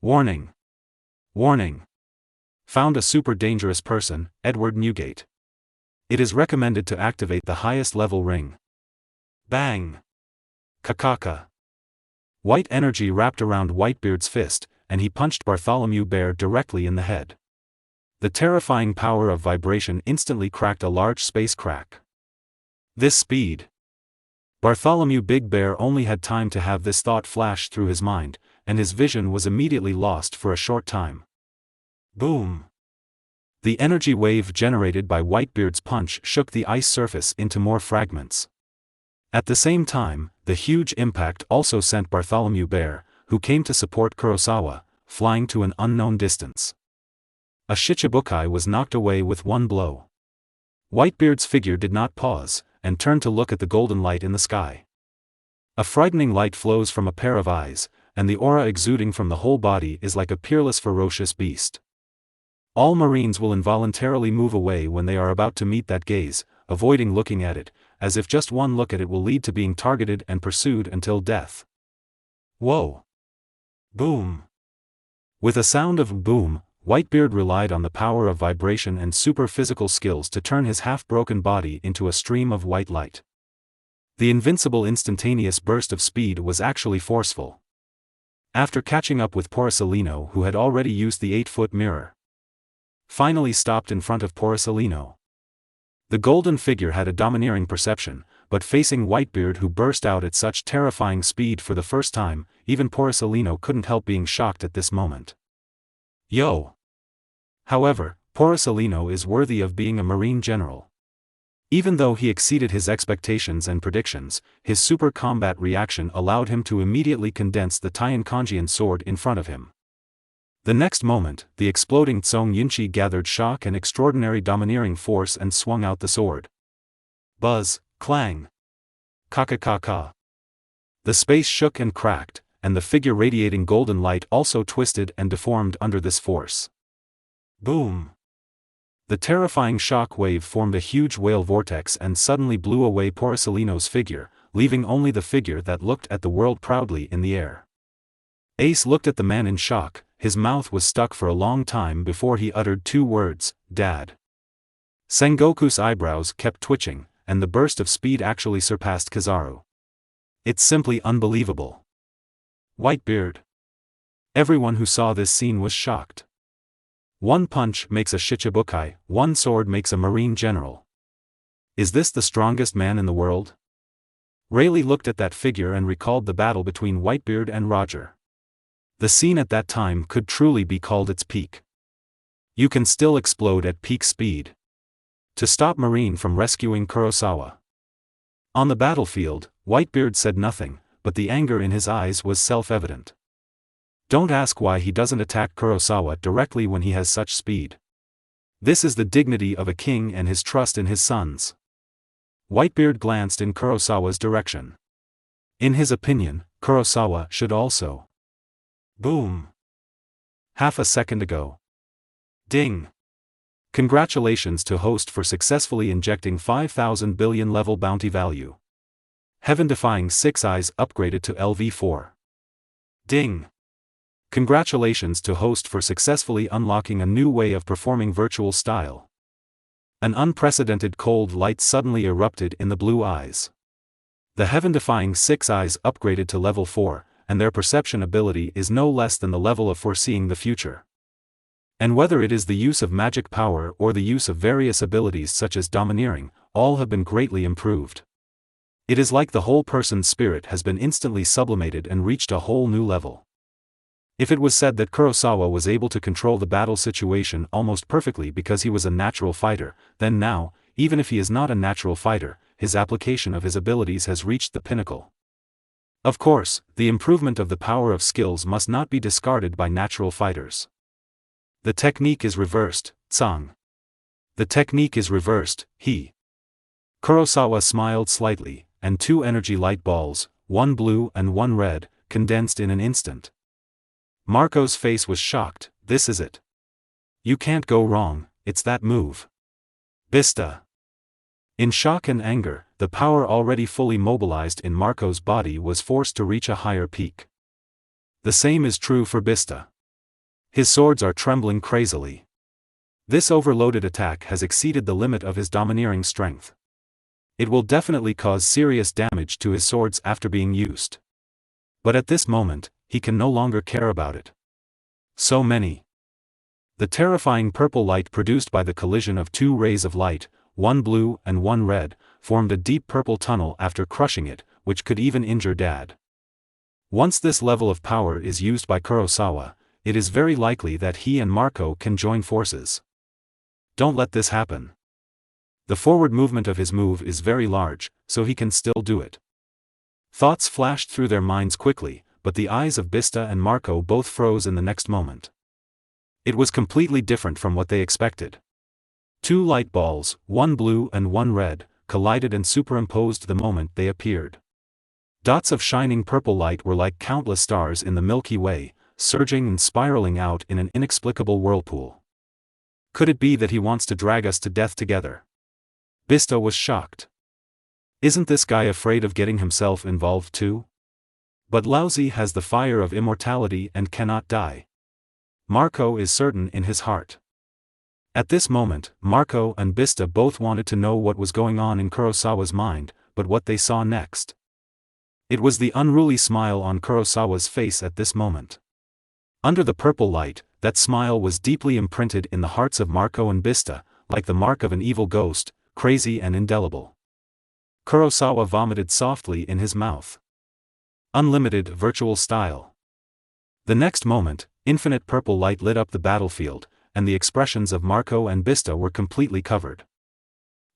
Warning! Warning! Found a super dangerous person, Edward Newgate. It is recommended to activate the highest level ring. Bang! Kakaka! White energy wrapped around Whitebeard's fist, and he punched Bartholomew Bear directly in the head. The terrifying power of vibration instantly cracked a large space crack. This speed! Bartholomew Big Bear only had time to have this thought flash through his mind, and his vision was immediately lost for a short time. Boom! The energy wave generated by Whitebeard's punch shook the ice surface into more fragments. At the same time, the huge impact also sent Bartholomew Bear, who came to support Kurosawa, flying to an unknown distance. A Shichibukai was knocked away with one blow. Whitebeard's figure did not pause, and turned to look at the golden light in the sky. A frightening light flows from a pair of eyes, and the aura exuding from the whole body is like a peerless ferocious beast. All Marines will involuntarily move away when they are about to meet that gaze, avoiding looking at it, as if just one look at it will lead to being targeted and pursued until death. Whoa! Boom! With a sound of boom, Whitebeard relied on the power of vibration and super-physical skills to turn his half-broken body into a stream of white light. The invincible instantaneous burst of speed was actually forceful. After catching up with Porcellino, who had already used the 8-foot mirror, finally stopped in front of Porcellino. The golden figure had a domineering perception, but facing Whitebeard, who burst out at such terrifying speed for the first time, even Porcellino couldn't help being shocked at this moment. Yo! However, Porcellino is worthy of being a Marine general. Even though he exceeded his expectations and predictions, his super combat reaction allowed him to immediately condense the Taiyankanjian sword in front of him. The next moment, the exploding Tsong Yunchi gathered shock and extraordinary domineering force and swung out the sword. Buzz, clang. Ka-ka-ka-ka. The space shook and cracked, and the figure radiating golden light also twisted and deformed under this force. Boom! The terrifying shock wave formed a huge whale vortex and suddenly blew away Porcellino's figure, leaving only the figure that looked at the world proudly in the air. Ace looked at the man in shock. His mouth was stuck for a long time before he uttered two words, Dad. Sengoku's eyebrows kept twitching, and the burst of speed actually surpassed Kizaru. It's simply unbelievable. Whitebeard. Everyone who saw this scene was shocked. One punch makes a Shichibukai, one sword makes a Marine general. Is this the strongest man in the world? Rayleigh looked at that figure and recalled the battle between Whitebeard and Roger. The scene at that time could truly be called its peak. You can still explode at peak speed. To stop Marine from rescuing Kurosawa. On the battlefield, Whitebeard said nothing, but the anger in his eyes was self-evident. Don't ask why he doesn't attack Kurosawa directly when he has such speed. This is the dignity of a king and his trust in his sons. Whitebeard glanced in Kurosawa's direction. In his opinion, Kurosawa should also. Boom! Half a second ago. Ding! Congratulations to host for successfully injecting 5,000 billion level bounty value. Heaven-defying 6 eyes upgraded to LV4. Ding! Congratulations to host for successfully unlocking a new way of performing virtual style. An unprecedented cold light suddenly erupted in the blue eyes. The heaven-defying 6 eyes upgraded to level 4, and their perception ability is no less than the level of foreseeing the future. And whether it is the use of magic power or the use of various abilities such as domineering, all have been greatly improved. It is like the whole person's spirit has been instantly sublimated and reached a whole new level. If it was said that Kurosawa was able to control the battle situation almost perfectly because he was a natural fighter, then now, even if he is not a natural fighter, his application of his abilities has reached the pinnacle. Of course, the improvement of the power of skills must not be discarded by natural fighters. The technique is reversed, Tsang. The technique is reversed, he. Kurosawa smiled slightly, and 2 energy light balls, one blue and one red, condensed in an instant. Marco's face was shocked. This is it. You can't go wrong, it's that move. Bista. In shock and anger, the power already fully mobilized in Marco's body was forced to reach a higher peak. The same is true for Bista. His swords are trembling crazily. This overloaded attack has exceeded the limit of his domineering strength. It will definitely cause serious damage to his swords after being used. But at this moment, he can no longer care about it. So many. The terrifying purple light produced by the collision of 2 rays of light, one blue and one red, formed a deep purple tunnel after crushing it, which could even injure Dad. Once this level of power is used by Kurosawa, it is very likely that he and Marco can join forces. Don't let this happen. The forward movement of his move is very large, so he can still do it. Thoughts flashed through their minds quickly, but the eyes of Bista and Marco both froze in the next moment. It was completely different from what they expected. 2 light balls, one blue and one red, collided and superimposed the moment they appeared. Dots of shining purple light were like countless stars in the Milky Way, surging and spiraling out in an inexplicable whirlpool. Could it be that he wants to drag us to death together? Bista was shocked. Isn't this guy afraid of getting himself involved too? But Laozi has the fire of immortality and cannot die. Marco is certain in his heart. At this moment, Marco and Bista both wanted to know what was going on in Kurosawa's mind, but what they saw next. It was the unruly smile on Kurosawa's face at this moment. Under the purple light, that smile was deeply imprinted in the hearts of Marco and Bista, like the mark of an evil ghost, crazy and indelible. Kurosawa vomited softly in his mouth. Unlimited virtual style. The next moment, infinite purple light lit up the battlefield, and the expressions of Marco and Bista were completely covered.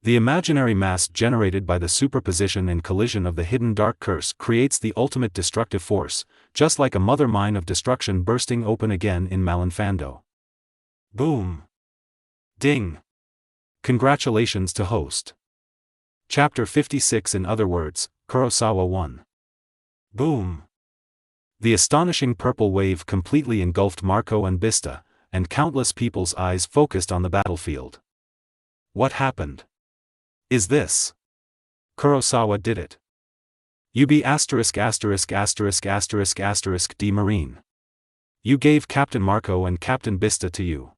The imaginary mass generated by the superposition and collision of the hidden dark curse creates the ultimate destructive force, just like a mother mine of destruction bursting open again in Malinfando. Boom! Ding! Congratulations to host. Chapter 56. In other words, Kurosawa won. Boom! The astonishing purple wave completely engulfed Marco and Bista, and countless people's eyes focused on the battlefield. What happened? Is this? Kurosawa did it. UB*********** D Marine. You gave Captain Marco and Captain Bista to you.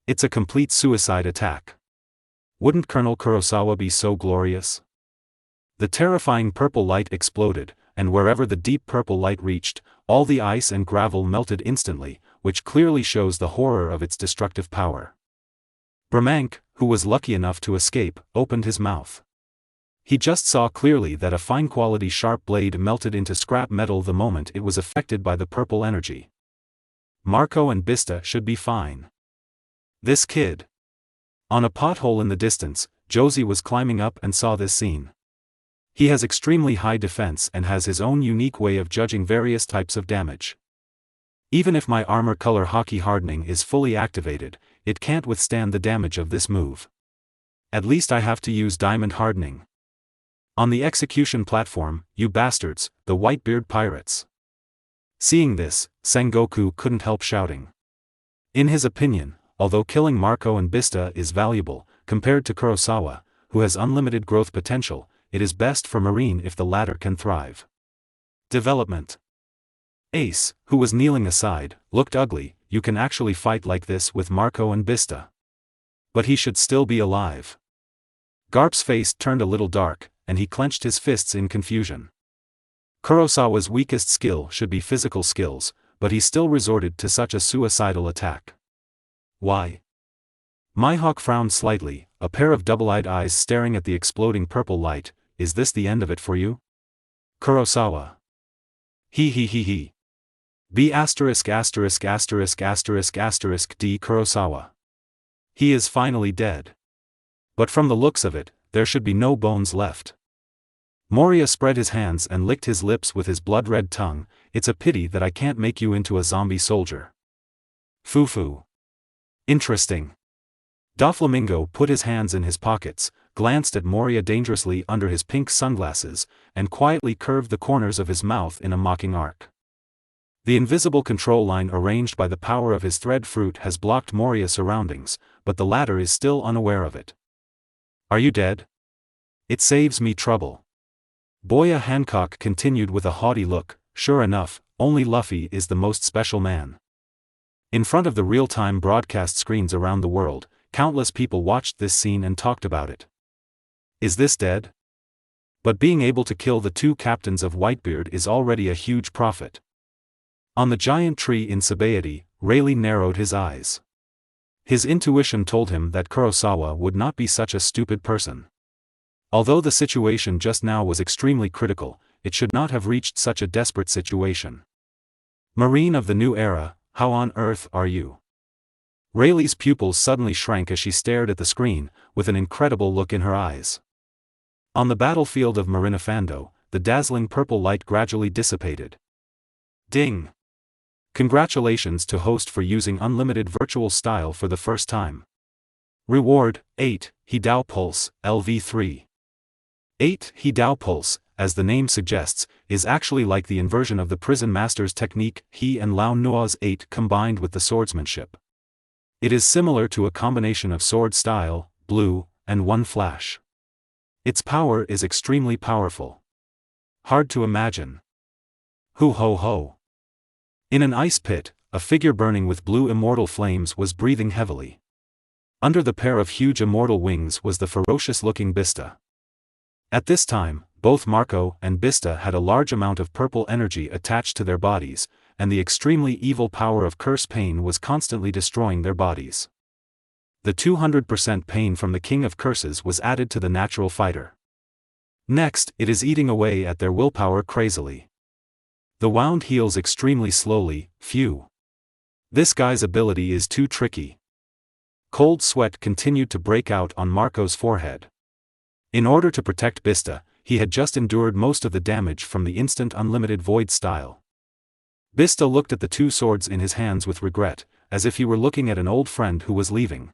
It's a complete suicide attack. Wouldn't Colonel Kurosawa be so glorious? The terrifying purple light exploded, and wherever the deep purple light reached, all the ice and gravel melted instantly, which clearly shows the horror of its destructive power. Brahmank, who was lucky enough to escape, opened his mouth. He just saw clearly that a fine-quality sharp blade melted into scrap metal the moment it was affected by the purple energy. Marco and Bista should be fine. This kid. On a pothole in the distance, Josie was climbing up and saw this scene. He has extremely high defense and has his own unique way of judging various types of damage. Even if my armor color hockey hardening is fully activated, it can't withstand the damage of this move. At least I have to use diamond hardening. On the execution platform, you bastards, the Whitebeard pirates. Seeing this, Sengoku couldn't help shouting. In his opinion, although killing Marco and Bista is valuable, compared to Kurosawa, who has unlimited growth potential, it is best for Marine if the latter can thrive. Development. Ace, who was kneeling aside, looked ugly. You can actually fight like this with Marco and Bista. But he should still be alive. Garp's face turned a little dark, and he clenched his fists in confusion. Kurosawa's weakest skill should be physical skills, but he still resorted to such a suicidal attack. Why? Mihawk frowned slightly, a pair of double-eyed eyes staring at the exploding purple light. Is this the end of it for you? Kurosawa. He. B********************* D Kurosawa. He is finally dead. But from the looks of it, there should be no bones left. Moria spread his hands and licked his lips with his blood-red tongue. It's a pity that I can't make you into a zombie soldier. Foo-foo. Interesting. Doflamingo put his hands in his pockets, glanced at Moria dangerously under his pink sunglasses, and quietly curved the corners of his mouth in a mocking arc. The invisible control line arranged by the power of his thread fruit has blocked Moria's surroundings, but the latter is still unaware of it. Are you dead? It saves me trouble. Boya Hancock continued with a haughty look. Sure enough, only Luffy is the most special man. In front of the real-time broadcast screens around the world, countless people watched this scene and talked about it. Is this dead? But being able to kill the two captains of Whitebeard is already a huge profit. On the giant tree in Sabaody, Rayleigh narrowed his eyes. His intuition told him that Kurosawa would not be such a stupid person. Although the situation just now was extremely critical, it should not have reached such a desperate situation. Marine of the new era, how on earth are you? Rayleigh's pupils suddenly shrank as she stared at the screen, with an incredible look in her eyes. On the battlefield of Marinefando, the dazzling purple light gradually dissipated. Ding! Congratulations to host for using unlimited virtual style for the first time. Reward, 8, Hidao Pulse, LV3. 8 Hidao Pulse, as the name suggests, is actually like the inversion of the prison master's technique, He and Lao Nua's 8 combined with the swordsmanship. It is similar to a combination of sword style, blue, and one flash. Its power is extremely powerful. Hard to imagine. Hoo ho ho. In an ice pit, a figure burning with blue immortal flames was breathing heavily. Under the pair of huge immortal wings was the ferocious-looking Bista. At this time, both Marco and Bista had a large amount of purple energy attached to their bodies, and the extremely evil power of curse pain was constantly destroying their bodies. The 200% pain from the King of Curses was added to the natural fighter. Next, it is eating away at their willpower crazily. The wound heals extremely slowly. Phew. This guy's ability is too tricky. Cold sweat continued to break out on Marco's forehead. In order to protect Bista, he had just endured most of the damage from the instant unlimited void style. Bista looked at the two swords in his hands with regret, as if he were looking at an old friend who was leaving.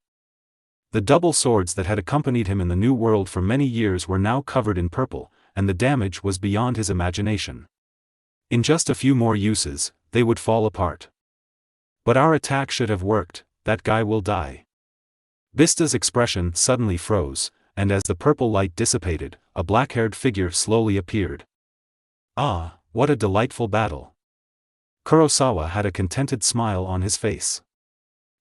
The double swords that had accompanied him in the New World for many years were now covered in purple, and the damage was beyond his imagination. In just a few more uses, they would fall apart. But our attack should have worked. That guy will die. Bista's expression suddenly froze, and as the purple light dissipated, a black-haired figure slowly appeared. Ah, what a delightful battle. Kurosawa had a contented smile on his face.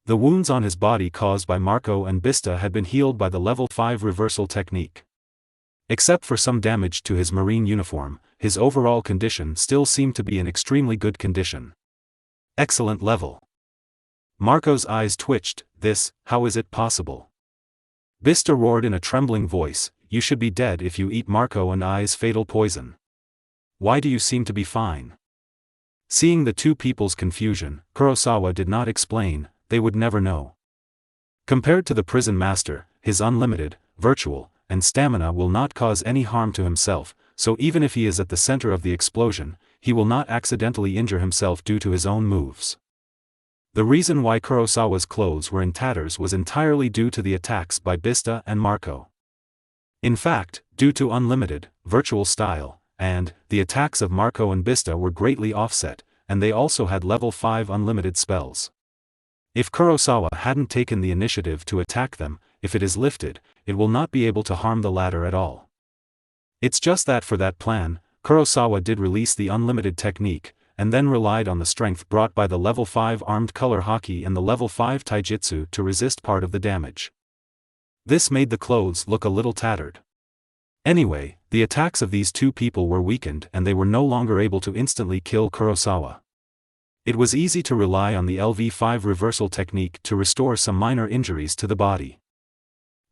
The wounds on his body caused by Marco and Bista had been healed by the level 5 reversal technique. Except for some damage to his marine uniform, his overall condition still seemed to be in extremely good condition. Excellent level. Marco's eyes twitched. How is it possible? Bista roared in a trembling voice, you should be dead if you eat Marco and I's fatal poison. Why do you seem to be fine? Seeing the two people's confusion, Kurosawa did not explain, they would never know. Compared to the prison master, his unlimited, virtual, and stamina will not cause any harm to himself, so even if he is at the center of the explosion, he will not accidentally injure himself due to his own moves. The reason why Kurosawa's clothes were in tatters was entirely due to the attacks by Bista and Marco. In fact, due to unlimited, virtual style, and the attacks of Marco and Bista were greatly offset, and they also had level 5 unlimited spells. If Kurosawa hadn't taken the initiative to attack them, if it is lifted, it will not be able to harm the latter at all. It's just that for that plan, Kurosawa did release the unlimited technique, and then relied on the strength brought by the level 5 armed color haki and the level 5 taijutsu to resist part of the damage. This made the clothes look a little tattered. Anyway, the attacks of these two people were weakened and they were no longer able to instantly kill Kurosawa. It was easy to rely on the LV5 reversal technique to restore some minor injuries to the body.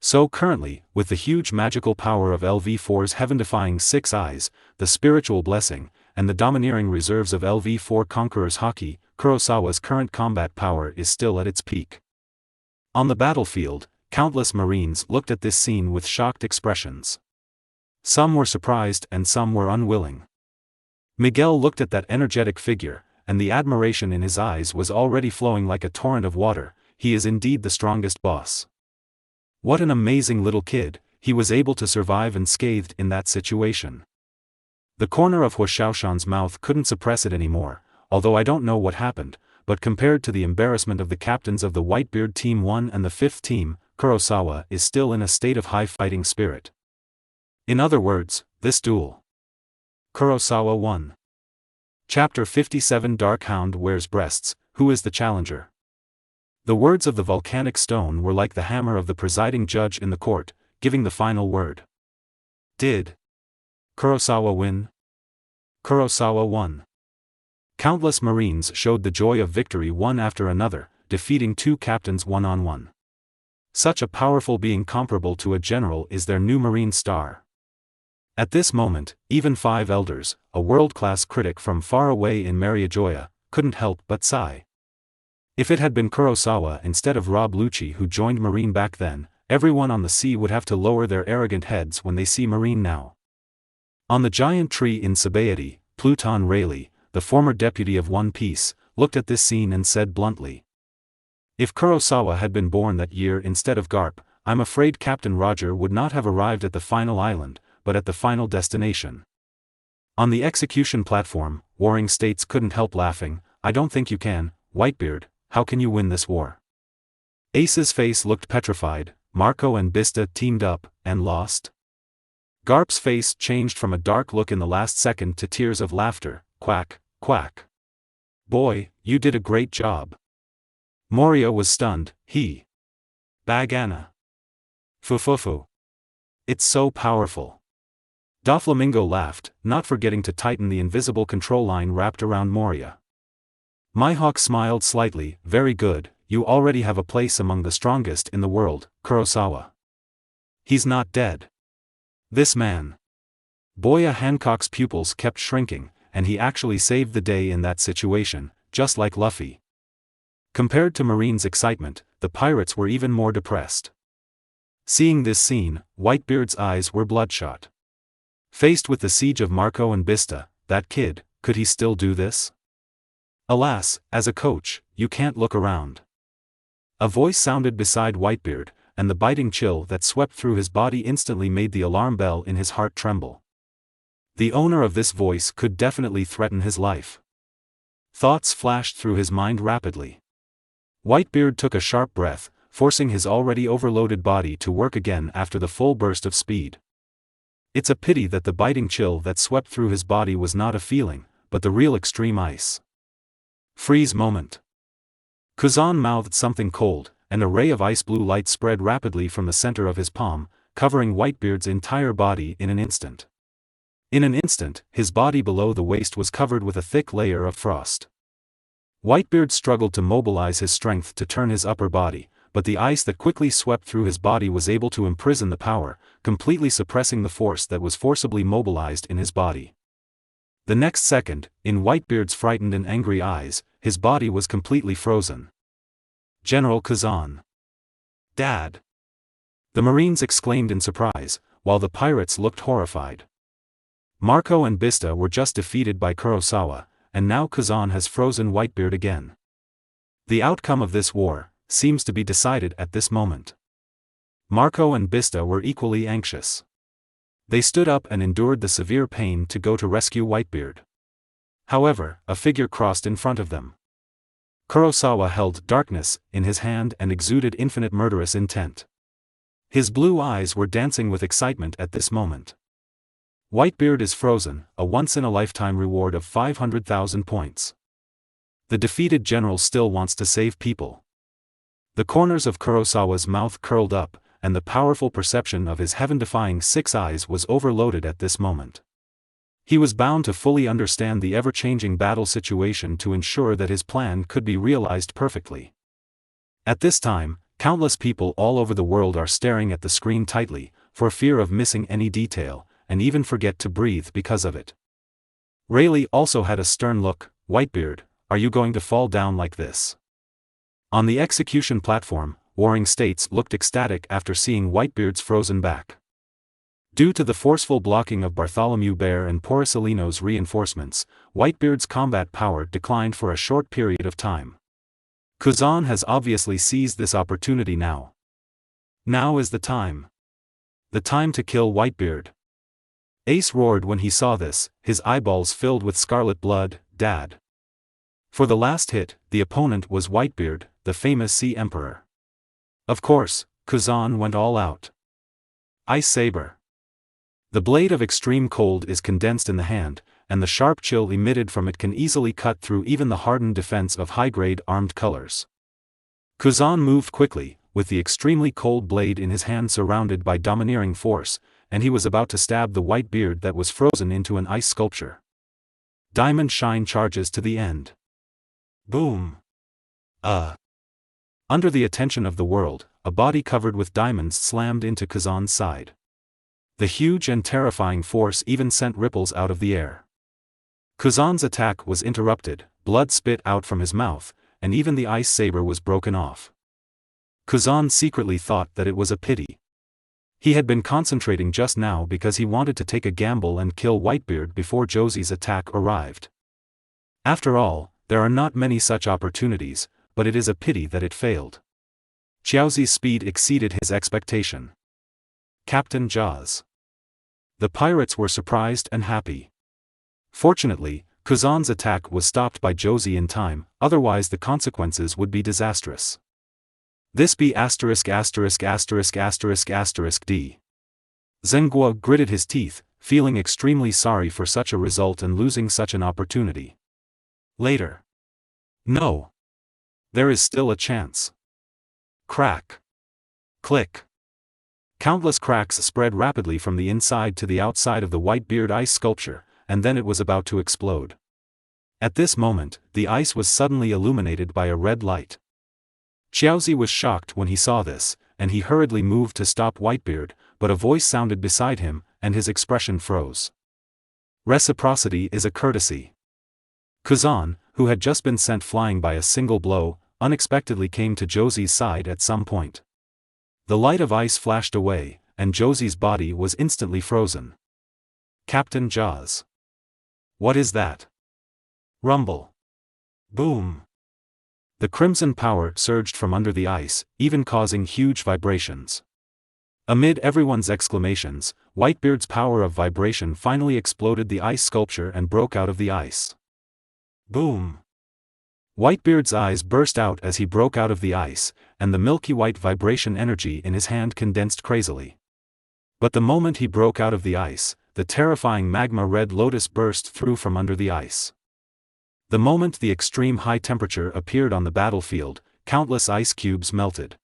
So currently, with the huge magical power of LV4's heaven-defying 6 eyes, the spiritual blessing, and the domineering reserves of LV4 Conqueror's haki, Kurosawa's current combat power is still at its peak. On the battlefield, countless Marines looked at this scene with shocked expressions. Some were surprised and some were unwilling. Miguel looked at that energetic figure, and the admiration in his eyes was already flowing like a torrent of water. He is indeed the strongest boss. What an amazing little kid, he was able to survive unscathed in that situation. The corner of Huashaoshan's mouth couldn't suppress it anymore, although I don't know what happened, but compared to the embarrassment of the captains of the Whitebeard Team 1 and the 5th team, Kurosawa is still in a state of high fighting spirit. In other words, this duel. Kurosawa won. Chapter 57 Dark Hound Wears Breasts, Who is the Challenger? The words of the volcanic stone were like the hammer of the presiding judge in the court, giving the final word. Did Kurosawa win? Kurosawa won. Countless Marines showed the joy of victory one after another, defeating two captains one-on-one. Such a powerful being comparable to a general is their new Marine star. At this moment, even Five Elders, a world-class critic from far away in Mariajoya, couldn't help but sigh. If it had been Kurosawa instead of Rob Lucci who joined Marine back then, everyone on the sea would have to lower their arrogant heads when they see Marine now. On the giant tree in Sabaody, Pluton Rayleigh, the former deputy of One Piece, looked at this scene and said bluntly, "If Kurosawa had been born that year instead of Garp, I'm afraid Captain Roger would not have arrived at the final island, but at the final destination." On the execution platform, Warring States couldn't help laughing. "I don't think you can, Whitebeard. How can you win this war?" Ace's face looked petrified. Marco and Bista teamed up, and lost? Garp's face changed from a dark look in the last second to tears of laughter. Quack, quack. "Boy, you did a great job." Moria was stunned. He. Bagana. Fufufu. It's so powerful. Doflamingo laughed, not forgetting to tighten the invisible control line wrapped around Moria. Mihawk smiled slightly. "Very good, you already have a place among the strongest in the world, Kurosawa. He's not dead. This man." Boya Hancock's pupils kept shrinking, and he actually saved the day in that situation, just like Luffy. Compared to Marine's excitement, the pirates were even more depressed. Seeing this scene, Whitebeard's eyes were bloodshot. Faced with the siege of Marco and Bista, that kid, could he still do this? Alas, as a coach, you can't look around. A voice sounded beside Whitebeard, and the biting chill that swept through his body instantly made the alarm bell in his heart tremble. The owner of this voice could definitely threaten his life. Thoughts flashed through his mind rapidly. Whitebeard took a sharp breath, forcing his already overloaded body to work again after the full burst of speed. It's a pity that the biting chill that swept through his body was not a feeling, but the real extreme ice. Freeze moment. Kuzan mouthed something cold, and a ray of ice blue light spread rapidly from the center of his palm, covering Whitebeard's entire body in an instant. In an instant, his body below the waist was covered with a thick layer of frost. Whitebeard struggled to mobilize his strength to turn his upper body, but the ice that quickly swept through his body was able to imprison the power, completely suppressing the force that was forcibly mobilized in his body. The next second, in Whitebeard's frightened and angry eyes, his body was completely frozen. "General Kazan. Dad!" The Marines exclaimed in surprise, while the pirates looked horrified. Marco and Bista were just defeated by Kurosawa, and now Kazan has frozen Whitebeard again. The outcome of this war seems to be decided at this moment. Marco and Bista were equally anxious. They stood up and endured the severe pain to go to rescue Whitebeard. However, a figure crossed in front of them. Kurosawa held darkness in his hand and exuded infinite murderous intent. His blue eyes were dancing with excitement at this moment. Whitebeard is frozen, a once-in-a-lifetime reward of 500,000 points. The defeated general still wants to save people. The corners of Kurosawa's mouth curled up, and the powerful perception of his heaven-defying six eyes was overloaded at this moment. He was bound to fully understand the ever-changing battle situation to ensure that his plan could be realized perfectly. At this time, countless people all over the world are staring at the screen tightly, for fear of missing any detail, and even forget to breathe because of it. Rayleigh also had a stern look. "Whitebeard, are you going to fall down like this?" On the execution platform, Warring States looked ecstatic after seeing Whitebeard's frozen back. Due to the forceful blocking of Bartholomew Bear and Porcelino's reinforcements, Whitebeard's combat power declined for a short period of time. Kuzan has obviously seized this opportunity now. Now is the time. The time to kill Whitebeard. Ace roared when he saw this, his eyeballs filled with scarlet blood. Dad. For the last hit, the opponent was Whitebeard, the famous Sea Emperor. Of course, Kuzan went all out. Ice Saber. The blade of extreme cold is condensed in the hand, and the sharp chill emitted from it can easily cut through even the hardened defense of high-grade armed colors. Kuzan moved quickly, with the extremely cold blade in his hand surrounded by domineering force, and he was about to stab the Whitebeard that was frozen into an ice sculpture. Diamond Shine charges to the end. Boom! Under the attention of the world, a body covered with diamonds slammed into Kuzan's side. The huge and terrifying force even sent ripples out of the air. Kuzan's attack was interrupted, blood spit out from his mouth, and even the ice saber was broken off. Kuzan secretly thought that it was a pity. He had been concentrating just now because he wanted to take a gamble and kill Whitebeard before Josie's attack arrived. After all, there are not many such opportunities, but it is a pity that it failed. Xiaozi's speed exceeded his expectation. Captain Jaws. The pirates were surprised and happy. Fortunately, Kuzan's attack was stopped by Josie in time, otherwise the consequences would be disastrous. This be ********************************** D. Zhenghua gritted his teeth, feeling extremely sorry for such a result and losing such an opportunity. Later. No. There is still a chance. Crack. Click. Countless cracks spread rapidly from the inside to the outside of the Whitebeard ice sculpture, and then it was about to explode. At this moment, the ice was suddenly illuminated by a red light. Xiaozi was shocked when he saw this, and he hurriedly moved to stop Whitebeard, but a voice sounded beside him, and his expression froze. Reciprocity is a courtesy. Kuzan, who had just been sent flying by a single blow, unexpectedly came to Josie's side at some point. The light of ice flashed away, and Josie's body was instantly frozen. Captain Jaws. What is that? Rumble. Boom. The crimson power surged from under the ice, even causing huge vibrations. Amid everyone's exclamations, Whitebeard's power of vibration finally exploded the ice sculpture and broke out of the ice. Boom. Whitebeard's eyes burst out as he broke out of the ice, and the milky white vibration energy in his hand condensed crazily. But the moment he broke out of the ice, the terrifying magma red lotus burst through from under the ice. The moment the extreme high temperature appeared on the battlefield, countless ice cubes melted.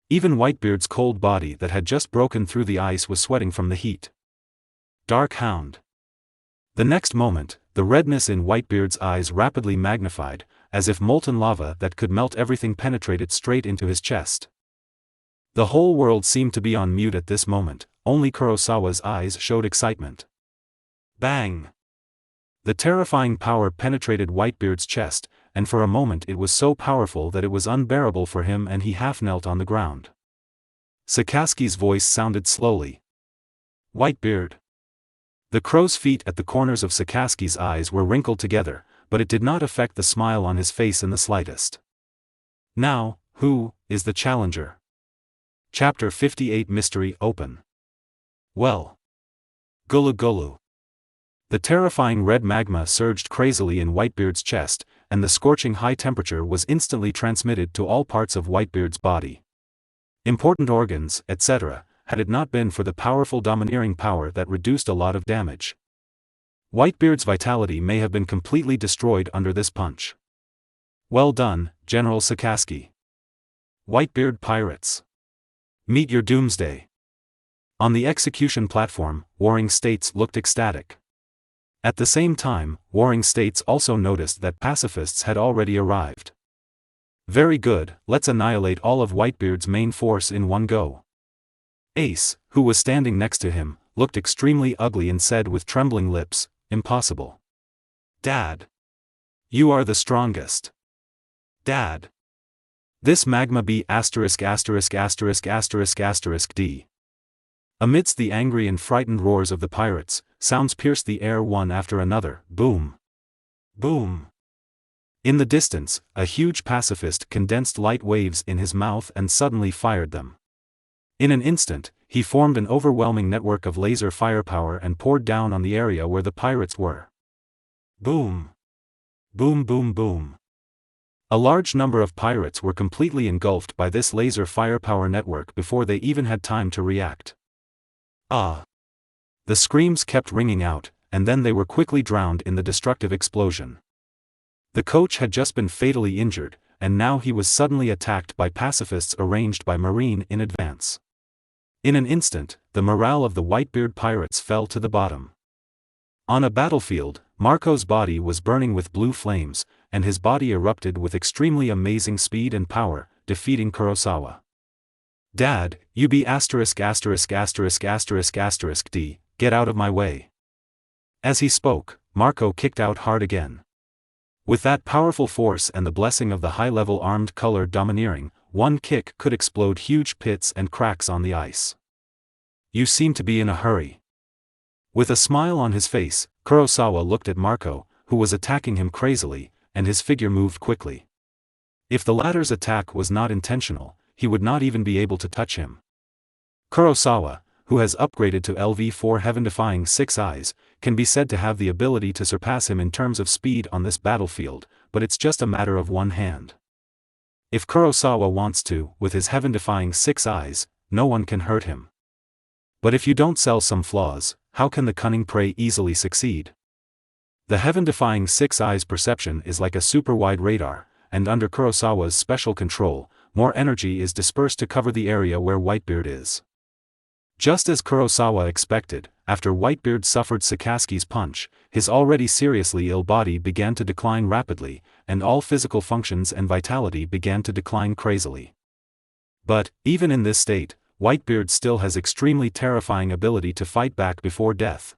Even Whitebeard's cold body that had just broken through the ice was sweating from the heat. Dark Hound. The next moment, the redness in Whitebeard's eyes rapidly magnified, as if molten lava that could melt everything penetrated straight into his chest. The whole world seemed to be on mute at this moment, only Kurosawa's eyes showed excitement. Bang! The terrifying power penetrated Whitebeard's chest, and for a moment it was so powerful that it was unbearable for him and he half knelt on the ground. Sakaski's voice sounded slowly. Whitebeard. The crow's feet at the corners of Sakaski's eyes were wrinkled together, but it did not affect the smile on his face in the slightest. Now, who is the challenger? Chapter 58 Mystery Open. Well. Gulu Gulu. The terrifying red magma surged crazily in Whitebeard's chest, and the scorching high temperature was instantly transmitted to all parts of Whitebeard's body. Important organs, etc., had it not been for the powerful domineering power that reduced a lot of damage. Whitebeard's vitality may have been completely destroyed under this punch. Well done, General Sakaski. Whitebeard pirates. Meet your doomsday. On the execution platform, Warring States looked ecstatic. At the same time, Warring States also noticed that pacifists had already arrived. Very good, let's annihilate all of Whitebeard's main force in one go. Ace, who was standing next to him, looked extremely ugly and said with trembling lips, impossible. Dad. You are the strongest. Dad. This magma be ************* D. Amidst the angry and frightened roars of the pirates, sounds pierced the air one after another, boom. Boom. In the distance, a huge pacifist condensed light waves in his mouth and suddenly fired them. In an instant, he formed an overwhelming network of laser firepower and poured down on the area where the pirates were. Boom. Boom boom boom. A large number of pirates were completely engulfed by this laser firepower network before they even had time to react. Ah! The screams kept ringing out, and then they were quickly drowned in the destructive explosion. The coach had just been fatally injured, and now he was suddenly attacked by pacifists arranged by Marine in advance. In an instant, the morale of the Whitebeard pirates fell to the bottom. On a battlefield, Marco's body was burning with blue flames, and his body erupted with extremely amazing speed and power, defeating Kurosawa. "Dad, you be ********D, get out of my way." As he spoke, Marco kicked out hard again. With that powerful force and the blessing of the high-level armed color domineering, one kick could explode huge pits and cracks on the ice. "You seem to be in a hurry." With a smile on his face, Kurosawa looked at Marco, who was attacking him crazily, and his figure moved quickly. If the latter's attack was not intentional, he would not even be able to touch him. Kurosawa, who has upgraded to LV4 Heaven-defying 6 Eyes, can be said to have the ability to surpass him in terms of speed on this battlefield, but it's just a matter of one hand. If Kurosawa wants to, with his Heaven-defying 6 Eyes, no one can hurt him. But if you don't sell some flaws, how can the cunning prey easily succeed? The Heaven-defying 6 Eyes perception is like a super-wide radar, and under Kurosawa's special control, more energy is dispersed to cover the area where Whitebeard is. Just as Kurosawa expected, after Whitebeard suffered Sakaski's punch, his already seriously ill body began to decline rapidly, and all physical functions and vitality began to decline crazily. But, even in this state, Whitebeard still has extremely terrifying ability to fight back before death.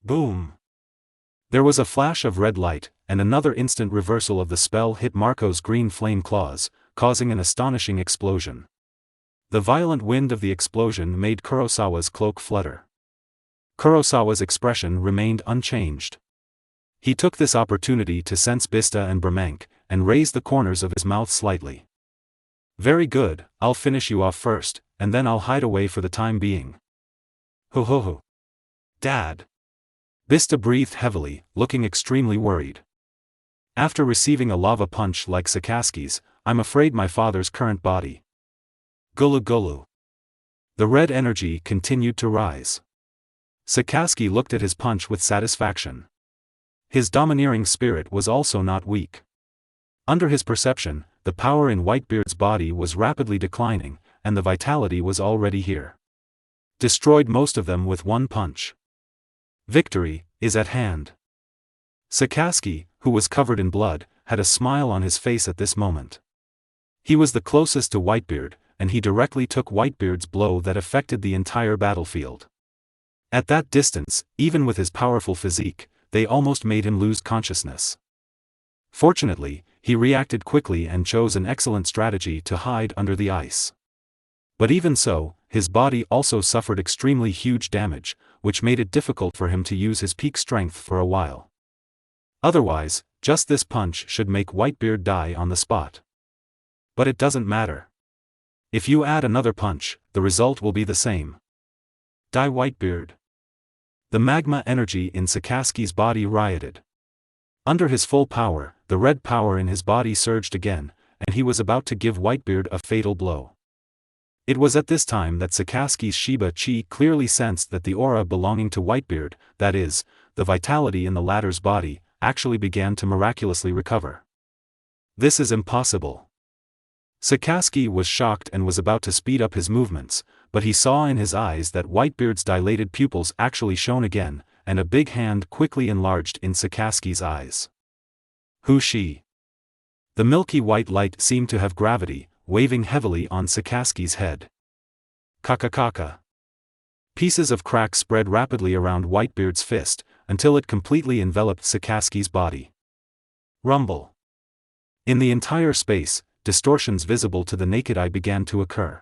Boom! There was a flash of red light, and another instant reversal of the spell hit Marco's green flame claws, causing an astonishing explosion. The violent wind of the explosion made Kurosawa's cloak flutter. Kurosawa's expression remained unchanged. He took this opportunity to sense Bista and Brahmank, and raised the corners of his mouth slightly. "Very good, I'll finish you off first, and then I'll hide away for the time being." "Ho ho ho. Dad." Bista breathed heavily, looking extremely worried. "After receiving a lava punch like Sakaski's, I'm afraid my father's current body." Gulu gulu. The red energy continued to rise. Sakaski looked at his punch with satisfaction. His domineering spirit was also not weak. Under his perception, the power in Whitebeard's body was rapidly declining, and the vitality was already here. Destroyed most of them with one punch. Victory is at hand. Sakaski, who was covered in blood, had a smile on his face at this moment. He was the closest to Whitebeard, and he directly took Whitebeard's blow that affected the entire battlefield. At that distance, even with his powerful physique, they almost made him lose consciousness. Fortunately, he reacted quickly and chose an excellent strategy to hide under the ice. But even so, his body also suffered extremely huge damage, which made it difficult for him to use his peak strength for a while. Otherwise, just this punch should make Whitebeard die on the spot. But it doesn't matter. If you add another punch, the result will be the same. Die Whitebeard. The magma energy in Sakaski's body rioted. Under his full power, the red power in his body surged again, and he was about to give Whitebeard a fatal blow. It was at this time that Sakaski's Shiba Chi clearly sensed that the aura belonging to Whitebeard, that is, the vitality in the latter's body, actually began to miraculously recover. This is impossible. Sakaski was shocked and was about to speed up his movements, but he saw in his eyes that Whitebeard's dilated pupils actually shone again, and a big hand quickly enlarged in Sakaski's eyes. Who she? The milky white light seemed to have gravity, waving heavily on Sakaski's head. Kaka. Pieces of crack spread rapidly around Whitebeard's fist, until it completely enveloped Sakaski's body. Rumble. In the entire space, distortions visible to the naked eye began to occur.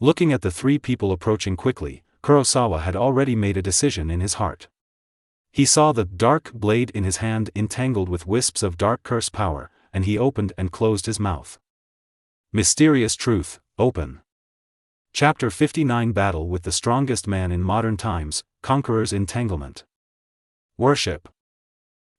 Looking at the three people approaching quickly, Kurosawa had already made a decision in his heart. He saw the dark blade in his hand entangled with wisps of dark curse power, and he opened and closed his mouth. Mysterious truth, open. Chapter 59 Battle with the strongest man in modern times, Conqueror's entanglement. Worship.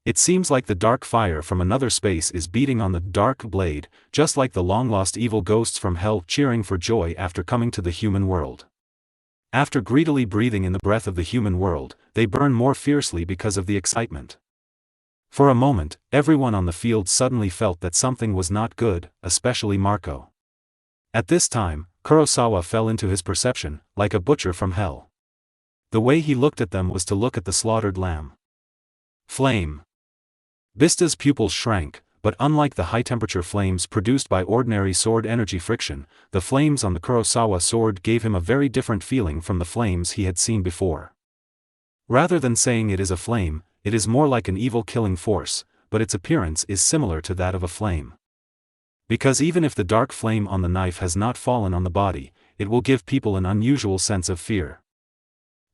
It seems like the dark fire from another space is beating on the dark blade, just like the long-lost evil ghosts from hell cheering for joy after coming to the human world. After greedily breathing in the breath of the human world, they burn more fiercely because of the excitement. For a moment, everyone on the field suddenly felt that something was not good, especially Marco. At this time, Kurosawa fell into his perception, like a butcher from hell. The way he looked at them was to look at the slaughtered lamb. Flame. Bista's pupils shrank, but unlike the high-temperature flames produced by ordinary sword energy friction, the flames on the Kurosawa sword gave him a very different feeling from the flames he had seen before. Rather than saying it is a flame, it is more like an evil killing force, but its appearance is similar to that of a flame. Because even if the dark flame on the knife has not fallen on the body, it will give people an unusual sense of fear.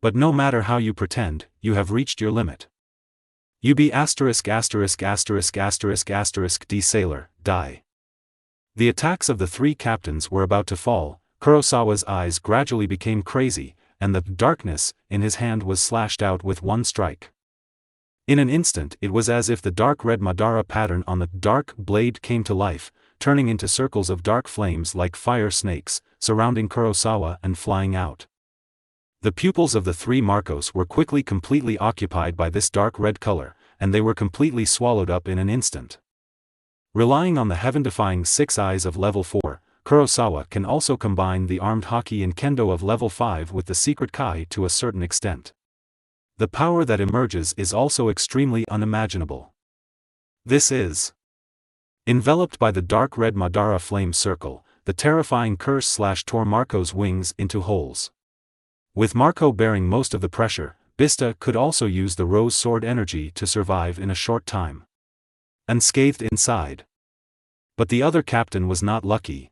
But no matter how you pretend, you have reached your limit. You be *********** D sailor, die. The attacks of the three captains were about to fall. Kurosawa's eyes gradually became crazy, and the darkness in his hand was slashed out with one strike. In an instant it was as if the dark red Madara pattern on the dark blade came to life, turning into circles of dark flames like fire snakes, surrounding Kurosawa and flying out. The pupils of the three Marcos were quickly completely occupied by this dark red color, and they were completely swallowed up in an instant. Relying on the heaven-defying 6 eyes of level 4, Kurosawa can also combine the armed haki and kendo of level 5 with the secret kai to a certain extent. The power that emerges is also extremely unimaginable. This is enveloped by the dark red Madara flame circle, the terrifying curse tore Marco's wings into holes. With Marco bearing most of the pressure, Bista could also use the rose sword energy to survive in a short time. Unscathed inside. But the other captain was not lucky.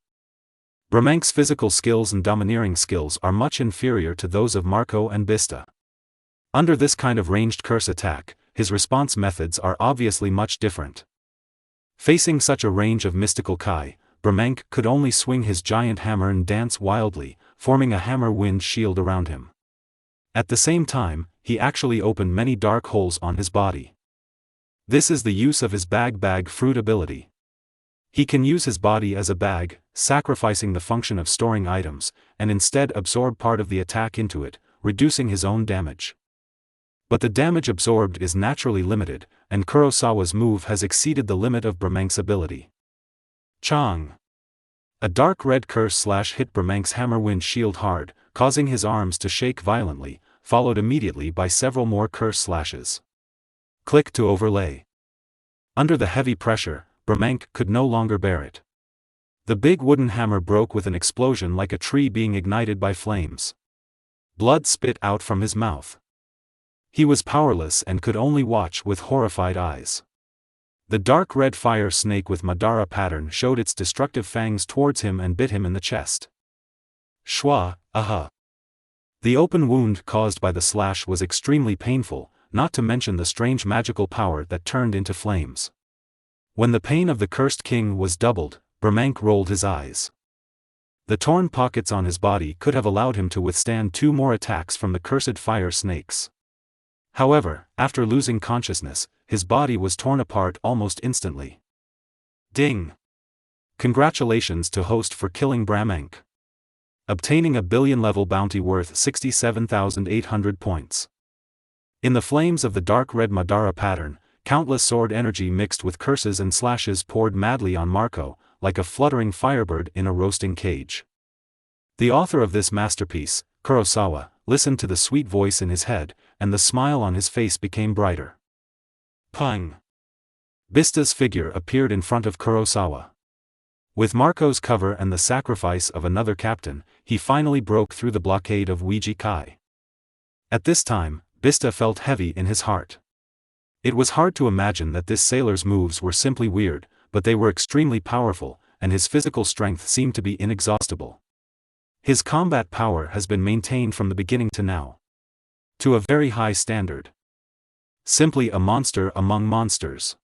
Brahmank's physical skills and domineering skills are much inferior to those of Marco and Bista. Under this kind of ranged curse attack, his response methods are obviously much different. Facing such a range of mystical kai, Brahmank could only swing his giant hammer and dance wildly, forming a hammer wind shield around him. At the same time, he actually opened many dark holes on his body. This is the use of his bag fruit ability. He can use his body as a bag, sacrificing the function of storing items, and instead absorb part of the attack into it, reducing his own damage. But the damage absorbed is naturally limited, and Kurosawa's move has exceeded the limit of Brahmank's ability. Chang! A dark red curse hit Brahmank's hammer wind shield hard, causing his arms to shake violently, followed immediately by several more curse slashes. Click to overlay. Under the heavy pressure, Brahmank could no longer bear it. The big wooden hammer broke with an explosion like a tree being ignited by flames. Blood spit out from his mouth. He was powerless and could only watch with horrified eyes. The dark red fire snake with Madara pattern showed its destructive fangs towards him and bit him in the chest. Shwa, aha! The open wound caused by the slash was extremely painful, not to mention the strange magical power that turned into flames. When the pain of the cursed king was doubled, Brahmank rolled his eyes. The torn pockets on his body could have allowed him to withstand 2 more attacks from the cursed fire snakes. However, after losing consciousness, his body was torn apart almost instantly. Ding! Congratulations to host for killing Brahmank. Obtaining a billion-level bounty worth 67,800 points. In the flames of the dark red Madara pattern, countless sword energy mixed with curses and slashes poured madly on Marco, like a fluttering firebird in a roasting cage. The author of this masterpiece, Kurosawa, listened to the sweet voice in his head, and the smile on his face became brighter. Pang! Bista's figure appeared in front of Kurosawa. With Marco's cover and the sacrifice of another captain, he finally broke through the blockade of Ouija Kai. At this time, Bista felt heavy in his heart. It was hard to imagine that this sailor's moves were simply weird, but they were extremely powerful, and his physical strength seemed to be inexhaustible. His combat power has been maintained from the beginning to now. To a very high standard. Simply a monster among monsters.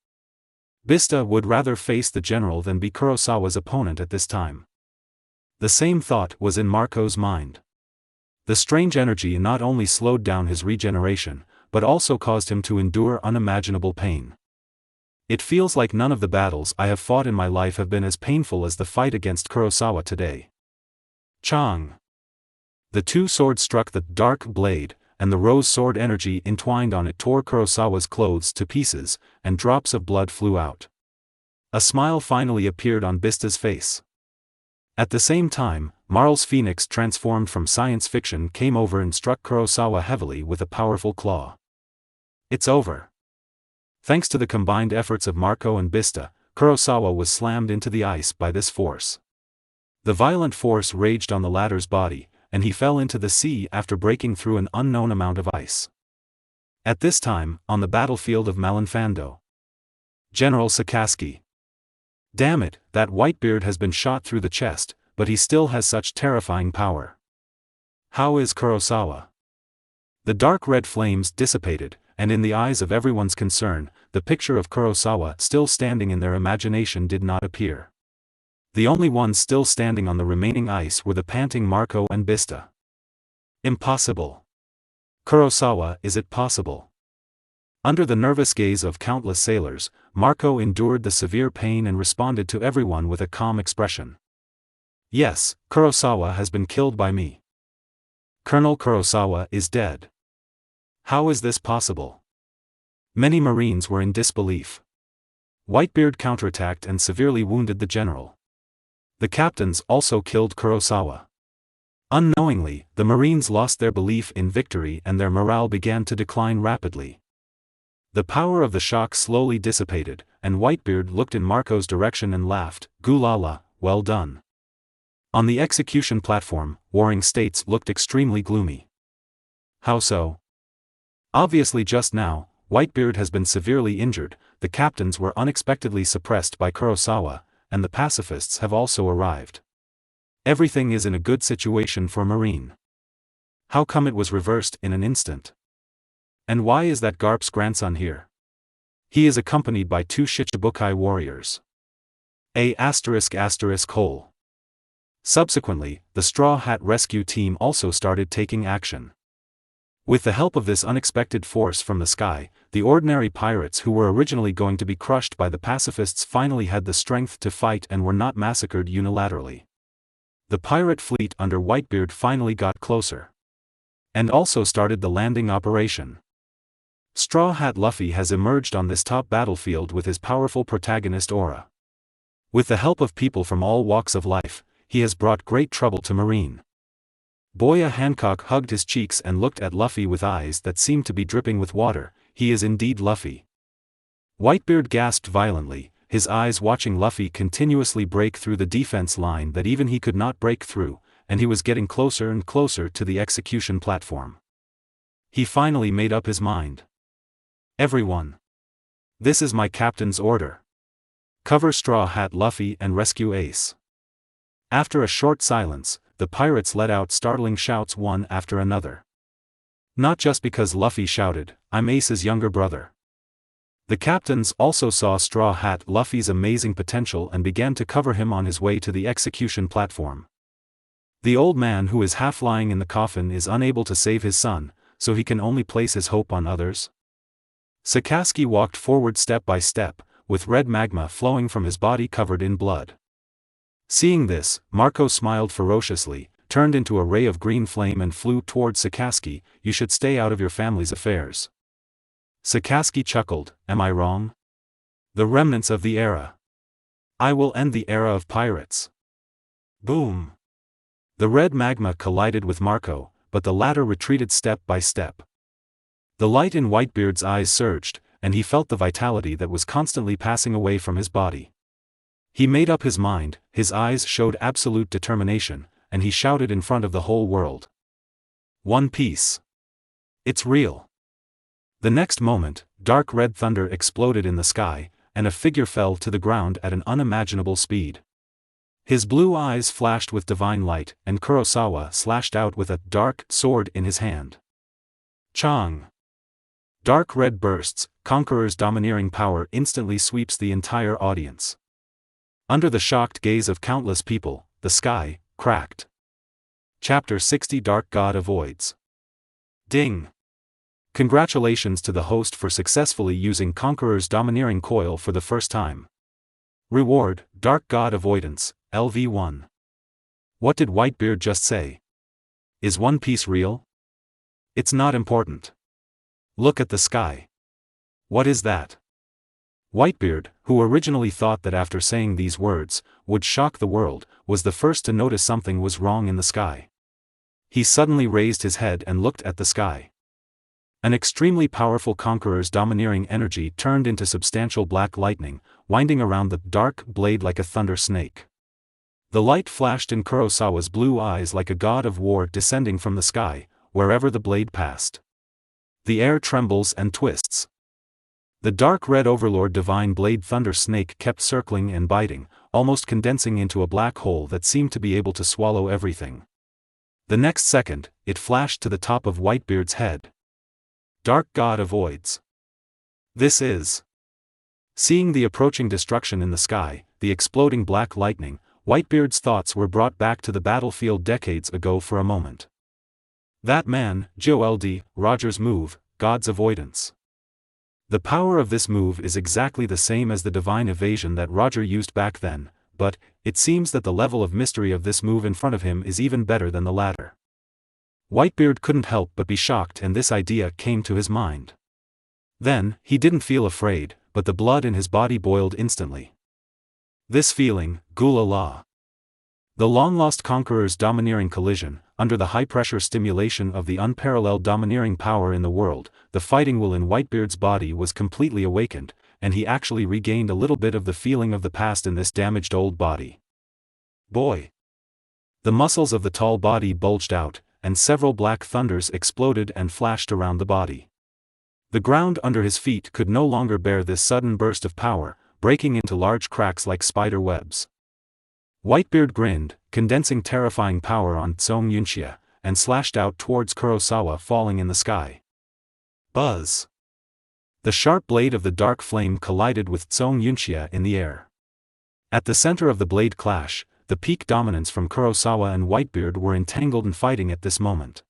Bista would rather face the general than be Kurosawa's opponent at this time. The same thought was in Marco's mind. The strange energy not only slowed down his regeneration, but also caused him to endure unimaginable pain. It feels like none of the battles I have fought in my life have been as painful as the fight against Kurosawa today. Chang! The 2 swords struck the dark blade, and the rose sword energy entwined on it tore Kurosawa's clothes to pieces, and drops of blood flew out. A smile finally appeared on Bista's face. At the same time, Marl's phoenix transformed from science fiction came over and struck Kurosawa heavily with a powerful claw. It's over. Thanks to the combined efforts of Marco and Bista, Kurosawa was slammed into the ice by this force. The violent force raged on the latter's body, and he fell into the sea after breaking through an unknown amount of ice. At this time, on the battlefield of Malinfando, General Sakaski. Damn it, that Whitebeard has been shot through the chest, but he still has such terrifying power. How is Kurosawa? The dark red flames dissipated, and in the eyes of everyone's concern, the picture of Kurosawa still standing in their imagination did not appear. The only ones still standing on the remaining ice were the panting Marco and Bista. Impossible. Kurosawa, is it possible? Under the nervous gaze of countless sailors, Marco endured the severe pain and responded to everyone with a calm expression. Yes, Kurosawa has been killed by me. Colonel Kurosawa is dead. How is this possible? Many Marines were in disbelief. Whitebeard counterattacked and severely wounded the general. The captains also killed Kurosawa. Unknowingly, the Marines lost their belief in victory and their morale began to decline rapidly. The power of the shock slowly dissipated, and Whitebeard looked in Marco's direction and laughed, "Gulala, well done." On the execution platform, Warring States looked extremely gloomy. How so? Obviously just now, Whitebeard has been severely injured, the captains were unexpectedly suppressed by Kurosawa, and the pacifists have also arrived. Everything is in a good situation for Marine. How come it was reversed in an instant? And why is that Garp's grandson here? He is accompanied by 2 Shichibukai warriors. ****. Subsequently, the Straw Hat Rescue Team also started taking action. With the help of this unexpected force from the sky, the ordinary pirates who were originally going to be crushed by the pacifists finally had the strength to fight and were not massacred unilaterally. The pirate fleet under Whitebeard finally got closer. And also started the landing operation. Straw Hat Luffy has emerged on this top battlefield with his powerful protagonist aura. With the help of people from all walks of life, he has brought great trouble to Marine. Boya Hancock hugged his cheeks and looked at Luffy with eyes that seemed to be dripping with water. He is indeed Luffy. Whitebeard gasped violently, his eyes watching Luffy continuously break through the defense line that even he could not break through, and he was getting closer and closer to the execution platform. He finally made up his mind. "Everyone. This is my captain's order. Cover Straw Hat Luffy and rescue Ace." After a short silence, the pirates let out startling shouts one after another. Not just because Luffy shouted, "I'm Ace's younger brother." The captains also saw Straw Hat Luffy's amazing potential and began to cover him on his way to the execution platform. The old man who is half lying in the coffin is unable to save his son, so he can only place his hope on others. Sakazuki walked forward step by step, with red magma flowing from his body covered in blood. Seeing this, Marco smiled ferociously, turned into a ray of green flame and flew toward Sakazuki. "You should stay out of your family's affairs." Sakazuki chuckled, "Am I wrong? The remnants of the era. I will end the era of pirates." Boom! The red magma collided with Marco, but the latter retreated step by step. The light in Whitebeard's eyes surged, and he felt the vitality that was constantly passing away from his body. He made up his mind, his eyes showed absolute determination, and he shouted in front of the whole world. "One Piece. It's real." The next moment, dark red thunder exploded in the sky, and a figure fell to the ground at an unimaginable speed. His blue eyes flashed with divine light, and Kurosawa slashed out with a dark sword in his hand. Chang! Dark red bursts, Conqueror's domineering power instantly sweeps the entire audience. Under the shocked gaze of countless people, the sky cracked. Chapter 60 Dark God Avoids. Ding! Congratulations to the host for successfully using Conqueror's domineering coil for the first time. Reward, Dark God Avoidance, LV1. What did Whitebeard just say? Is One Piece real? It's not important. Look at the sky. What is that? Whitebeard, who originally thought that after saying these words, would shock the world, was the first to notice something was wrong in the sky. He suddenly raised his head and looked at the sky. An extremely powerful Conqueror's domineering energy turned into substantial black lightning, winding around the dark blade like a thunder snake. The light flashed in Kurosawa's blue eyes like a god of war descending from the sky, wherever the blade passed. The air trembles and twists. The dark red overlord divine blade thunder snake kept circling and biting, almost condensing into a black hole that seemed to be able to swallow everything. The next second, it flashed to the top of Whitebeard's head. Dark God Avoids. This is. Seeing the approaching destruction in the sky, the exploding black lightning, Whitebeard's thoughts were brought back to the battlefield decades ago for a moment. That man, Joe L.D. Rogers' move, God's Avoidance. The power of this move is exactly the same as the divine evasion that Roger used back then, but it seems that the level of mystery of this move in front of him is even better than the latter. Whitebeard couldn't help but be shocked, and this idea came to his mind. Then, he didn't feel afraid, but the blood in his body boiled instantly. This feeling, Gula La. The long-lost conqueror's domineering collision, under the high-pressure stimulation of the unparalleled domineering power in the world, the fighting will in Whitebeard's body was completely awakened, and he actually regained a little bit of the feeling of the past in this damaged old body. Boy! The muscles of the tall body bulged out, and several black thunders exploded and flashed around the body. The ground under his feet could no longer bear this sudden burst of power, breaking into large cracks like spider webs. Whitebeard grinned, condensing terrifying power on Tsong Yunxia, and slashed out towards Kurosawa, falling in the sky. Buzz! The sharp blade of the dark flame collided with Tsong Yunxia in the air. At the center of the blade clash, the peak dominance from Kurosawa and Whitebeard were entangled in fighting at this moment.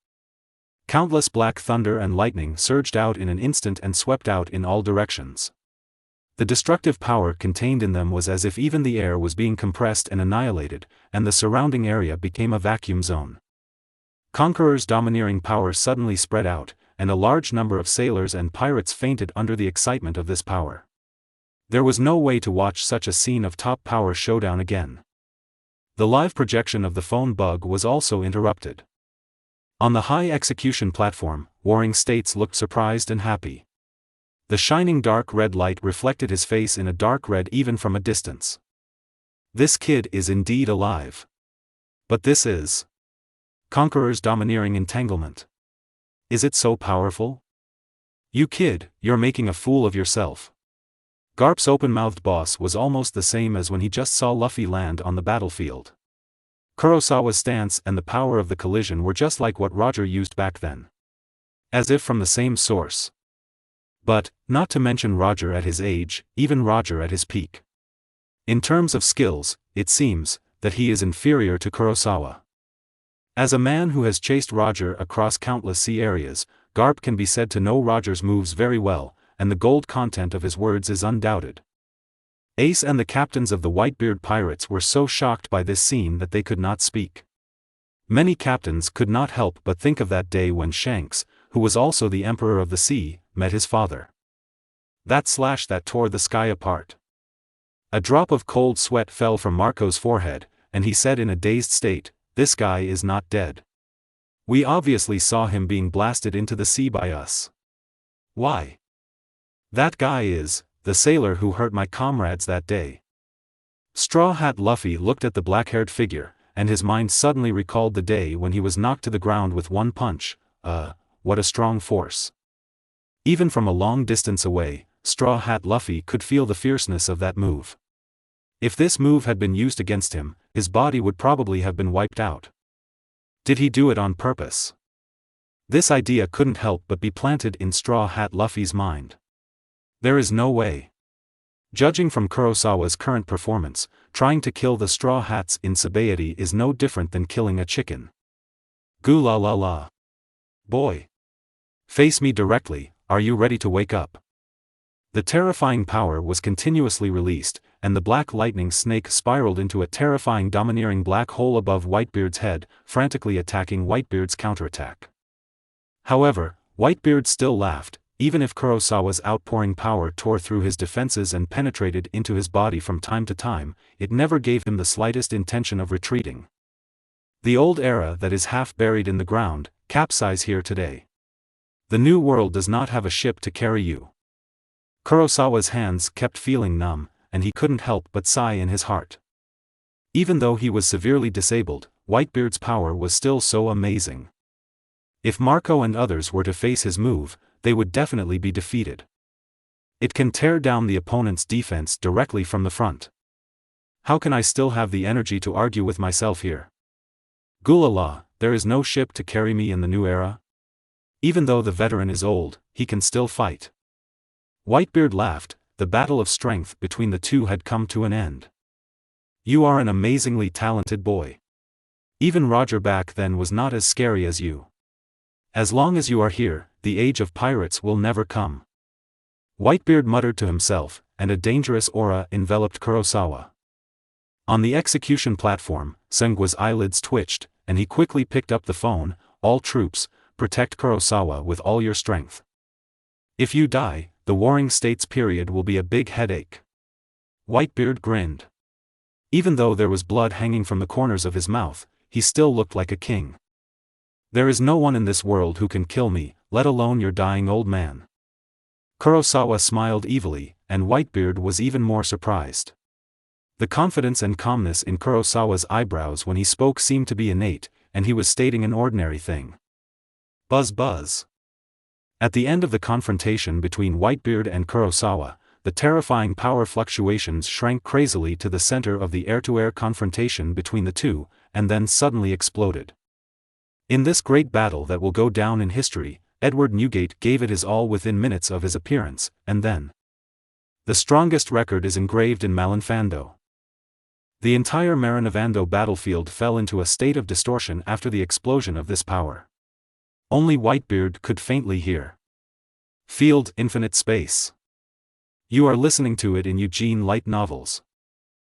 Countless black thunder and lightning surged out in an instant and swept out in all directions. The destructive power contained in them was as if even the air was being compressed and annihilated, and the surrounding area became a vacuum zone. Conqueror's domineering power suddenly spread out, and a large number of sailors and pirates fainted under the excitement of this power. There was no way to watch such a scene of top power showdown again. The live projection of the phone bug was also interrupted. On the high execution platform, Warring States looked surprised and happy. The shining dark red light reflected his face in a dark red even from a distance. This kid is indeed alive. But this is Conqueror's domineering entanglement. Is it so powerful? You kid, you're making a fool of yourself. Garp's open-mouthed boss was almost the same as when he just saw Luffy land on the battlefield. Kurosawa's stance and the power of the collision were just like what Roger used back then. As if from the same source. But, not to mention Roger at his age, even Roger at his peak. In terms of skills, it seems that he is inferior to Kurosawa. As a man who has chased Roger across countless sea areas, Garp can be said to know Roger's moves very well, and the gold content of his words is undoubted. Ace and the captains of the Whitebeard pirates were so shocked by this scene that they could not speak. Many captains could not help but think of that day when Shanks, who was also the Emperor of the Sea, met his father. That slash that tore the sky apart. A drop of cold sweat fell from Marco's forehead, and he said in a dazed state, "This guy is not dead. We obviously saw him being blasted into the sea by us. Why? That guy is the sailor who hurt my comrades that day." Straw Hat Luffy looked at the black-haired figure, and his mind suddenly recalled the day when he was knocked to the ground with one punch. What a strong force. Even from a long distance away, Straw Hat Luffy could feel the fierceness of that move. If this move had been used against him, his body would probably have been wiped out. Did he do it on purpose? This idea couldn't help but be planted in Straw Hat Luffy's mind. There is no way. Judging from Kurosawa's current performance, trying to kill the Straw Hats in Sabaody is no different than killing a chicken. Goo la la la. Boy. Face me directly, are you ready to wake up? The terrifying power was continuously released, and the black lightning snake spiraled into a terrifying domineering black hole above Whitebeard's head, frantically attacking Whitebeard's counterattack. However, Whitebeard still laughed, even if Kurosawa's outpouring power tore through his defenses and penetrated into his body from time to time, it never gave him the slightest intention of retreating. The old era that is half buried in the ground, capsize here today. The new world does not have a ship to carry you. Kurosawa's hands kept feeling numb, and he couldn't help but sigh in his heart. Even though he was severely disabled, Whitebeard's power was still so amazing. If Marco and others were to face his move, they would definitely be defeated. It can tear down the opponent's defense directly from the front. How can I still have the energy to argue with myself here? Gulala, there is no ship to carry me in the new era? Even though the veteran is old, he can still fight. Whitebeard laughed, the battle of strength between the two had come to an end. You are an amazingly talented boy. Even Roger back then was not as scary as you. As long as you are here, the age of pirates will never come. Whitebeard muttered to himself, and a dangerous aura enveloped Kurosawa. On the execution platform, Sengua's eyelids twitched, and he quickly picked up the phone. All troops, protect Kurosawa with all your strength. If you die, the Warring States period will be a big headache. Whitebeard grinned. Even though there was blood hanging from the corners of his mouth, he still looked like a king. "There is no one in this world who can kill me, let alone your dying old man." Kurosawa smiled evilly, and Whitebeard was even more surprised. The confidence and calmness in Kurosawa's eyebrows when he spoke seemed to be innate, and he was stating an ordinary thing. Buzz buzz. At the end of the confrontation between Whitebeard and Kurosawa, the terrifying power fluctuations shrank crazily to the center of the air-to-air confrontation between the two, and then suddenly exploded. In this great battle that will go down in history, Edward Newgate gave it his all within minutes of his appearance, and then the strongest record is engraved in Malinfando. The entire Marinavando battlefield fell into a state of distortion after the explosion of this power. Only Whitebeard could faintly hear. "Field, infinite space." You are listening to it in Eugene Light Novels.